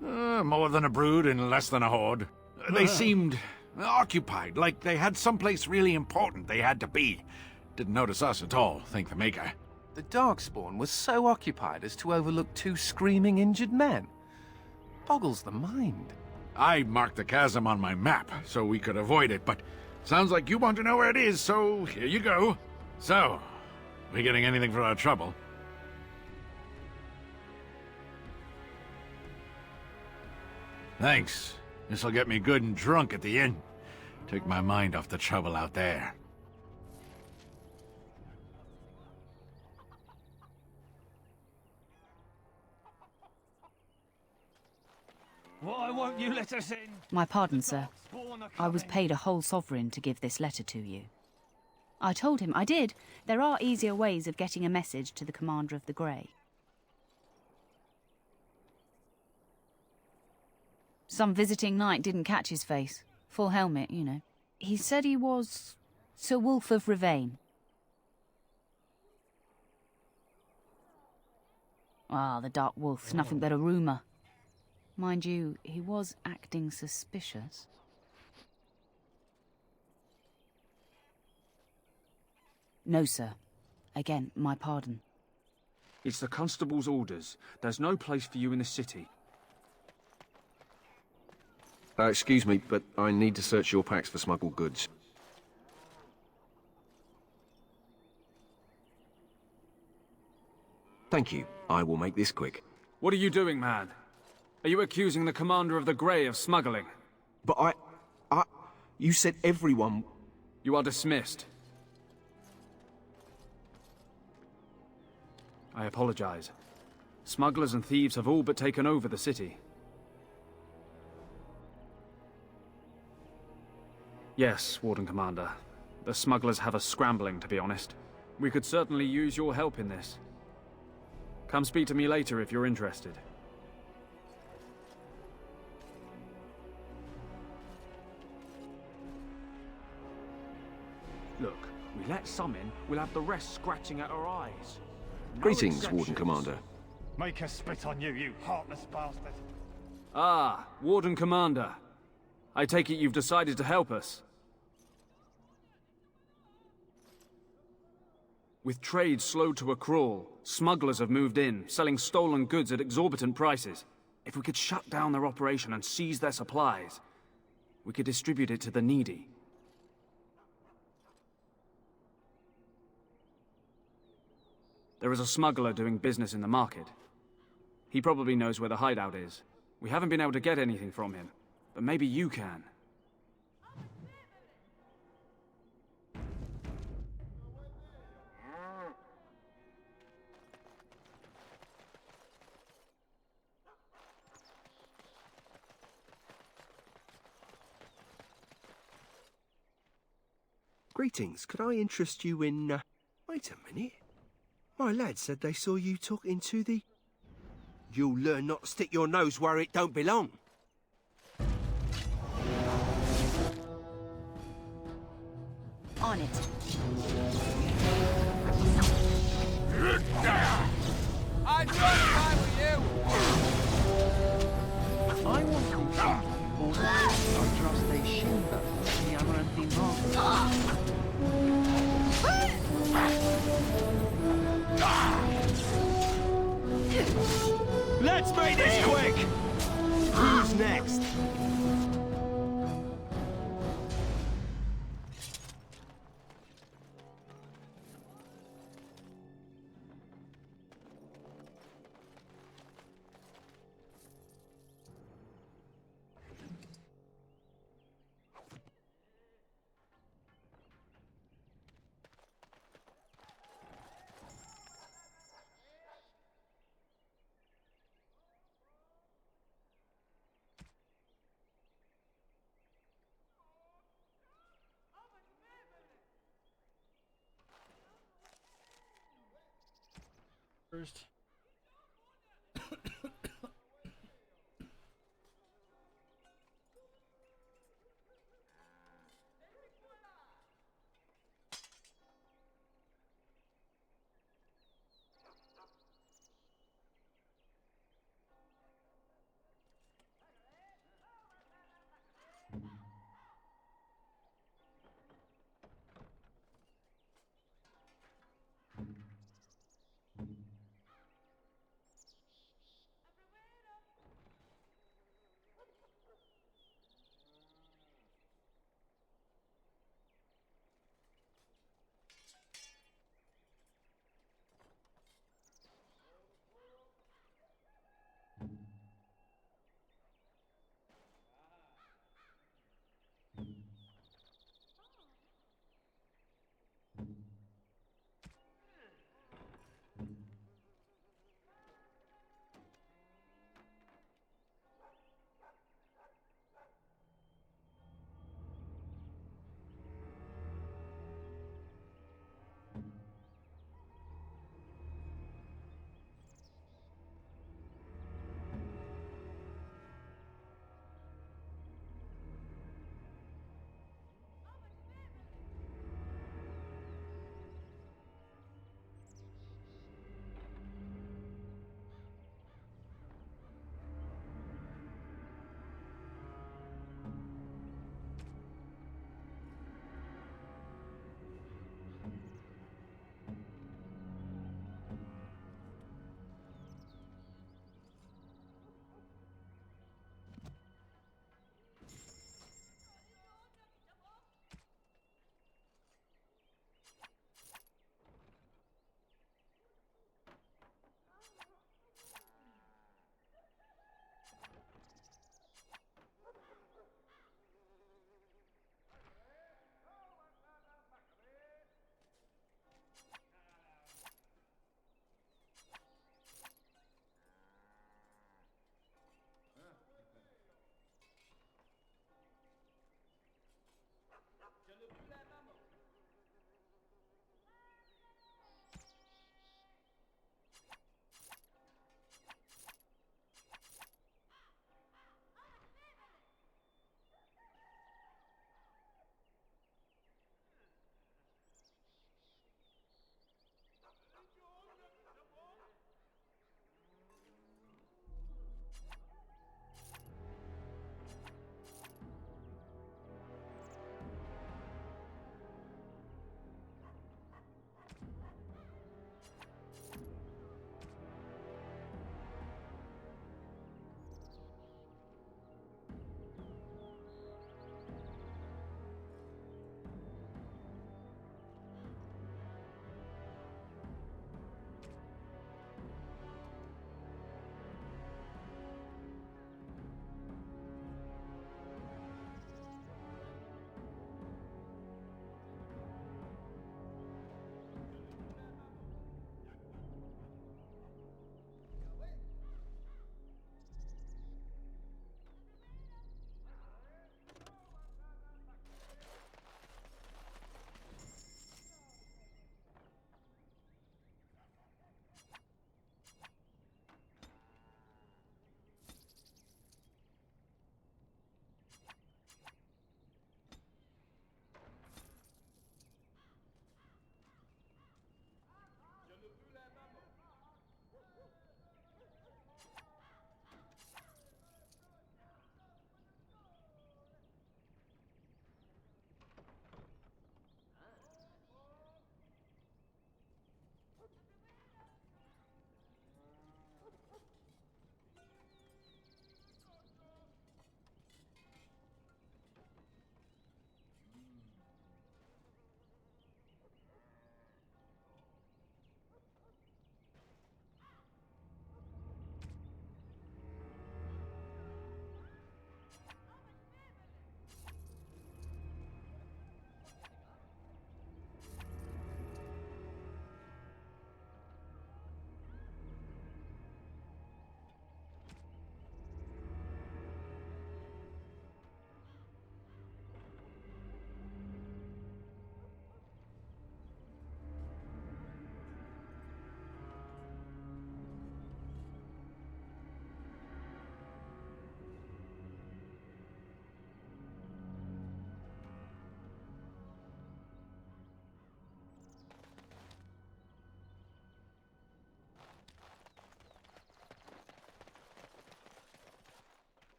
More than a brood and less than a horde. They seemed occupied, like they had someplace really important they had to be. Didn't notice us at all, thank the Maker. The Darkspawn was so occupied as to overlook two screaming injured men. Boggles the mind. I marked the chasm on my map so we could avoid it, but sounds like you want to know where it is, so here you go. So, we getting anything for our trouble? Thanks. This'll get me good and drunk at the end. Take my mind off the trouble out there. Why won't you let us in? My pardon, sir. I was paid a whole sovereign to give this letter to you. I told him I did. There are easier ways of getting a message to the Commander of the Grey. Some visiting knight didn't catch his face. Full helmet, you know. He said he was Sir Wolf of Ravain. Ah, the Dark Wolf's nothing but a rumour. Mind you, he was acting suspicious. No, sir. Again, my pardon. It's the constable's orders. There's no place for you in the city. Excuse me, but I need to search your packs for smuggled goods. Thank you. I will make this quick. What are you doing, man? Are you accusing the Commander of the Grey of smuggling? But you said everyone... You are dismissed. I apologize. Smugglers and thieves have all but taken over the city. Yes, Warden Commander. The smugglers have us scrambling, to be honest. We could certainly use your help in this. Come speak to me later if you're interested. Look, we let some in, we'll have the rest scratching at our eyes. No Greetings, exceptions. Warden Commander. Make us spit on you, you heartless bastard. Ah, Warden Commander. I take it you've decided to help us. With trade slowed to a crawl, smugglers have moved in, selling stolen goods at exorbitant prices. If we could shut down their operation and seize their supplies, we could distribute it to the needy. There is a smuggler doing business in the market. He probably knows where the hideout is. We haven't been able to get anything from him, but maybe you can. Greetings. Could I interest you in... Wait a minute. My lad said they saw you talking to the... You'll learn not to stick your nose where it don't belong. On it. I'd run if I were you! I want to thank you for the trust they showed us in the Amaranthine Market. Let's make this quick! Who's next? First.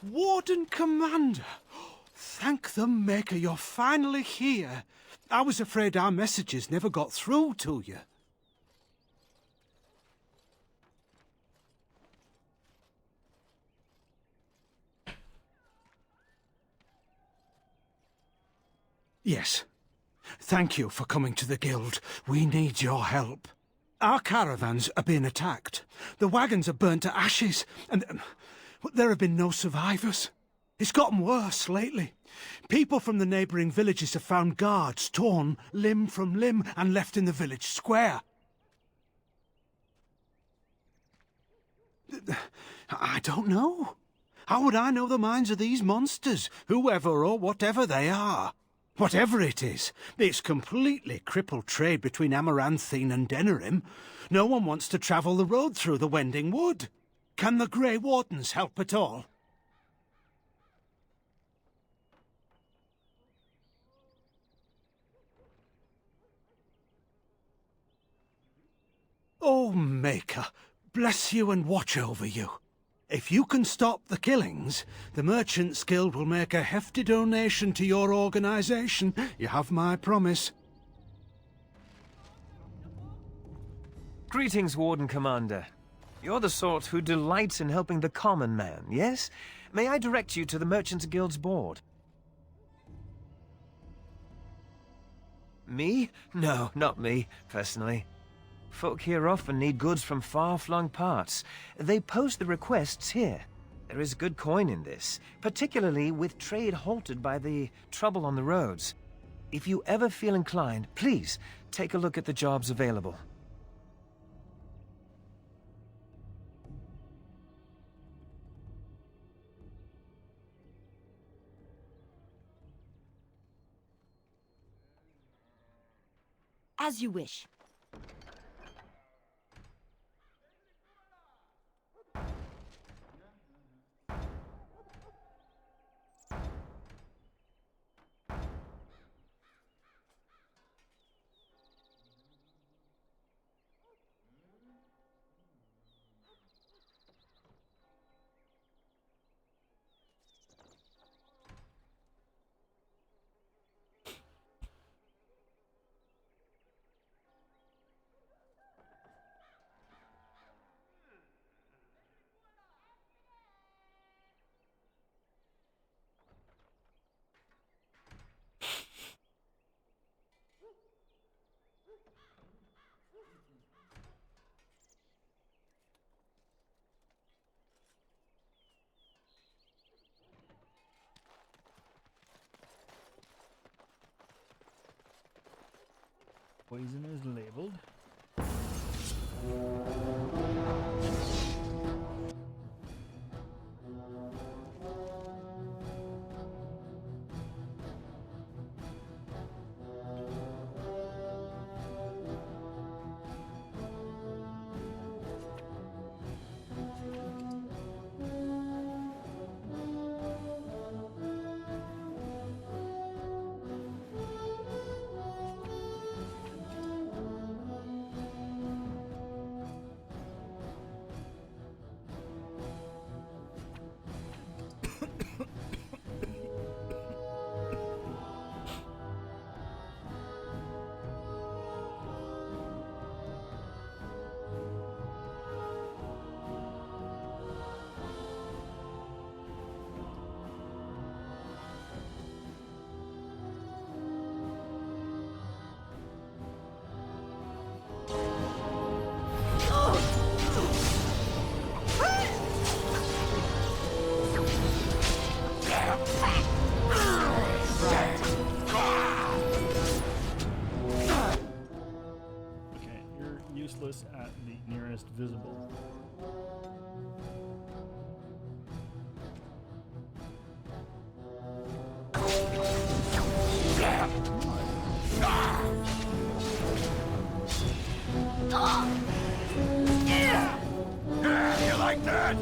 Warden Commander! Thank the Maker you're finally here. I was afraid our messages never got through to you. Yes. Thank you for coming to the Guild. We need your help. Our caravans are being attacked. The wagons are burnt to ashes, and there have been no survivors. It's gotten worse lately. People from the neighbouring villages have found guards torn limb from limb and left in the village square. I don't know. How would I know the minds of these monsters, whoever or whatever they are? Whatever it is, it's completely crippled trade between Amaranthine and Denerim. No one wants to travel the road through the Wending Wood. Can the Grey Wardens help at all? Oh, Maker, bless you and watch over you. If you can stop the killings, the Merchants Guild will make a hefty donation to your organization. You have my promise. Greetings, Warden Commander. You're the sort who delights in helping the common man, yes? May I direct you to the Merchants Guild's board? Me? No, not me, personally. Folk here often need goods from far-flung parts. They post the requests here. There is good coin in this, particularly with trade halted by the trouble on the roads. If you ever feel inclined, please take a look at the jobs available. As you wish. Poison is labeled. At the nearest visible. You like that?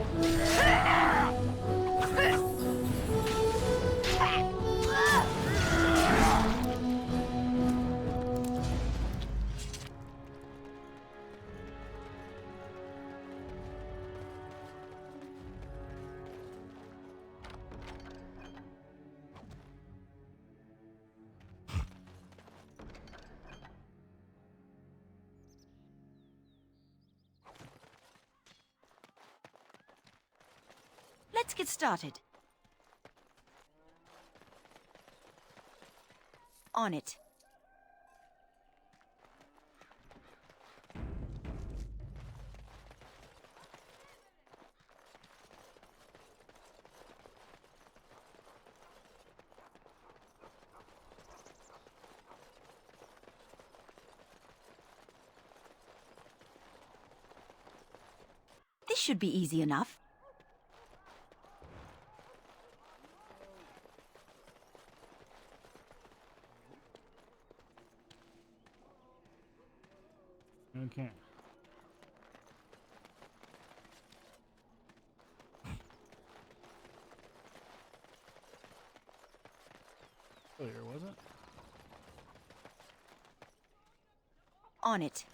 Let's get started. On it. This should be easy enough. Okay. Clear, was it? On it.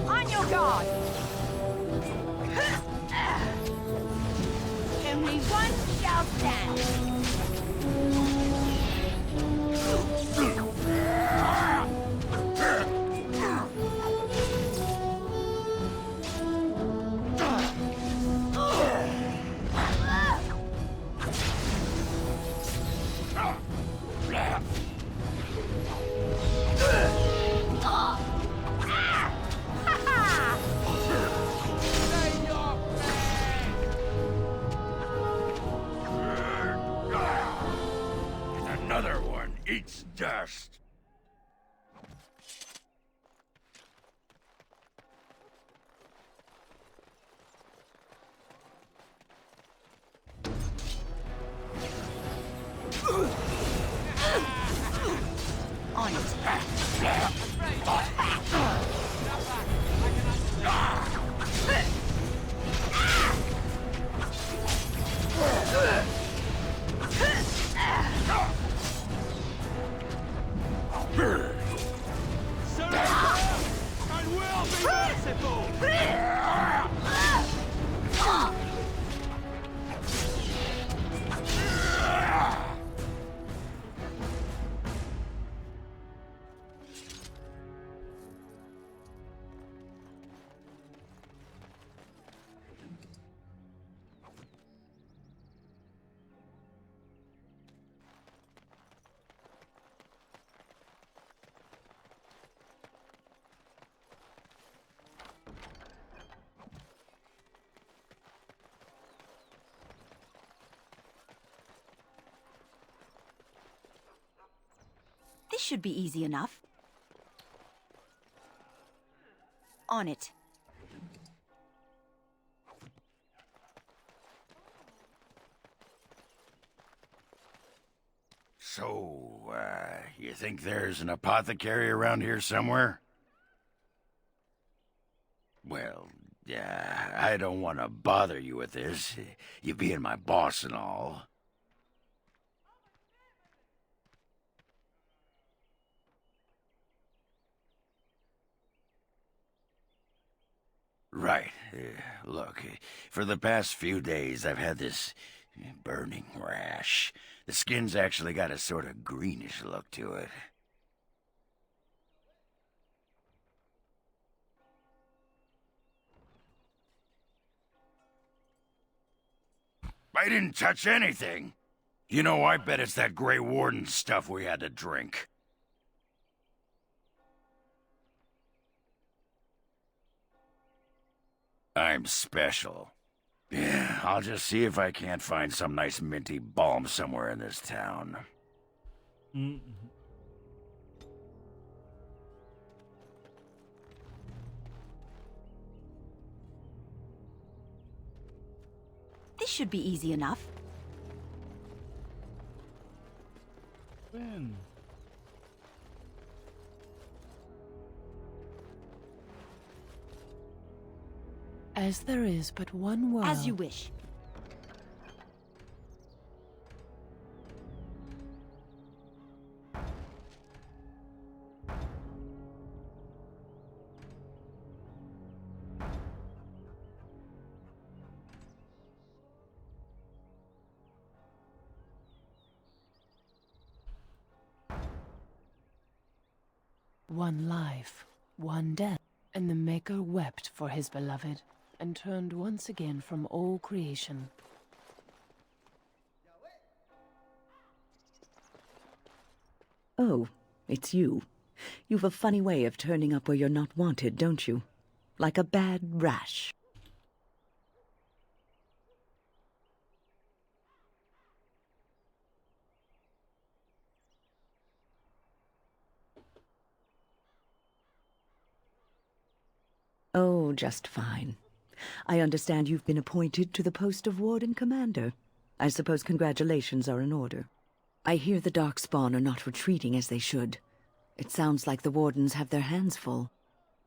On your guard! Only one shall stand! Another one eats dust. On This should be easy enough. On it. So, you think there's an apothecary around here somewhere? Well, I don't want to bother you with this, you being my boss and all. Right. Look, for the past few days I've had this burning rash. The skin's actually got a sort of greenish look to it. I didn't touch anything. You know, I bet it's that Grey Warden stuff we had to drink. I'm special. Yeah, I'll just see if I can't find some nice minty balm somewhere in this town. This should be easy enough. Win. As there is but one world. As you wish. One life, one death. And the Maker wept for his beloved, and turned once again from all creation. Oh, it's you. You've a funny way of turning up where you're not wanted, don't you? Like a bad rash. Oh, just fine. I understand you've been appointed to the post of Warden Commander. I suppose congratulations are in order. I hear the Darkspawn are not retreating as they should. It sounds like the Wardens have their hands full.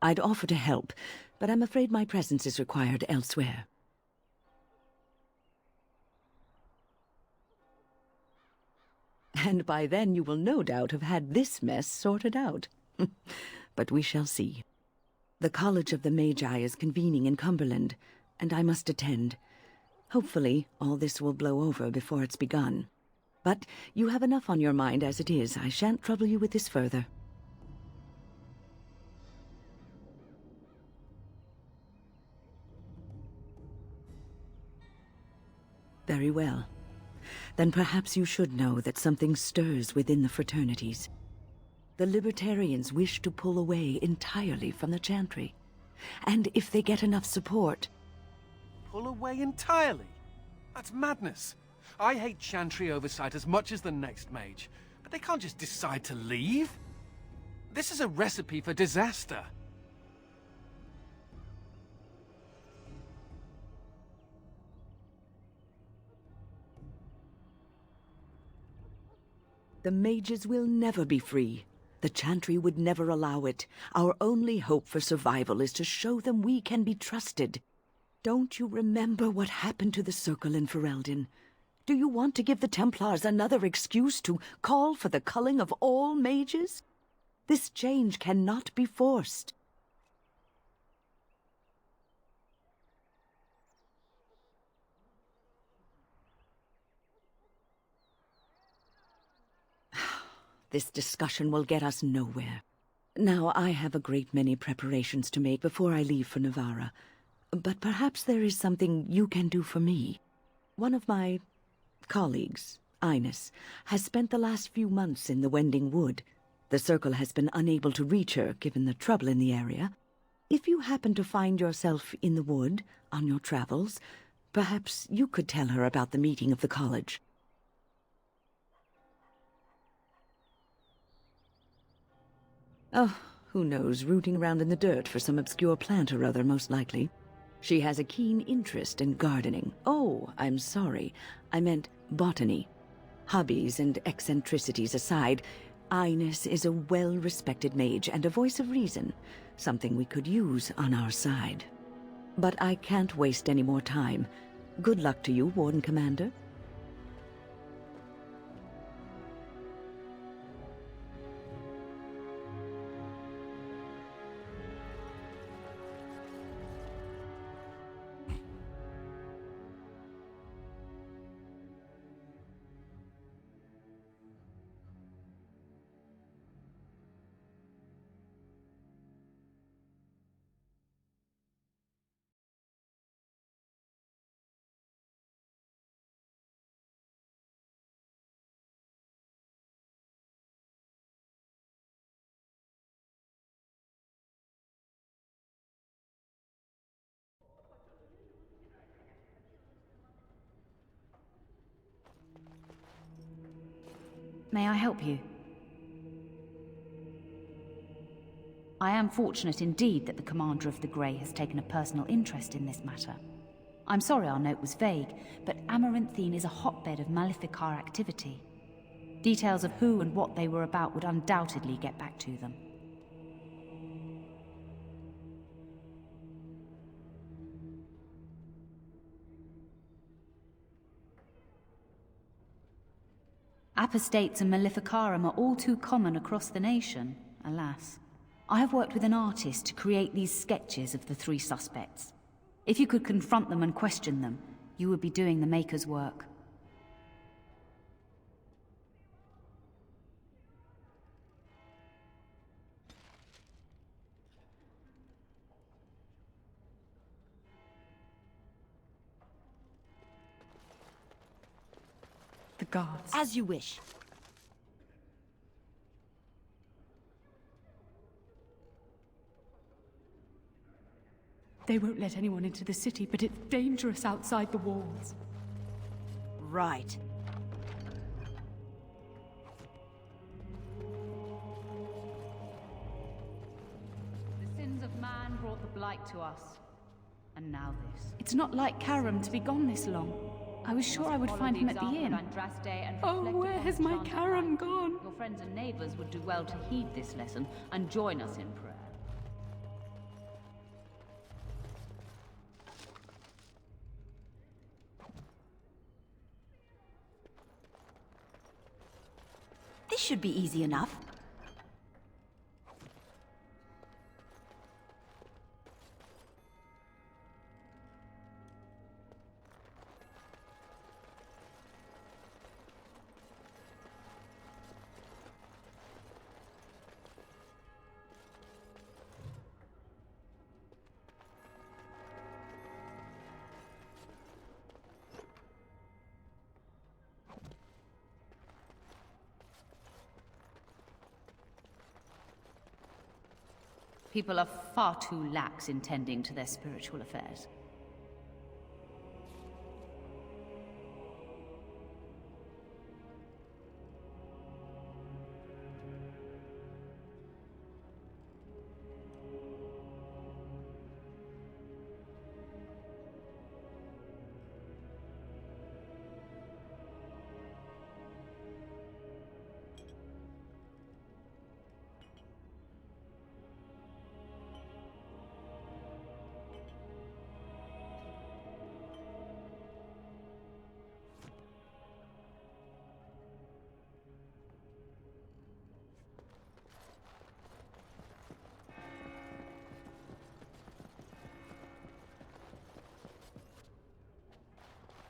I'd offer to help, but I'm afraid my presence is required elsewhere. And by then you will no doubt have had this mess sorted out. But we shall see. The College of the Magi is convening in Cumberland, and I must attend. Hopefully, all this will blow over before it's begun. But you have enough on your mind as it is. I shan't trouble you with this further. Very well. Then perhaps you should know that something stirs within the fraternities. The Libertarians wish to pull away entirely from the Chantry. And if they get enough support... Pull away entirely? That's madness. I hate Chantry oversight as much as the next mage, but they can't just decide to leave. This is a recipe for disaster. The mages will never be free. The Chantry would never allow it. Our only hope for survival is to show them we can be trusted. Don't you remember what happened to the Circle in Ferelden? Do you want to give the Templars another excuse to call for the culling of all mages? This change cannot be forced. This discussion will get us nowhere. Now, I have a great many preparations to make before I leave for Navarra. But perhaps there is something you can do for me. One of my colleagues, Ines, has spent the last few months in the Wending Wood. The Circle has been unable to reach her, given the trouble in the area. If you happen to find yourself in the wood on your travels, perhaps you could tell her about the meeting of the college. Oh, who knows, rooting around in the dirt for some obscure plant or other, most likely. She has a keen interest in gardening. Oh, I'm sorry. I meant botany. Hobbies and eccentricities aside, Ines is a well-respected mage and a voice of reason, something we could use on our side. But I can't waste any more time. Good luck to you, Warden Commander. May I help you? I am fortunate indeed that the Commander of the Grey has taken a personal interest in this matter. I'm sorry our note was vague, but Amaranthine is a hotbed of Maleficar activity. Details of who and what they were about would undoubtedly get back to them. Apostates and maleficarum are all too common across the nation, alas. I have worked with an artist to create these sketches of the 3 suspects. If you could confront them and question them, you would be doing the Maker's work. The guards. As you wish. They won't let anyone into the city, but it's dangerous outside the walls. Right. The sins of man brought the blight to us. And now this. It's not like Karam to be gone this long. I was sure I would find him at the inn. Oh, where has my Karam gone? Your friends and neighbors would do well to heed this lesson and join us in prayer. This should be easy enough. People are far too lax in tending to their spiritual affairs.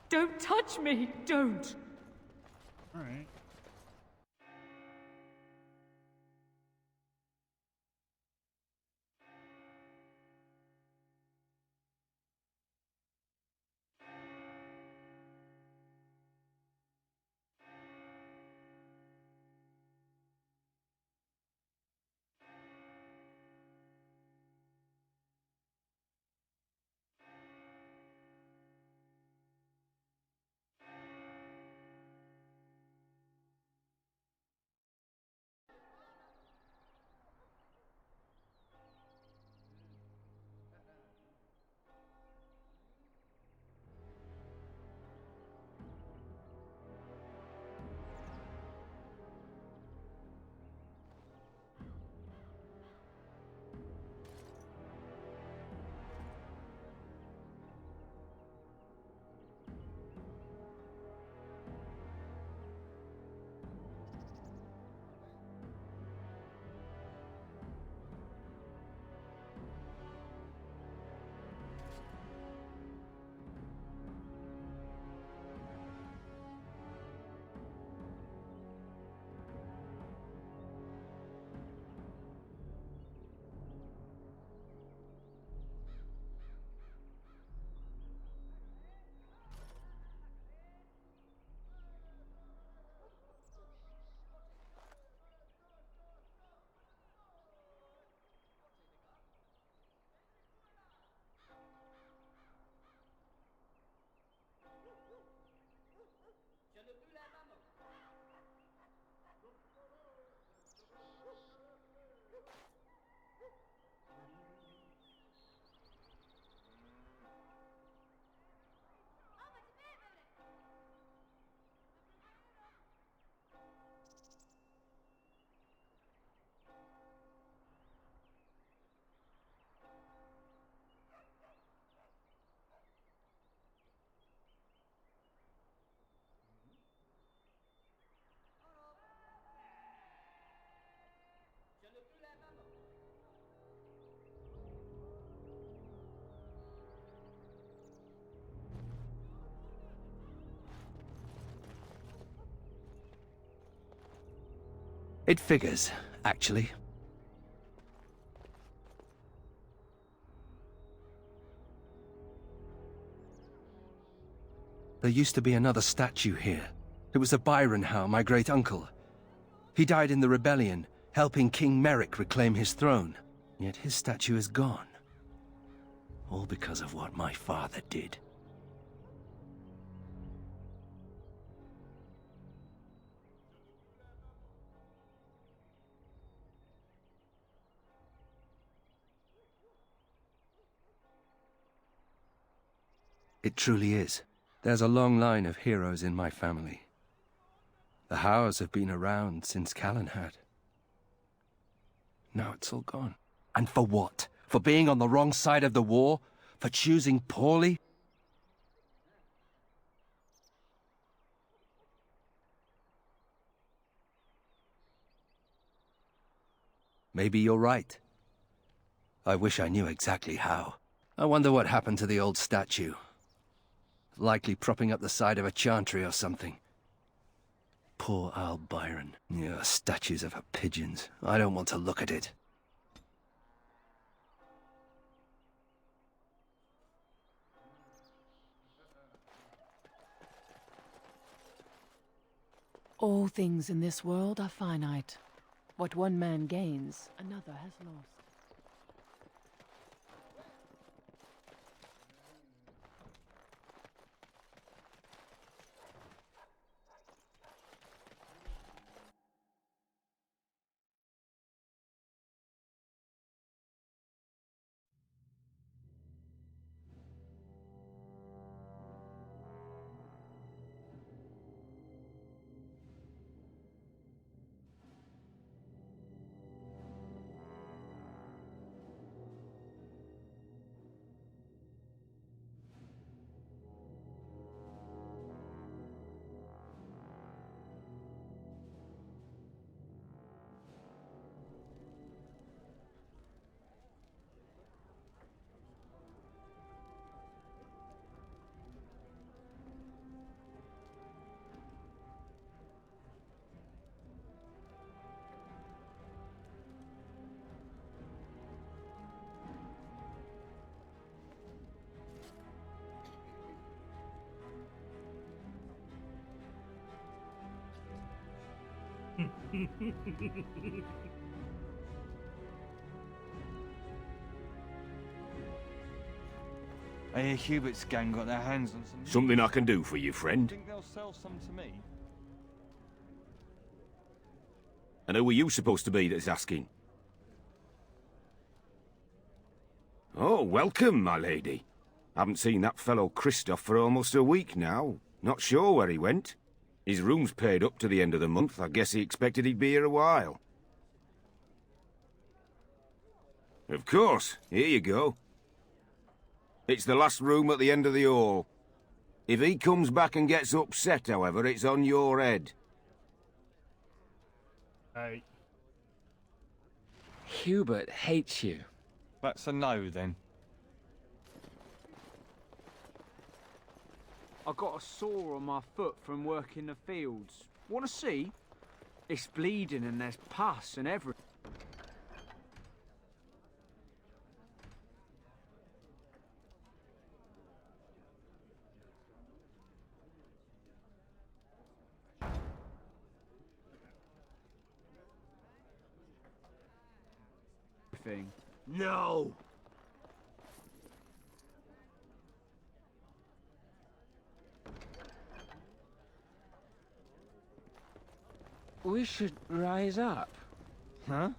Don't touch me! Don't! All right. It figures, actually. There used to be another statue here. It was a Byron Howe, my great-uncle. He died in the rebellion, helping King Merrick reclaim his throne. Yet his statue is gone. All because of what my father did. It truly is. There's a long line of heroes in my family. The Howes have been around since Callan had. Now it's all gone. And for what? For being on the wrong side of the war? For choosing poorly? Maybe you're right. I wish I knew exactly how. I wonder what happened to the old statue. Likely propping up the side of a chantry or something. Poor Al Byron. Yeah, statues of her pigeons. I don't want to look at it. All things in this world are finite. What one man gains, another has lost. I hear Hubert's gang got their hands on some... Something I can do for you, friend? Think they'll sell some to me? And who were you supposed to be that's asking? Oh, welcome, my lady. Haven't seen that fellow Christoph for almost a week now. Not sure where he went. His room's paid up to the end of the month. I guess he expected he'd be here a while. Of course. Here you go. It's the last room at the end of the hall. If he comes back and gets upset, however, it's on your head. Hubert hates you. That's a no, then. I got a sore on my foot from working the fields. Want to see? It's bleeding and there's pus and everything. No! We should rise up. Huh?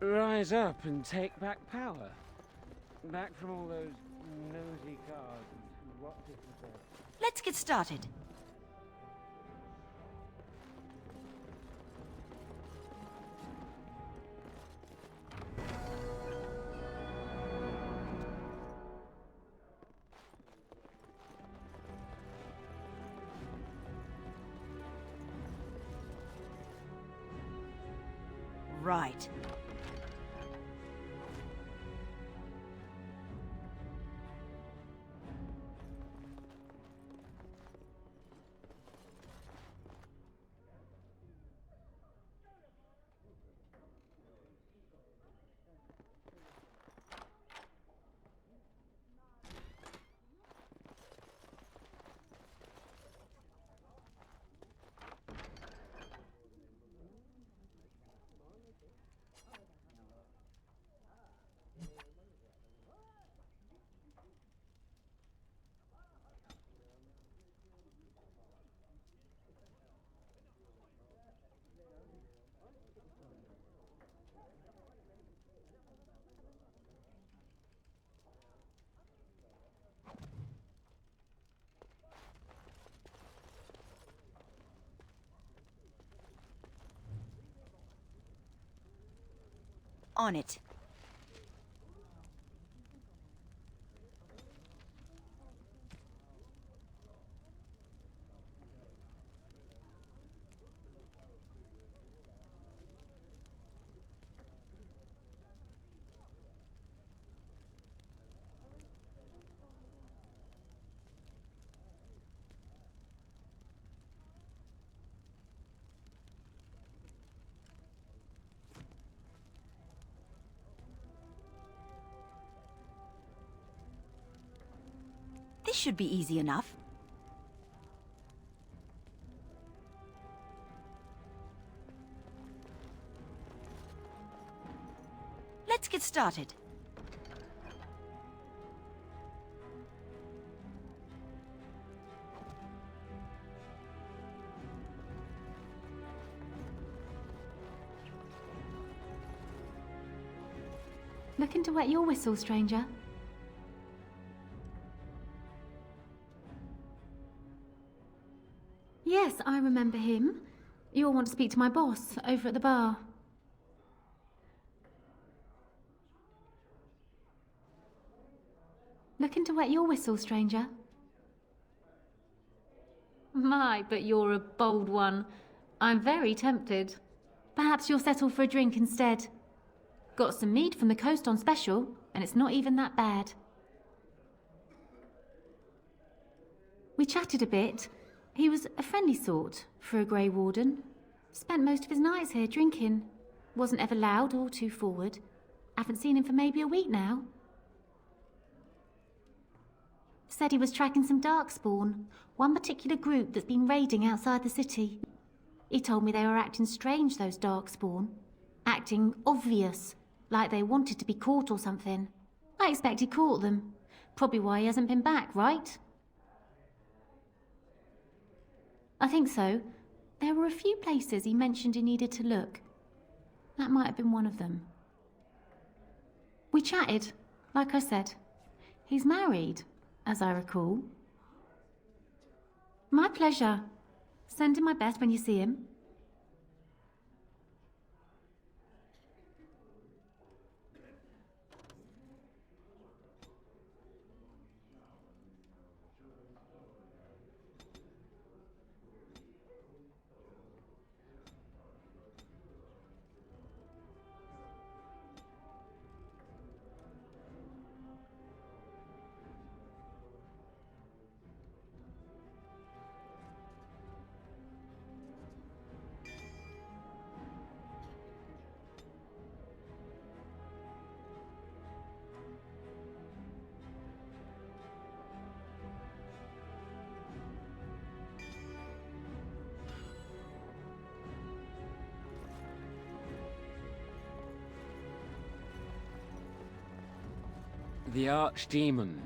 Rise up and take back power. Back from all those nosy guards and what different else. Let's get started. Right. On it. This should be easy enough. Let's get started. Looking to wet your whistle, stranger? Yes, I remember him. You'll want to speak to my boss over at the bar. Looking to wet your whistle, stranger? My, but you're a bold one. I'm very tempted. Perhaps you'll settle for a drink instead. Got some mead from the coast on special, and it's not even that bad. We chatted a bit. He was a friendly sort for a Grey Warden. Spent most of his nights here drinking. Wasn't ever loud or too forward. Haven't seen him for maybe a week now. Said he was tracking some Darkspawn, one particular group that's been raiding outside the city. He told me they were acting strange, those Darkspawn. Acting obvious, like they wanted to be caught or something. I expect he caught them. Probably why he hasn't been back, right? I think so. There were a few places he mentioned he needed to look. That might have been one of them. We chatted, like I said. He's married, as I recall. My pleasure. Send him my best when you see him. The Archdemon.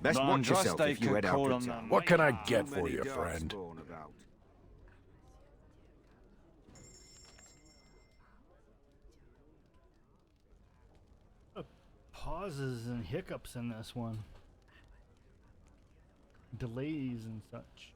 Best But watch trust yourself they if you could head out call to on town. them. What can I How get for many you, friend? Darkspawn about? Pauses and hiccups in this one. Delays and such.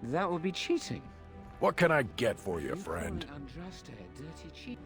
That would be cheating. What can I get for you, friend? Andraste a dirty cheat.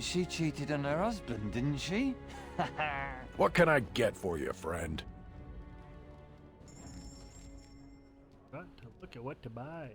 She cheated on her husband, didn't she? What can I get for you, friend? Got to look at what to buy.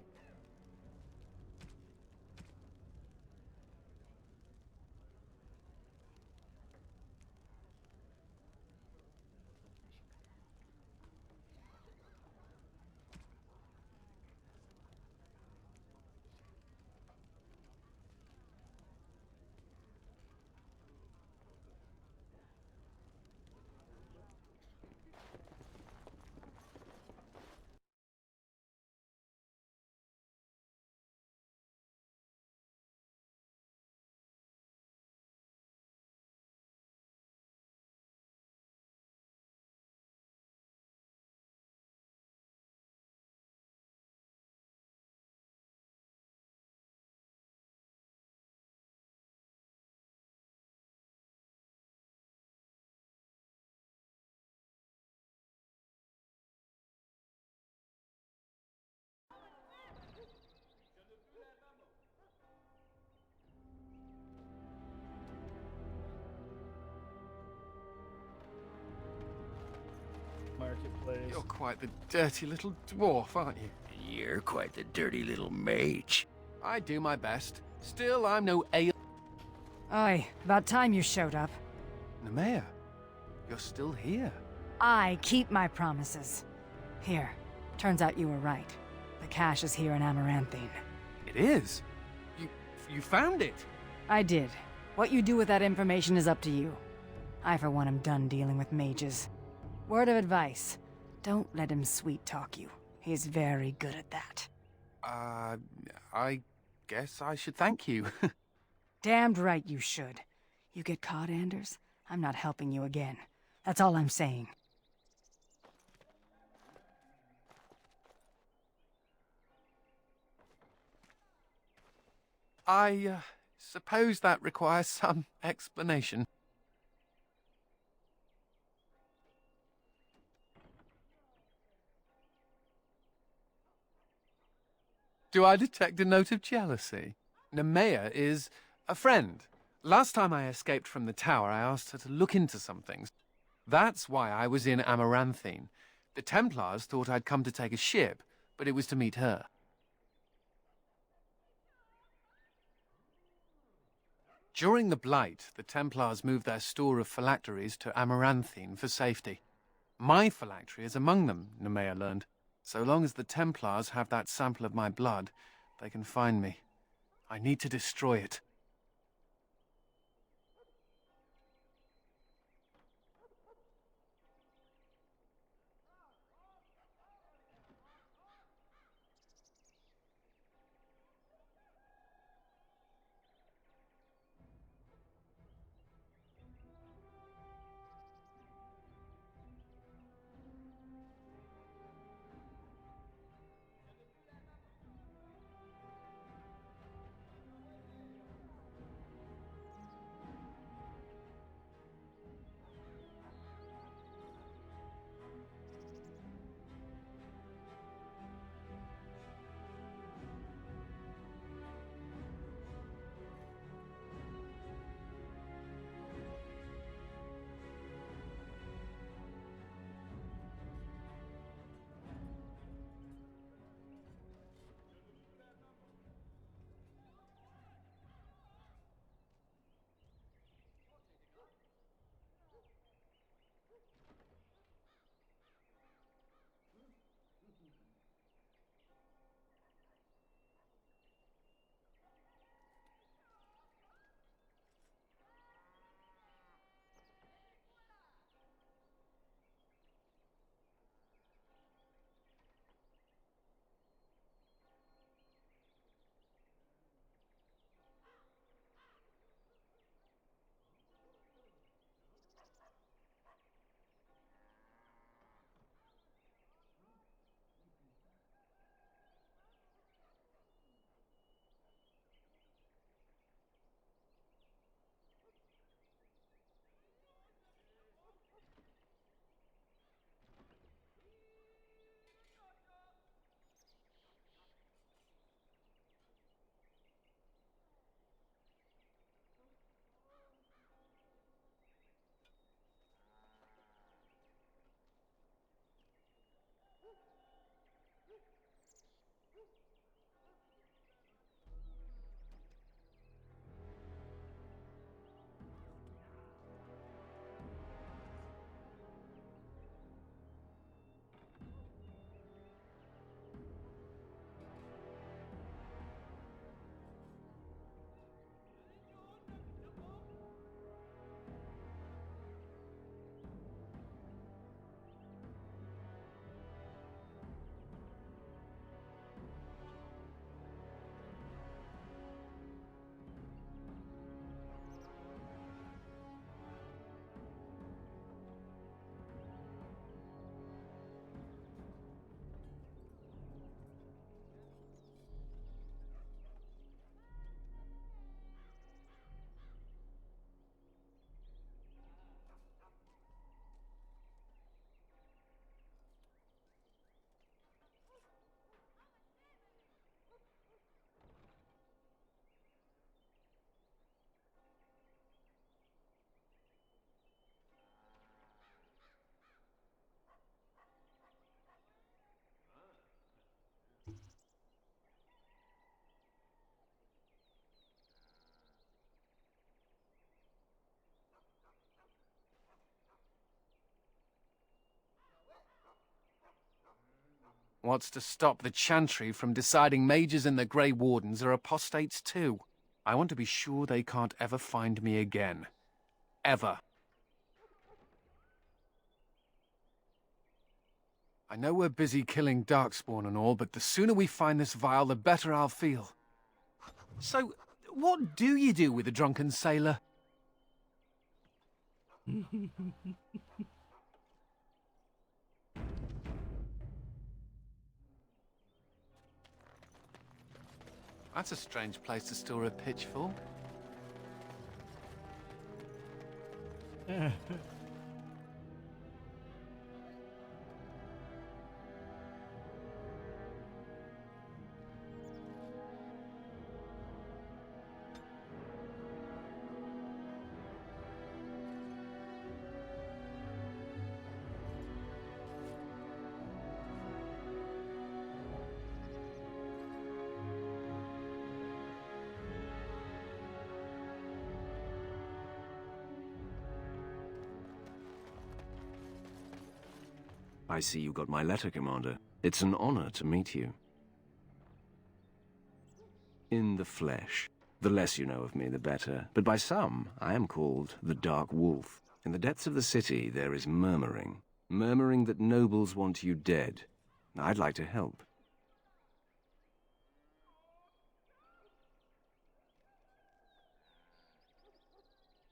Marketplace. You're quite the dirty little dwarf, aren't you? You're quite the dirty little mage. I do my best. Still, I'm no ale. Aye, about time you showed up. Nemea, you're still here. I keep my promises. Here, turns out you were right. The cache is here in Amaranthine. It is? You found it? I did. What you do with that information is up to you. I, for one, am done dealing with mages. Word of advice. Don't let him sweet-talk you. He's very good at that. I guess I should thank you. Damned right you should. You get caught, Anders, I'm not helping you again. That's all I'm saying. I suppose that requires some explanation. Do I detect a note of jealousy? Nemea is a friend. Last time I escaped from the tower, I asked her to look into some things. That's why I was in Amaranthine. The Templars thought I'd come to take a ship, but it was to meet her. During the Blight, the Templars moved their store of phylacteries to Amaranthine for safety. My phylactery is among them, Nemea learned. So long as the Templars have that sample of my blood, they can find me. I need to destroy it. What's to stop the Chantry from deciding mages and the Grey Wardens are apostates too? I want to be sure they can't ever find me again. Ever. I know we're busy killing Darkspawn and all, but the sooner we find this vial, the better I'll feel. So, what do you do with a drunken sailor? That's a strange place to store a pitchfork. I see you got my letter, Commander. It's an honor to meet you. In the flesh. The less you know of me, the better. But by some, I am called the Dark Wolf. In the depths of the city, there is murmuring. Murmuring that nobles want you dead. I'd like to help.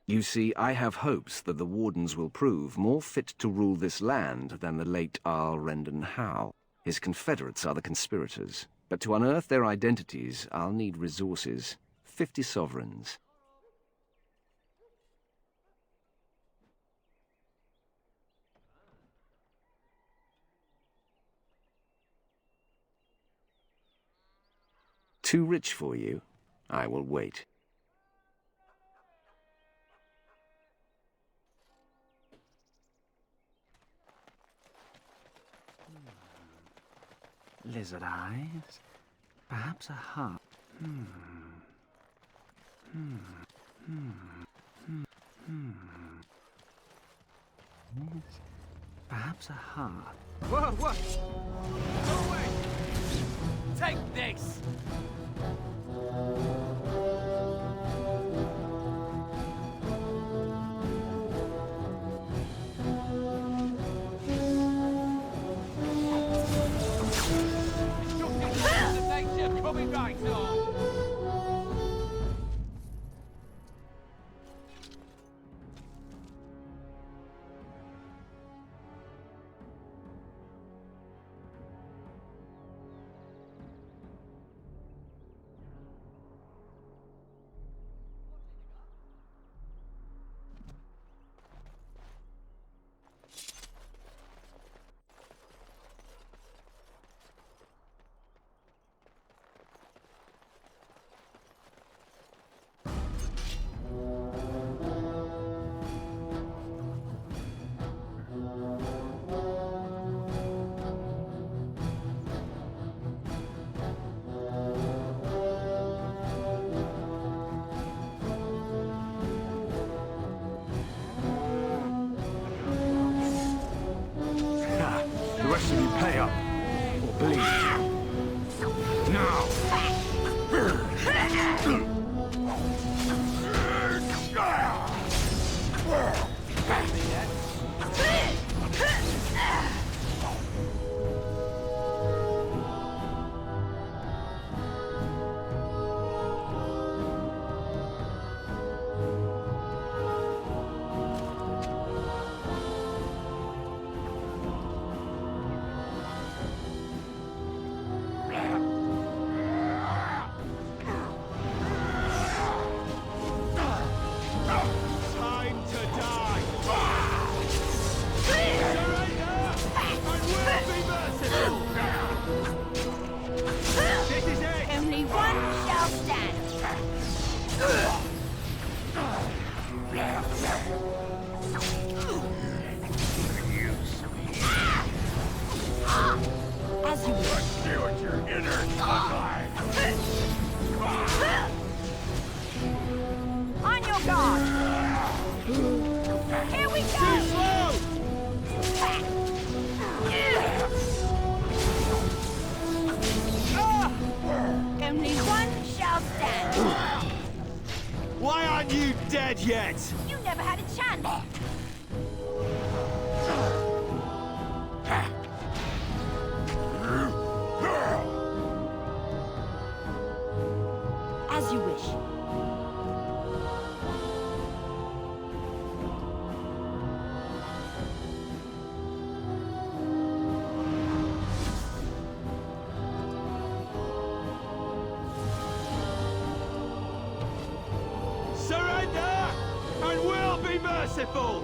You see, I have hopes that the Wardens will prove more fit to rule this land than the late Arl Rendon Howe. His confederates are the conspirators. But to unearth their identities, I'll need resources. 50 sovereigns. Too rich for you? I will wait. Lizard eyes? Perhaps a heart. Perhaps a heart. Whoa, what? Go away! Take this! Coming right on! The rest of you pay up, or bleed. Now! dead yet! You never had a chance! As you wish. Surrender, and we'll be merciful!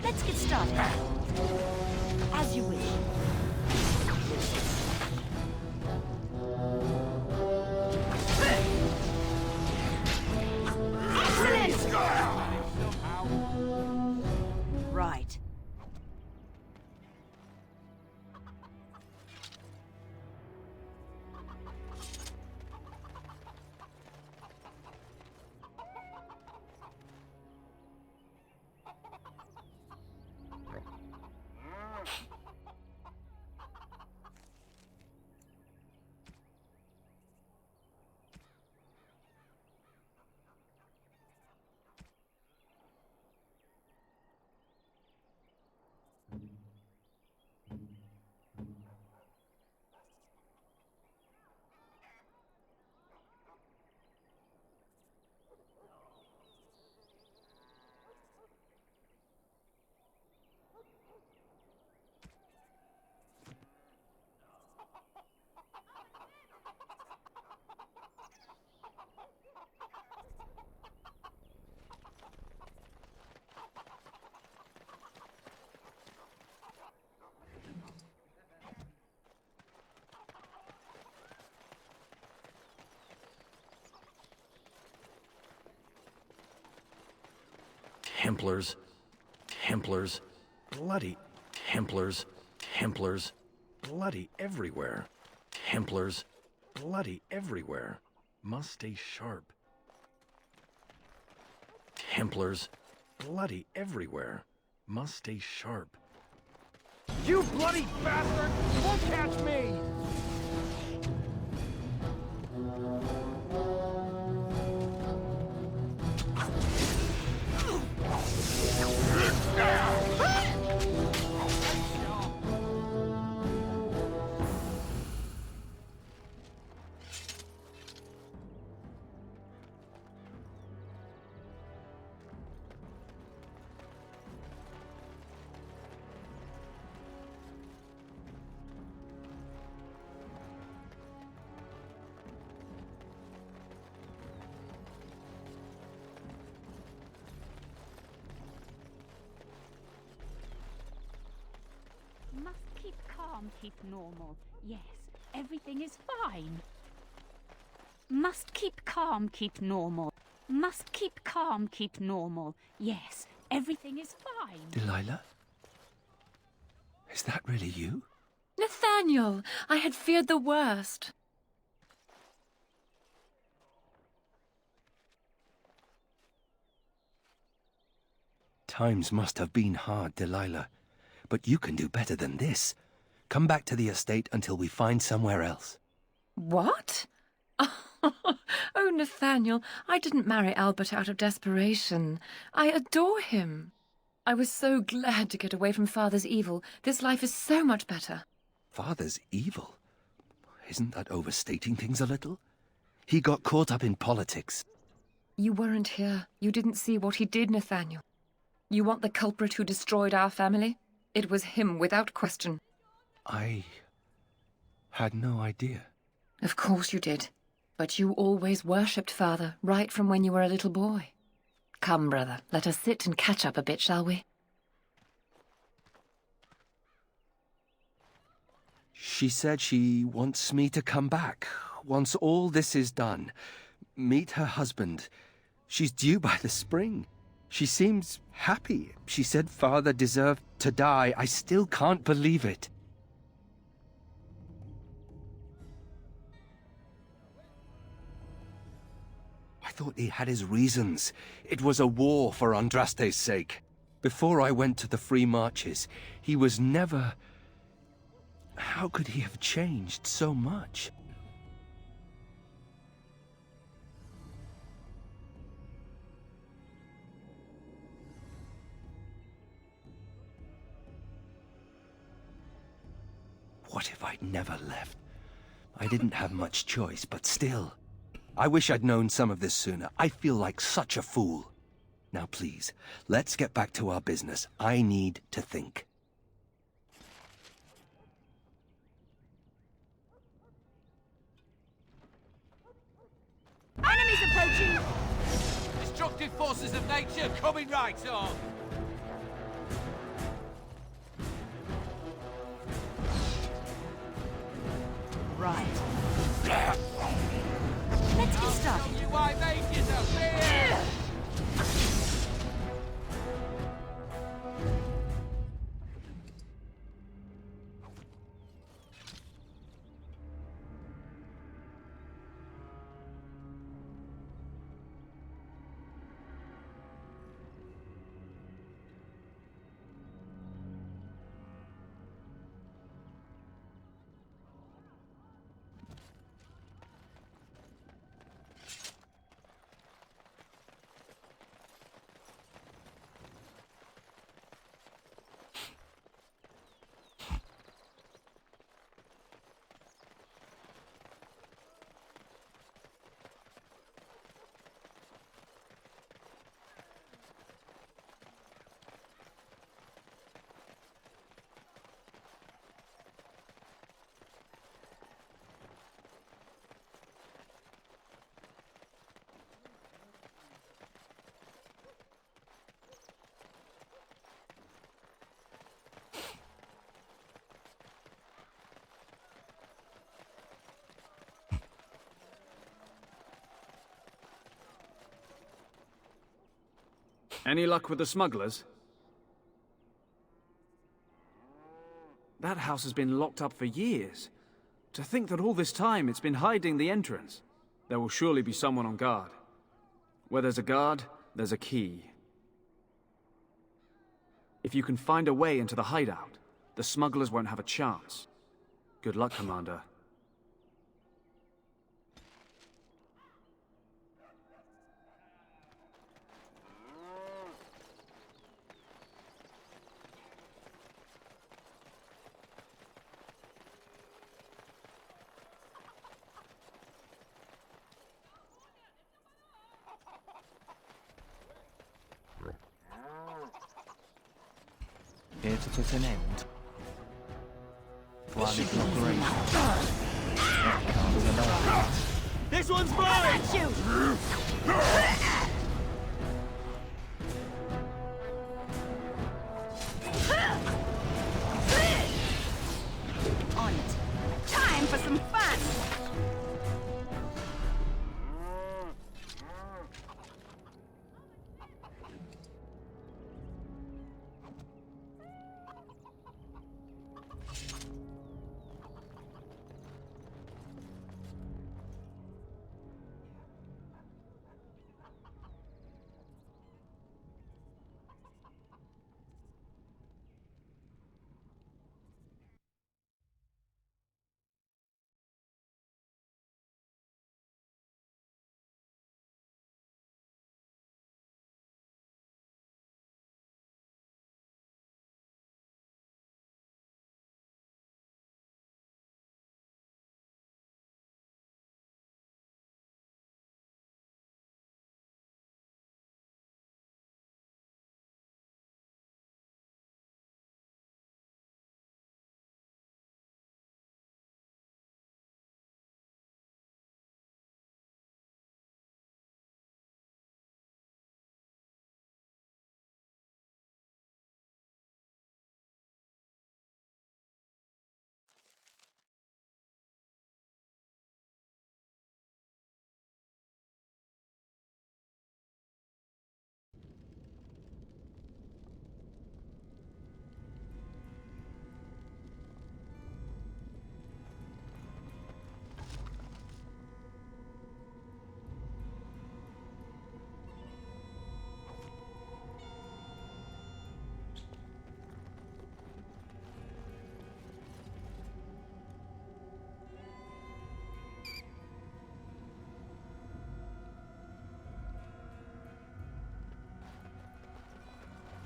Let's get started. As you wish. Excellent! Right. Templars. Templars. Bloody Templars. Templars. Bloody everywhere. Templars. Bloody everywhere. Must stay sharp. Templars. Bloody everywhere. Must stay sharp. You bloody bastard! You won't catch me! Must keep calm, keep normal. Yes, everything is fine. Must keep calm, keep normal. Must keep calm, keep normal. Yes, everything is fine. Delilah? Is that really you? Nathaniel, I had feared the worst. Times must have been hard, Delilah. But you can do better than this. Come back to the estate until we find somewhere else. What? Oh, Nathaniel, I didn't marry Albert out of desperation. I adore him. I was so glad to get away from Father's evil. This life is so much better. Father's evil? Isn't that overstating things a little? He got caught up in politics. You weren't here. You didn't see what he did, Nathaniel. You want the culprit who destroyed our family? It was him, without question. I had no idea. Of course you did. But you always worshipped Father, right from when you were a little boy. Come, brother, let us sit and catch up a bit, shall we? She said she wants me to come back once all this is done. Meet her husband. She's due by the spring. She seems happy. She said Father deserved to die. I still can't believe it. I thought he had his reasons. It was a war for Andraste's sake. Before I went to the Free Marches, he was never How could he have changed so much? What if I'd never left? I didn't have much choice, but still. I wish I'd known some of this sooner. I feel like such a fool. Now please, let's get back to our business. I need to think. Enemies approaching! Destructive forces of nature coming right on! Right. Let's get started. You why make yourself here! Any luck with the smugglers? That house has been locked up for years. To think that all this time it's been hiding the entrance. There will surely be someone on guard. Where there's a guard, there's a key. If you can find a way into the hideout, the smugglers won't have a chance. Good luck, Commander. Here to put an end. One operation. That can't be allowed. This one's mine! On it. Time for some fun!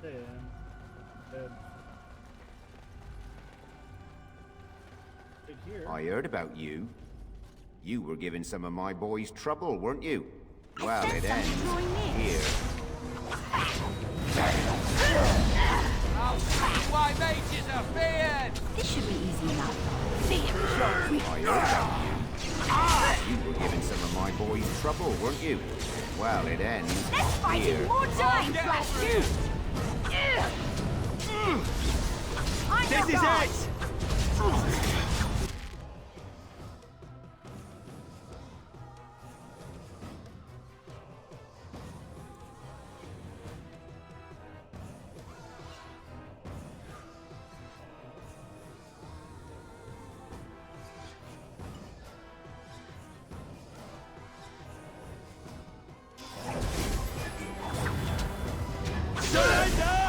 saying. Right here. I heard about you. You were giving some of my boys trouble, weren't you? Well, it ends here. I'll see why mages are feared! This should be easy enough. See if it's your weak I heard about you. You were giving some of my boys trouble, weren't you? Well, it ends Let's fight here. in more time, Get Flash over 2! This is it! Surrender!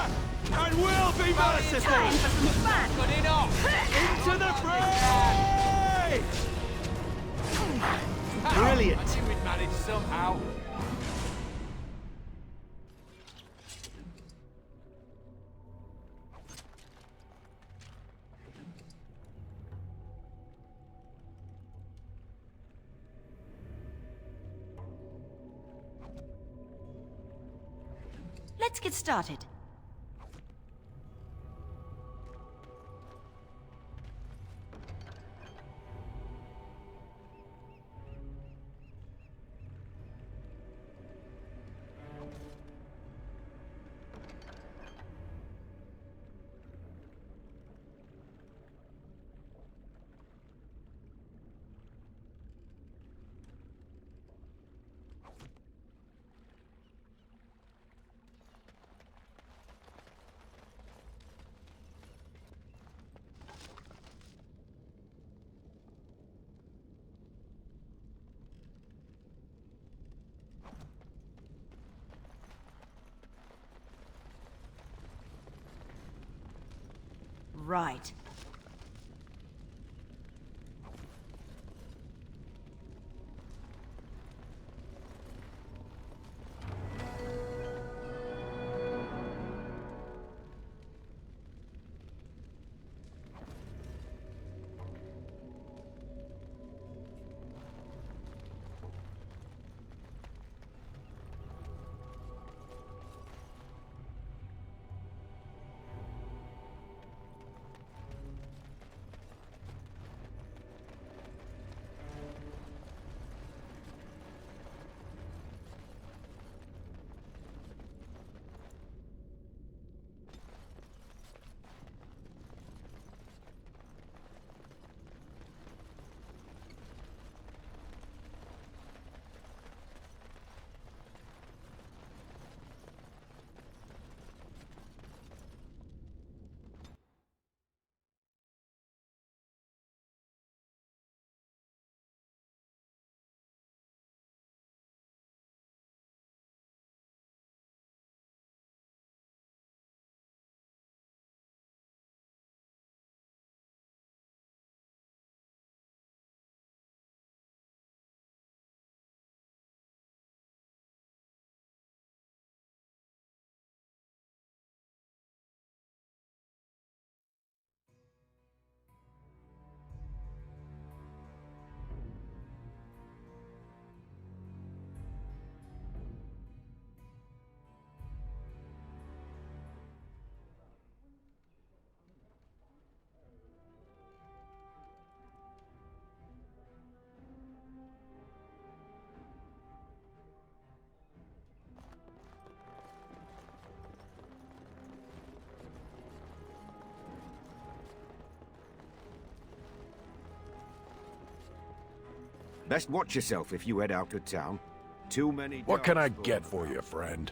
And we'll be merciful! Time for some fun! Good enough! Into the fray! Brilliant! I knew we'd manage somehow. Let's get started. Right. Best watch yourself if you head out of town. Too many. What can I get for you, friend?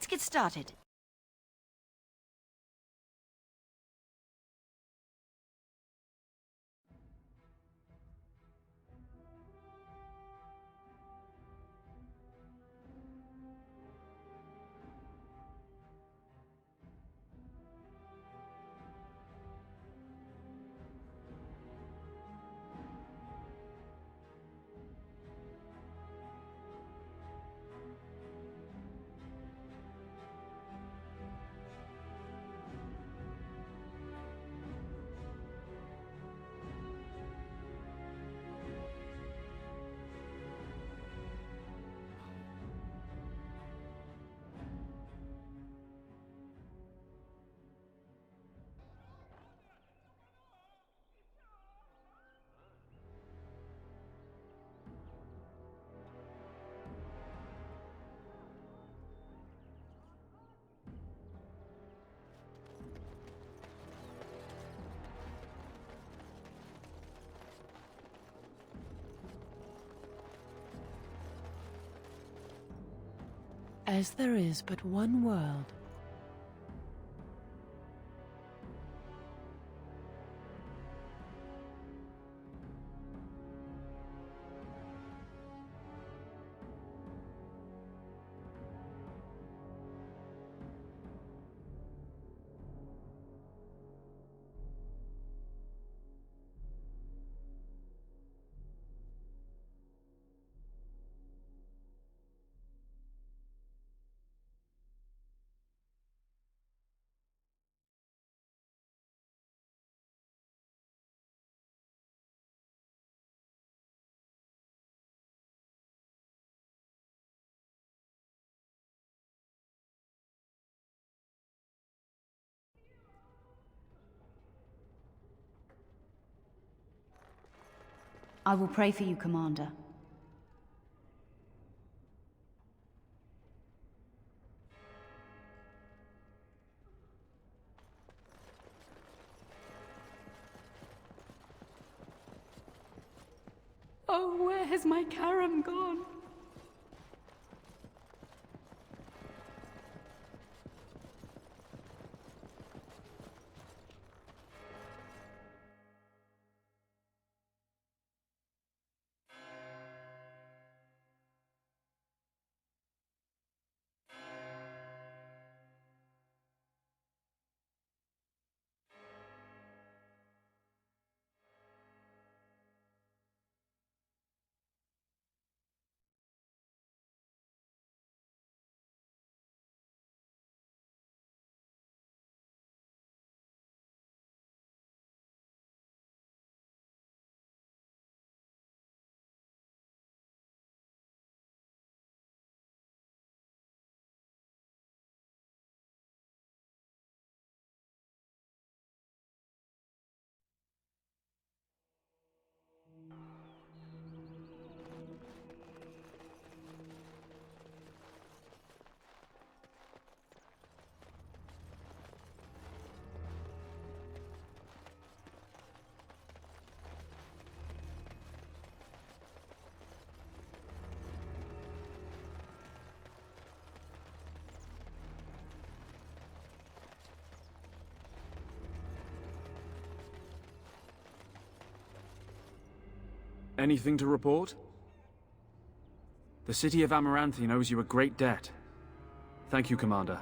Let's get started. As there is but one world, I will pray for you, Commander. Oh, where has my Karam gone? Anything to report? The city of Amaranthine owes you a great debt. Thank you, Commander.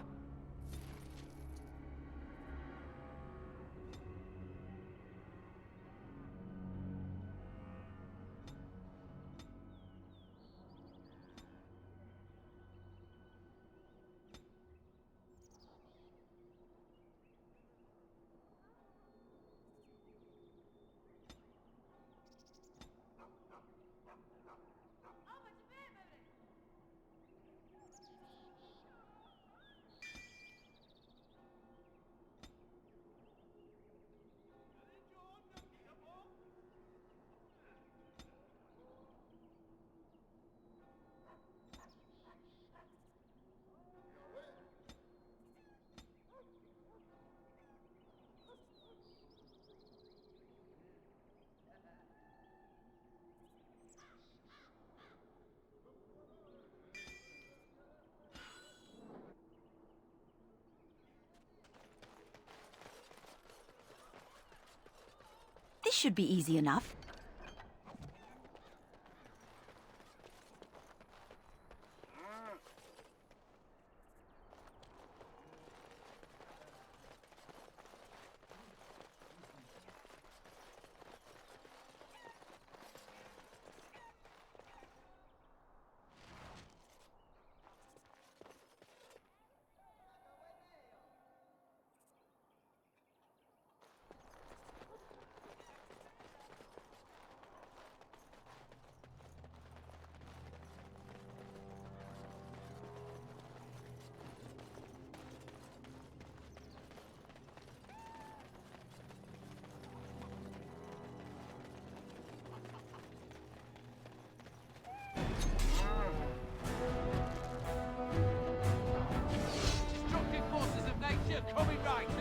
should be easy enough.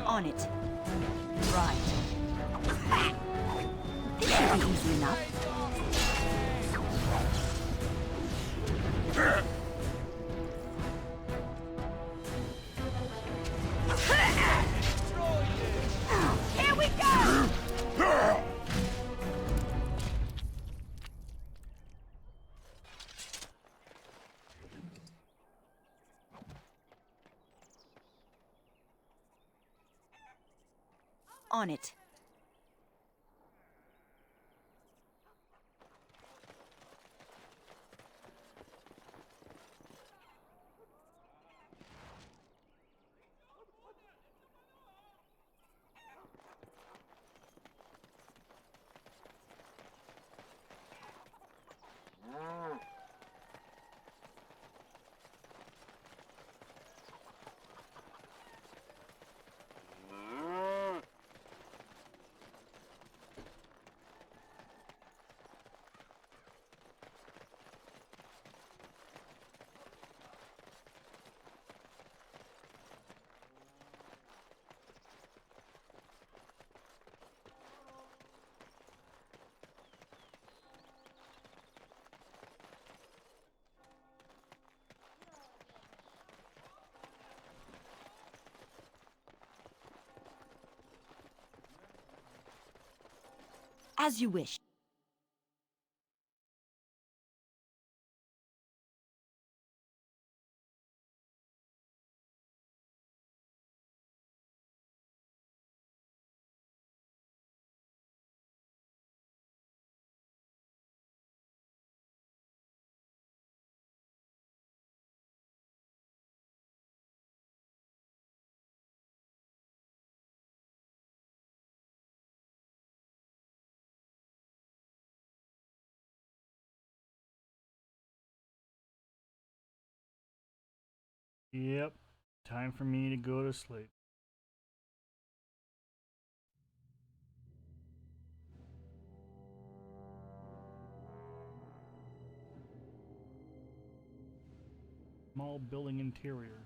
On it. Right. This should be easy enough. Here we go! On it. As you wish. Yep. Time for me to go to sleep. Small building interior.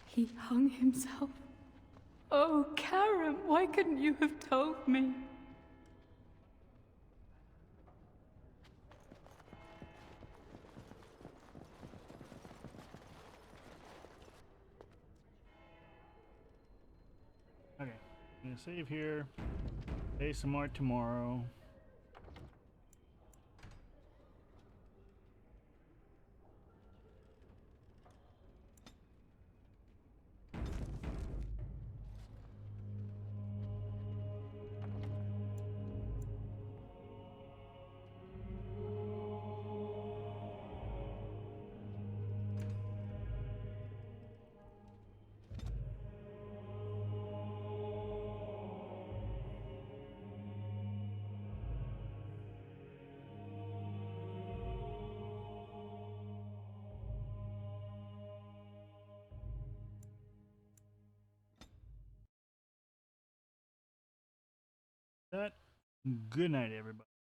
He hung himself. Oh, Karen, why couldn't you have told me? Okay, I'm gonna save here. Play some more tomorrow. Good night, everybody.